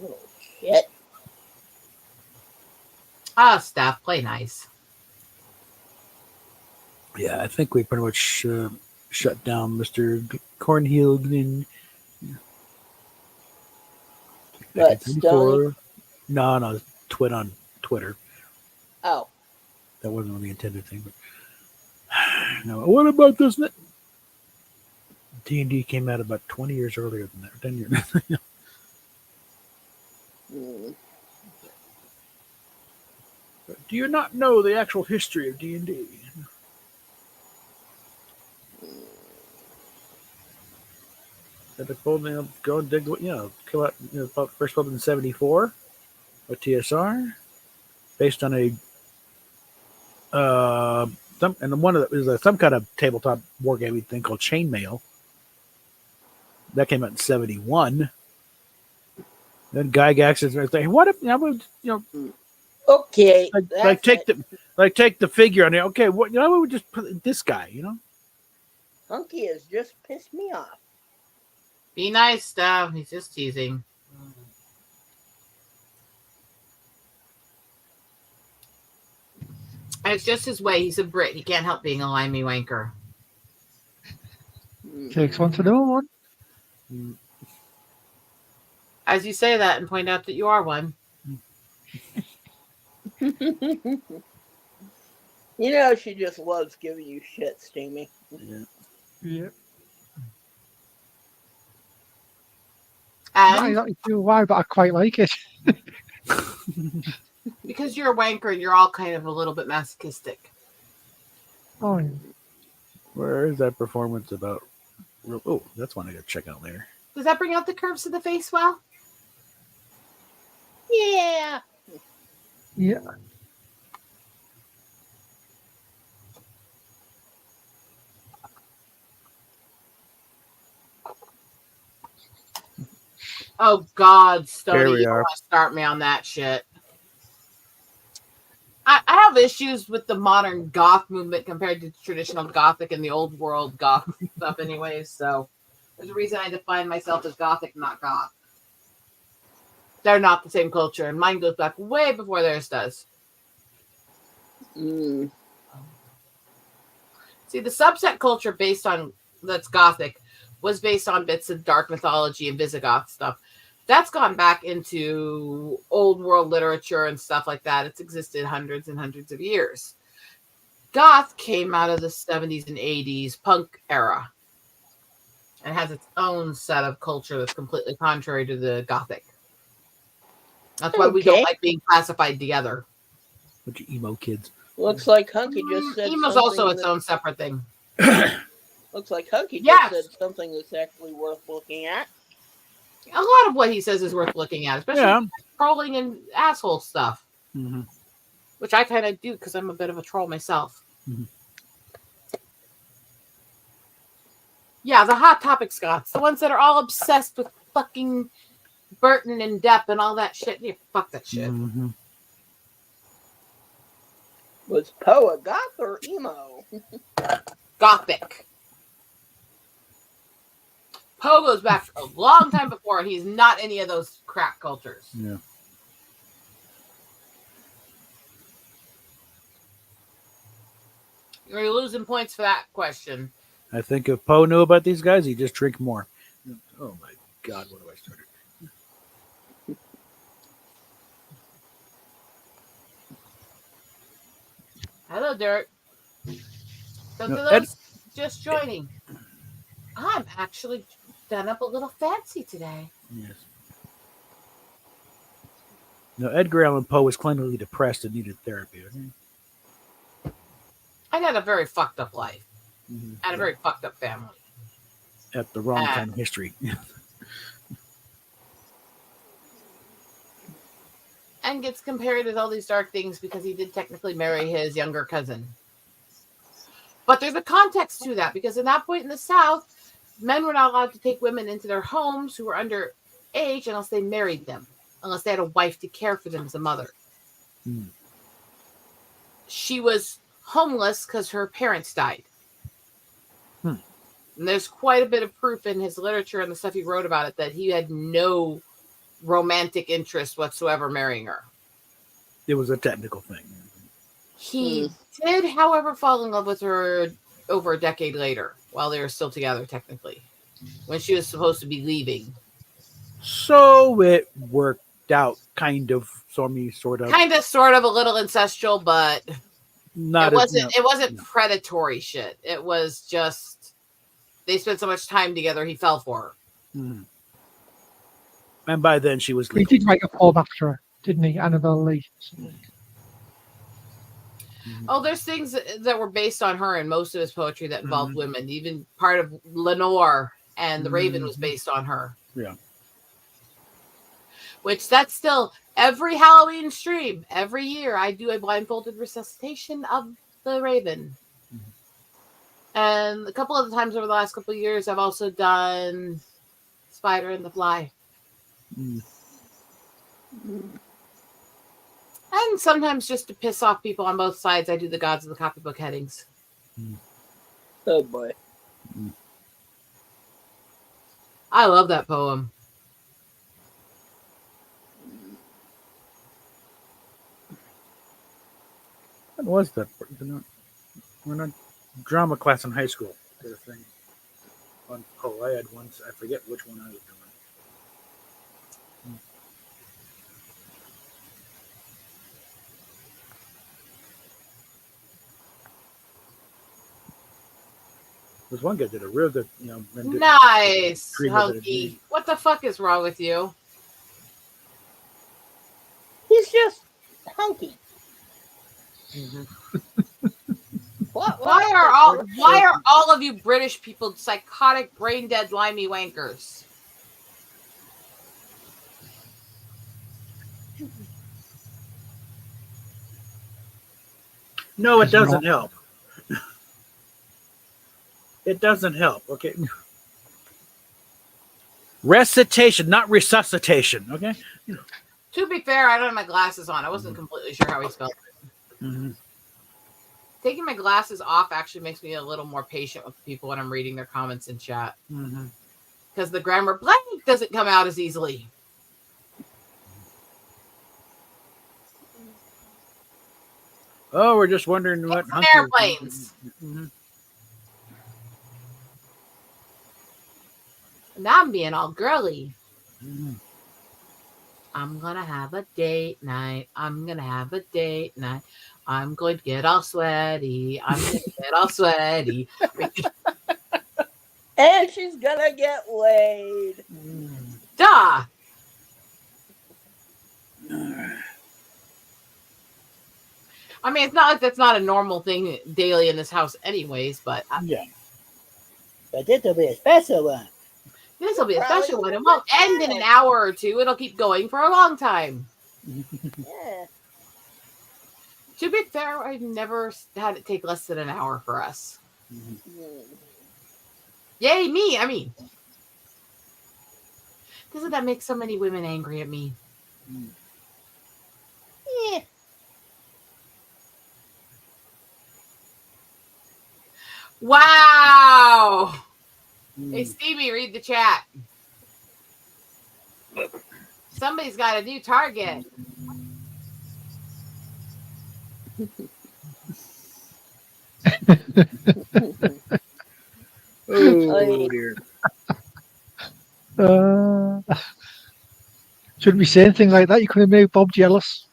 Oh, shit. Ah, Steph, play nice. Yeah, I think we pretty much shut down Mr. Cornhill. But Stony? No, twit on Twitter. Oh. That wasn't the intended thing. But no, what about this? D&D came out about 20 years earlier than that. 10 years. Do you not know the actual history of D&D? That the go and dig, come out, first published in '74 with TSR, based on a and one of the is some kind of tabletop wargaming thing called Chainmail. That came out in '71. Then Gygax is saying, "What if Okay, Like take the figure on it. Okay, what we would just put this guy, Hunky has just pissed me off. Be nice, Steph. He's just teasing. And it's just his way. He's a Brit. He can't help being a limey wanker. Takes one to know one. As you say that and point out that you are one. She just loves giving you shit, Steamy. Yeah. And I'm not sure why, but I quite like it. because you're a wanker and you're all kind of a little bit masochistic. Oh, yeah. Where is that performance about? Oh, that's one I got to check out later. Does that bring out the curves of the face well? Yeah. Yeah. Oh, God, Stoney, Here we you don't are. want to start me on that shit. I have issues with the modern goth movement compared to traditional gothic and the old world goth stuff anyways, so there's a reason I define myself as gothic, not goth. They're not the same culture, and mine goes back way before theirs does. Mm. See, the subset culture that's gothic was based on bits of dark mythology and Visigoth stuff. That's gone back into old world literature and stuff like that. It's existed hundreds and hundreds of years. Goth came out of the 70s and 80s punk era and has its own set of culture that's completely contrary to the Gothic. That's why we don't like being classified together. Bunch of emo kids. Looks like Hunky just said Emo's something also its own separate thing. Looks like Hunky just said something that's actually worth looking at. A lot of what he says is worth looking at, especially trolling and asshole stuff, which I kind of do because I'm a bit of a troll myself. Yeah, the Hot Topic Scots, the ones that are all obsessed with fucking Burton and Depp and all that shit. Yeah, fuck that shit. Was Poe a goth or emo? Gothic. Poe goes back a long time before, and he's not any of those crap cultures. Yeah. You're losing points for that question. I think if Poe knew about these guys, he'd just drink more. Oh my God, what do I start? Hello, Dirt. So to those just joining, I'm actually done up a little fancy today. Yes. No, Edgar Allan Poe was clinically depressed and needed therapy. I had a very fucked up life. And a very fucked up family. At the wrong time in history. And gets compared with all these dark things because he did technically marry his younger cousin. But there's a context to that, because in that point in the South, men were not allowed to take women into their homes who were underage unless they married them, unless they had a wife to care for them as a mother. She was homeless because her parents died. And there's quite a bit of proof in his literature and the stuff he wrote about it that he had no romantic interest whatsoever marrying her. It was a technical thing. He did, however, fall in love with her over a decade later, while they were still together, technically, when she was supposed to be leaving. So it worked out, kind of, sort of. Kind of, sort of, a little incestual, but not. It wasn't predatory shit. It was just they spent so much time together, he fell for her. And by then, she was legal. He did write a poem after her, didn't he? Annabelle Lee. Oh, there's things that were based on her in most of his poetry that involved women. Even part of Lenore and The Raven was based on her. Yeah. Which that's still every Halloween stream, every year, I do a blindfolded recitation of The Raven. And a couple of the times over the last couple of years, I've also done Spider and the Fly. And And sometimes just to piss off people on both sides, I do the Gods of the Copybook headings. Oh boy. I love that poem. What was that? We're not drama class in high school. Did a thing. I had one. I forget which one I was doing. This one guy did a real good, Nice, Hunky. What the fuck is wrong with you? He's just hunky. Why are all of you British people psychotic, brain dead, limey wankers? No, it doesn't help. It doesn't help. Okay. Recitation, not resuscitation. Okay. To be fair, I don't have my glasses on. I wasn't completely sure how he spelled it. Mm-hmm. Taking my glasses off actually makes me a little more patient with people when I'm reading their comments in chat. Because the grammar blank doesn't come out as easily. Oh, we're just wondering what airplanes. Now I'm being all girly. I'm gonna have a date night. I'm gonna have a date night. I'm going to get all sweaty. I'm gonna get all sweaty. And she's gonna get laid. Duh. I mean, it's not like that's not a normal thing daily in this house anyways, but... yeah. But this will be a special one. This will be a special one. It won't end in an hour or two. It'll keep going for a long time. Yeah. To be fair, I've never had it take less than an hour for us. Yay, me! I mean... Doesn't that make so many women angry at me? Yeah. Wow! Hey, Stevie, read the chat. Somebody's got a new target. Oh, dear. Shouldn't be saying things like that. You could have made Bob jealous.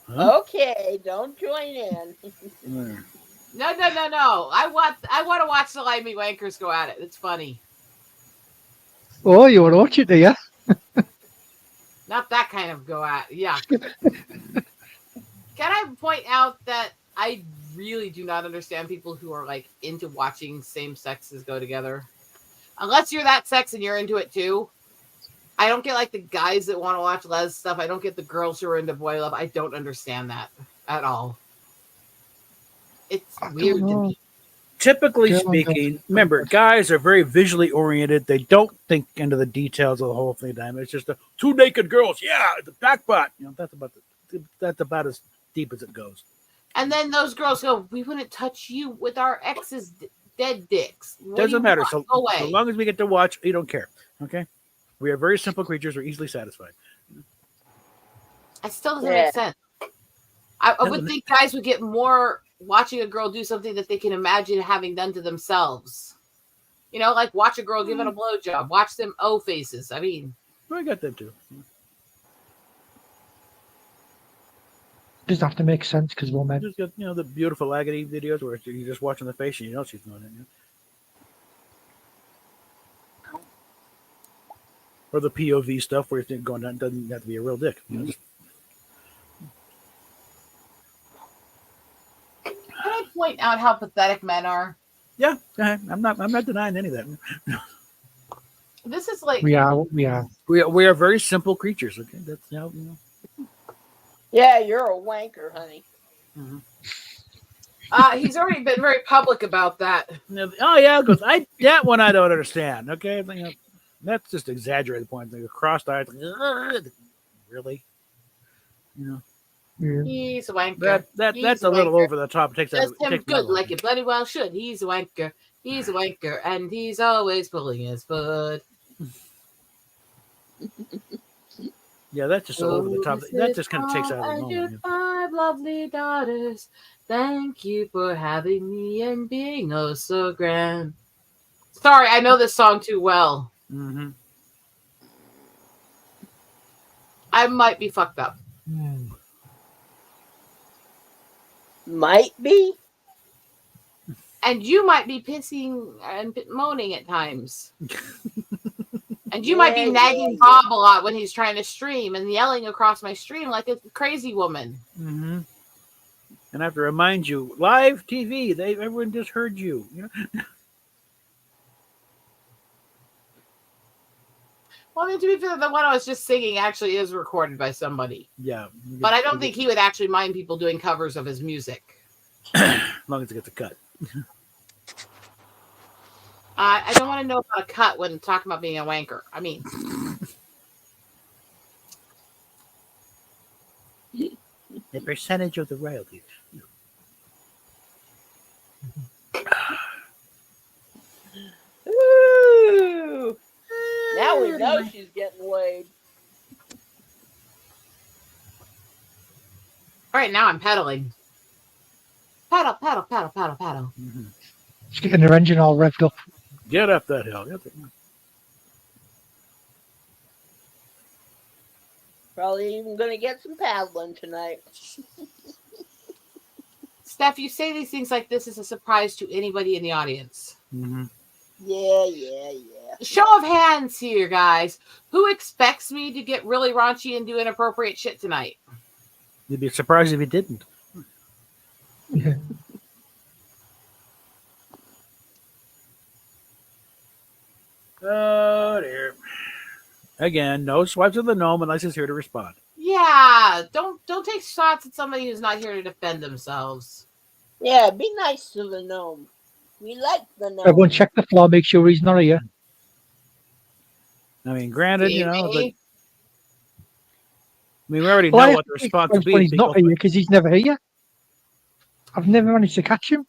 Huh? Okay, don't join in. No. I want to watch the Limey Wankers go at it. It's funny. Oh, you want to watch it, do you? Not that kind of go at. Yeah. Can I point out that I really do not understand people who are like into watching same sexes go together? Unless you're that sex and you're into it too. I don't get like the guys that want to watch les stuff. I don't get the girls who are into boy love. I don't understand that at all. It's weird to me. Typically speaking, remember, guys are very visually oriented. They don't think into the details of the whole thing. It's just two naked girls. Yeah, the backbutt. That's about as deep as it goes. And then those girls go, "We wouldn't touch you with our ex's dead dicks." Doesn't matter. So long as we get to watch, you don't care. Okay, we are very simple creatures. We're easily satisfied. It still doesn't make sense. I would think guys would get more watching a girl do something that they can imagine having done to themselves. You know, like watch a girl giving a blowjob. Watch them O faces. I mean, I got them too. Doesn't have to make sense because we're men. Just got, the beautiful agony videos where you're just watching the face and you know she's doing it. Or the POV stuff where you're going down, doesn't have to be a real dick. Can I point out how pathetic men are? Yeah, I'm not denying any of that. This is like we are very simple creatures. Okay, that's Yeah, you're a wanker, honey. He's already been very public about that. Oh yeah, because that one I don't understand. Okay, that's just exaggerated point. The crossed eyes, really. You know, Yeah. He's a wanker. that's He's a little wanker. over the top. Takes Does him takes good like it bloody well should. He's a wanker. He's a wanker, and he's always pulling his foot. Yeah, that's just over the top. That just kind of takes out of the and moment. your 5 lovely daughters. Thank you for having me and being oh so grand. Sorry, I know this song too well. Mm-hmm. I might be fucked up. Might be. And you might be pissing and moaning at times. And you might be nagging Bob a lot when he's trying to stream and yelling across my stream like a crazy woman. Mm-hmm. And I have to remind you, live TV, everyone just heard you. You know? Well, I mean, to be fair, the one I was just singing actually is recorded by somebody. Yeah. But I don't think he would actually mind people doing covers of his music. As long as it gets a cut. I don't want to know about a cut when talking about being a wanker. I mean... The percentage of the royalties. Ooh. Now we know she's getting laid. All right, now I'm pedaling. Pedal, pedal, pedal, pedal, pedal. Mm-hmm. She's getting her engine all revved up. Get up that hill. Probably even going to get some paddling tonight. Steph, you say these things like this is a surprise to anybody in the audience. Mm-hmm. Yeah. Show of hands here, guys. Who expects me to get really raunchy and do inappropriate shit tonight? You'd be surprised if you didn't. Yeah. Oh dear. Again, no swipes of the gnome unless he's here to respond. Yeah, don't take shots at somebody who's not here to defend themselves. Yeah, be nice to the gnome. We like the gnome. Everyone check the floor, make sure he's not here. I mean, granted, you know, but Maybe. we already Well, know what the response will be. When he's not here because he's never here. I've never managed to catch him.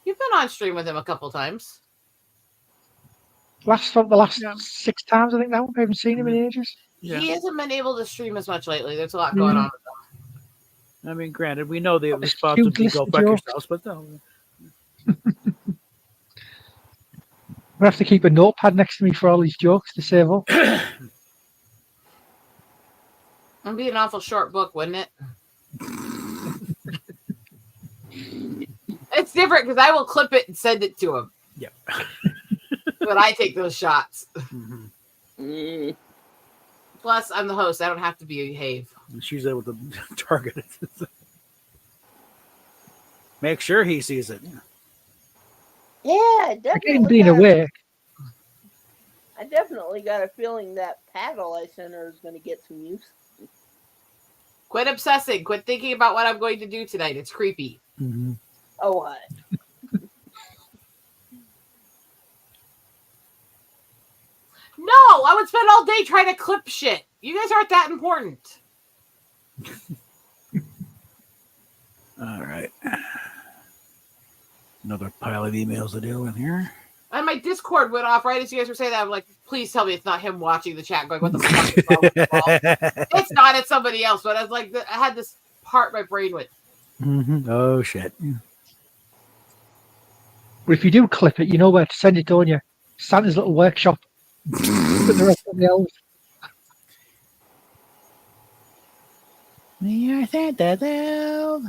You've been on stream with him a couple times. The last 6 times, I think now. I haven't seen him in ages. Yeah. He hasn't been able to stream as much lately. There's a lot going on with him. I mean, granted, we know the But it's response cute would be to go listen fuck to yourselves, but no. I have to keep a notepad next to me for all these jokes to save up. It'd be an awful short book, wouldn't it? It's different because I will clip it and send it to him. Yep. But I take those shots. Mm-hmm. Mm. Plus, I'm the host. I don't have to behave. She's able to target it. Make sure he sees it. Yeah, Again, definitely. being awake. I definitely got a feeling that paddle I sent her is going to get some use. Quit obsessing. Quit thinking about what I'm going to do tonight. It's creepy. Mm-hmm. Oh, what? No, I would spend all day trying to clip shit. You guys aren't that important. All right. Another pile of emails to deal with here. And my Discord went off right as you guys were saying that. I'm like, please tell me it's not him watching the chat going, what the fuck is wrong with the ball? It's not, it's somebody else. But I was like, I had this part my brain with. Mm-hmm. Oh, shit. But if you do clip it, you know where to send it, don't you? Santa's little workshop. With the rest of the elves. Yeah, Santa's elves.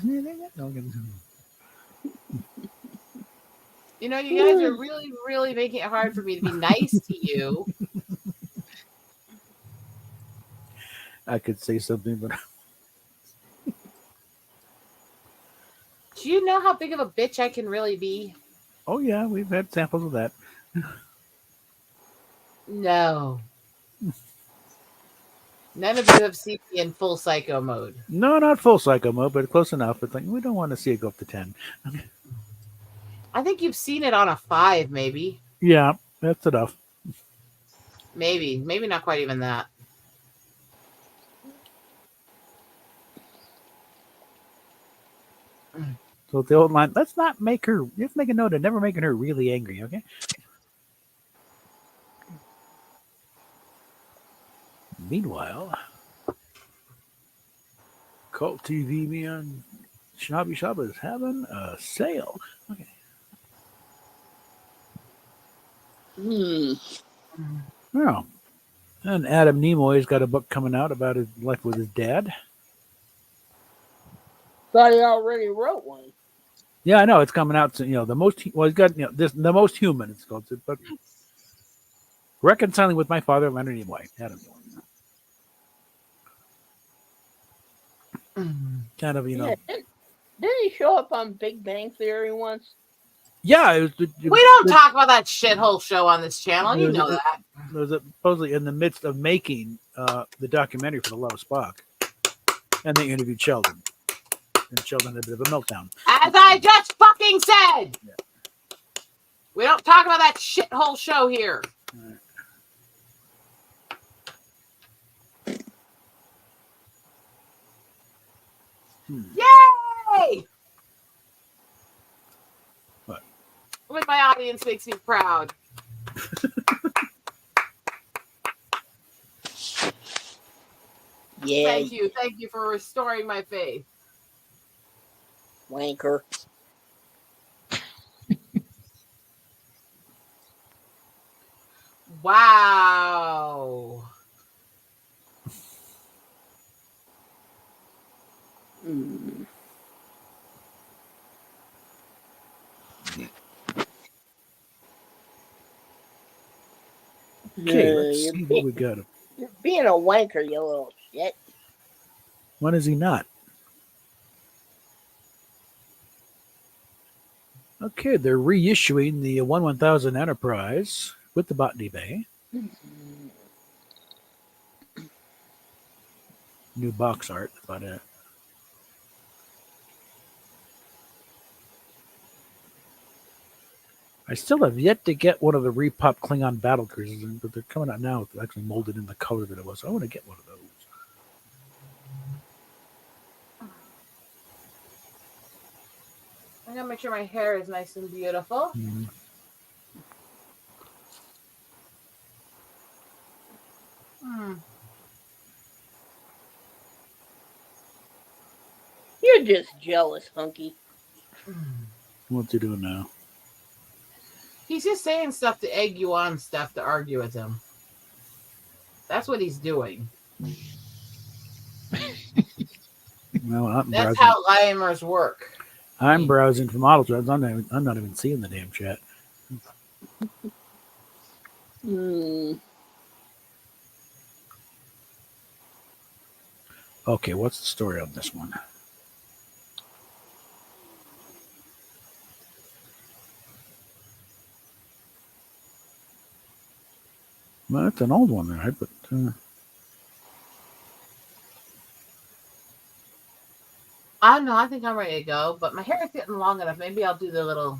You know, you guys are really, really making it hard for me to be nice to you. I could say something, but Do you know how big of a bitch I can really be? oh yeah, we've had samples of that. No. None of you have seen me in full psycho mode. No, not full psycho mode, but close enough. It's like we don't want to see it go up to 10. I think you've seen it on a 5, maybe. Yeah, that's enough. Maybe not quite even that. So the old line, let's make a note of never making her really angry, okay? Meanwhile, Cult TV Me on Shabby Shop is having a sale. Okay. Oh. And Adam Nimoy's got a book coming out about his life with his dad. Thought he already wrote one. Yeah, I know it's coming out. So, the most he's got the most human. It's called, but reconciling with my father, Leonard Nimoy. Adam Nimoy. Kind of Yeah, didn't he show up on Big Bang Theory once? Yeah, We don't talk about that shithole show on this channel. You know that. It was supposedly in the midst of making the documentary for The Love of Spock, and they interviewed Sheldon. And Sheldon had a bit of a meltdown. As I just fucking said! Yeah. We don't talk about that shithole show here. Yay! What? With my audience makes me proud. Yeah. Thank you for restoring my faith. Wanker. Wow. Okay, let's see what we got. You're being a wanker, you little shit. When is he not? Okay, they're reissuing the 1/1000 Enterprise with the Botany Bay. New box art. That's about it. I still have yet to get one of the repop Klingon battle cruisers, but they're coming out now. They're actually molded in the color that it was. So I want to get one of those. I gotta make sure my hair is nice and beautiful. Mm-hmm. You're just jealous, Hunky. What's he doing now? He's just saying stuff to egg you on, stuff to argue with him. That's what he's doing. Well, that's how limers work. I'm browsing for model threads. I'm not even seeing the damn chat. Okay, what's the story on this one? Well, it's an old one, right? But I don't know. I think I'm ready to go, but my hair is getting long enough. Maybe I'll do the little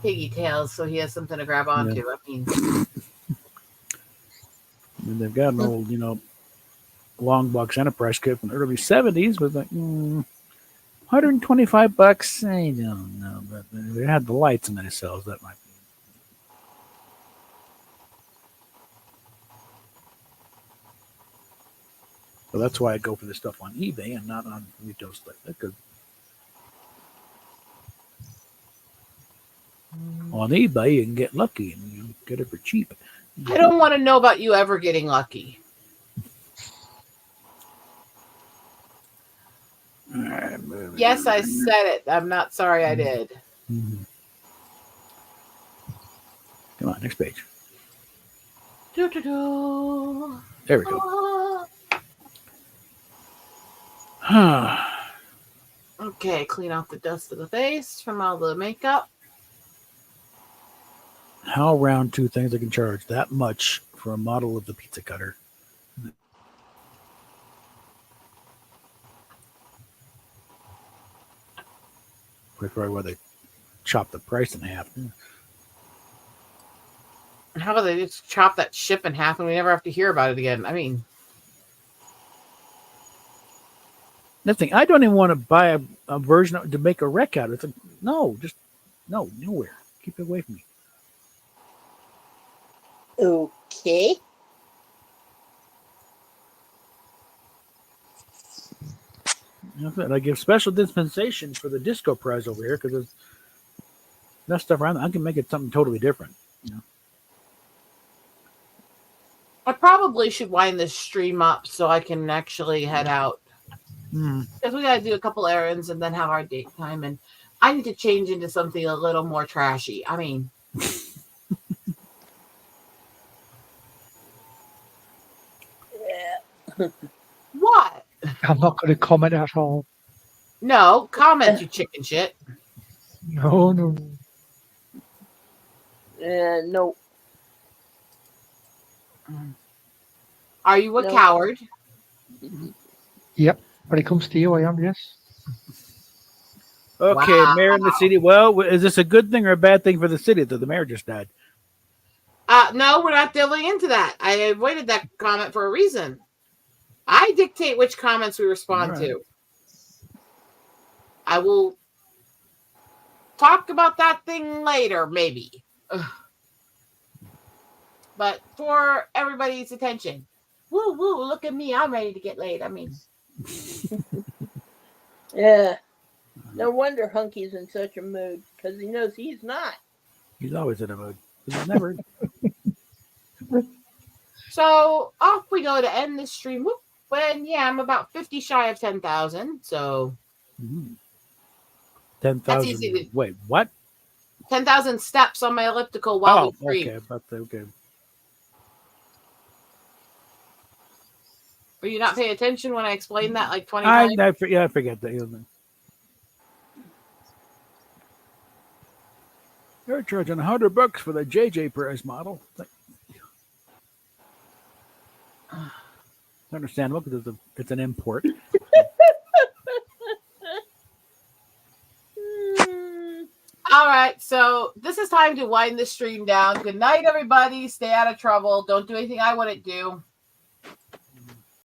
piggy tails so he has something to grab onto. Yeah. I mean, and they've got an old, long box Enterprise kit from the early 70s with like $125. I don't know, but they had the lights in themselves. That might be. So that's why I go for this stuff on eBay and not on retail stuff. Because on eBay you can get lucky and get it for cheap. I don't want to know about you ever getting lucky. Yes, I said it. I'm not sorry I did. Mm-hmm. Come on, next page. There we go. Okay, clean off the dust of the face from all the makeup. How round two things I can charge that much for a model of the pizza cutter? Probably where they chop the price in half. How about they just chop that ship in half and we never have to hear about it again? I mean, Nothing. I don't even want to buy a version to make a wreck out of it. It's like, no, just nowhere. Keep it away from me. Okay. I give special dispensation for the disco prize over here because there's that stuff around. I can make it something totally different. I probably should wind this stream up so I can actually head out. Because we got to do a couple errands and then have our date time. And I need to change into something a little more trashy. I mean, Yeah. what? I'm not going to comment at all. No, comment, you chicken shit. No, no. No. Are you a No. coward? Yep. When it comes to you, I am, yes. Okay, Wow. mayor in the city. Well, is this a good thing or a bad thing for the city that the mayor just died? No, we're not delving into that. I avoided that comment for a reason. I dictate which comments we respond to. I will talk about that thing later, maybe. Ugh. But for everybody's attention, woo woo, look at me. I'm ready to get laid. I mean, Yeah. No wonder Hunky's in such a mood because he knows he's not. He's always in a mood. He's never. so off we go to end this stream. Whoop. When I'm about 50 shy of 10,000. So 10,000. That's easy to- Wait, what? 10,000 steps on my elliptical while we stream. Okay, okay. Were you not paying attention when I explained that like 20 times? I forget that. You're charging $100 for the JJ price model. Understandable because it's an import. All right, so this is time to wind the stream down. Good night, everybody. Stay out of trouble. Don't do anything I wouldn't do.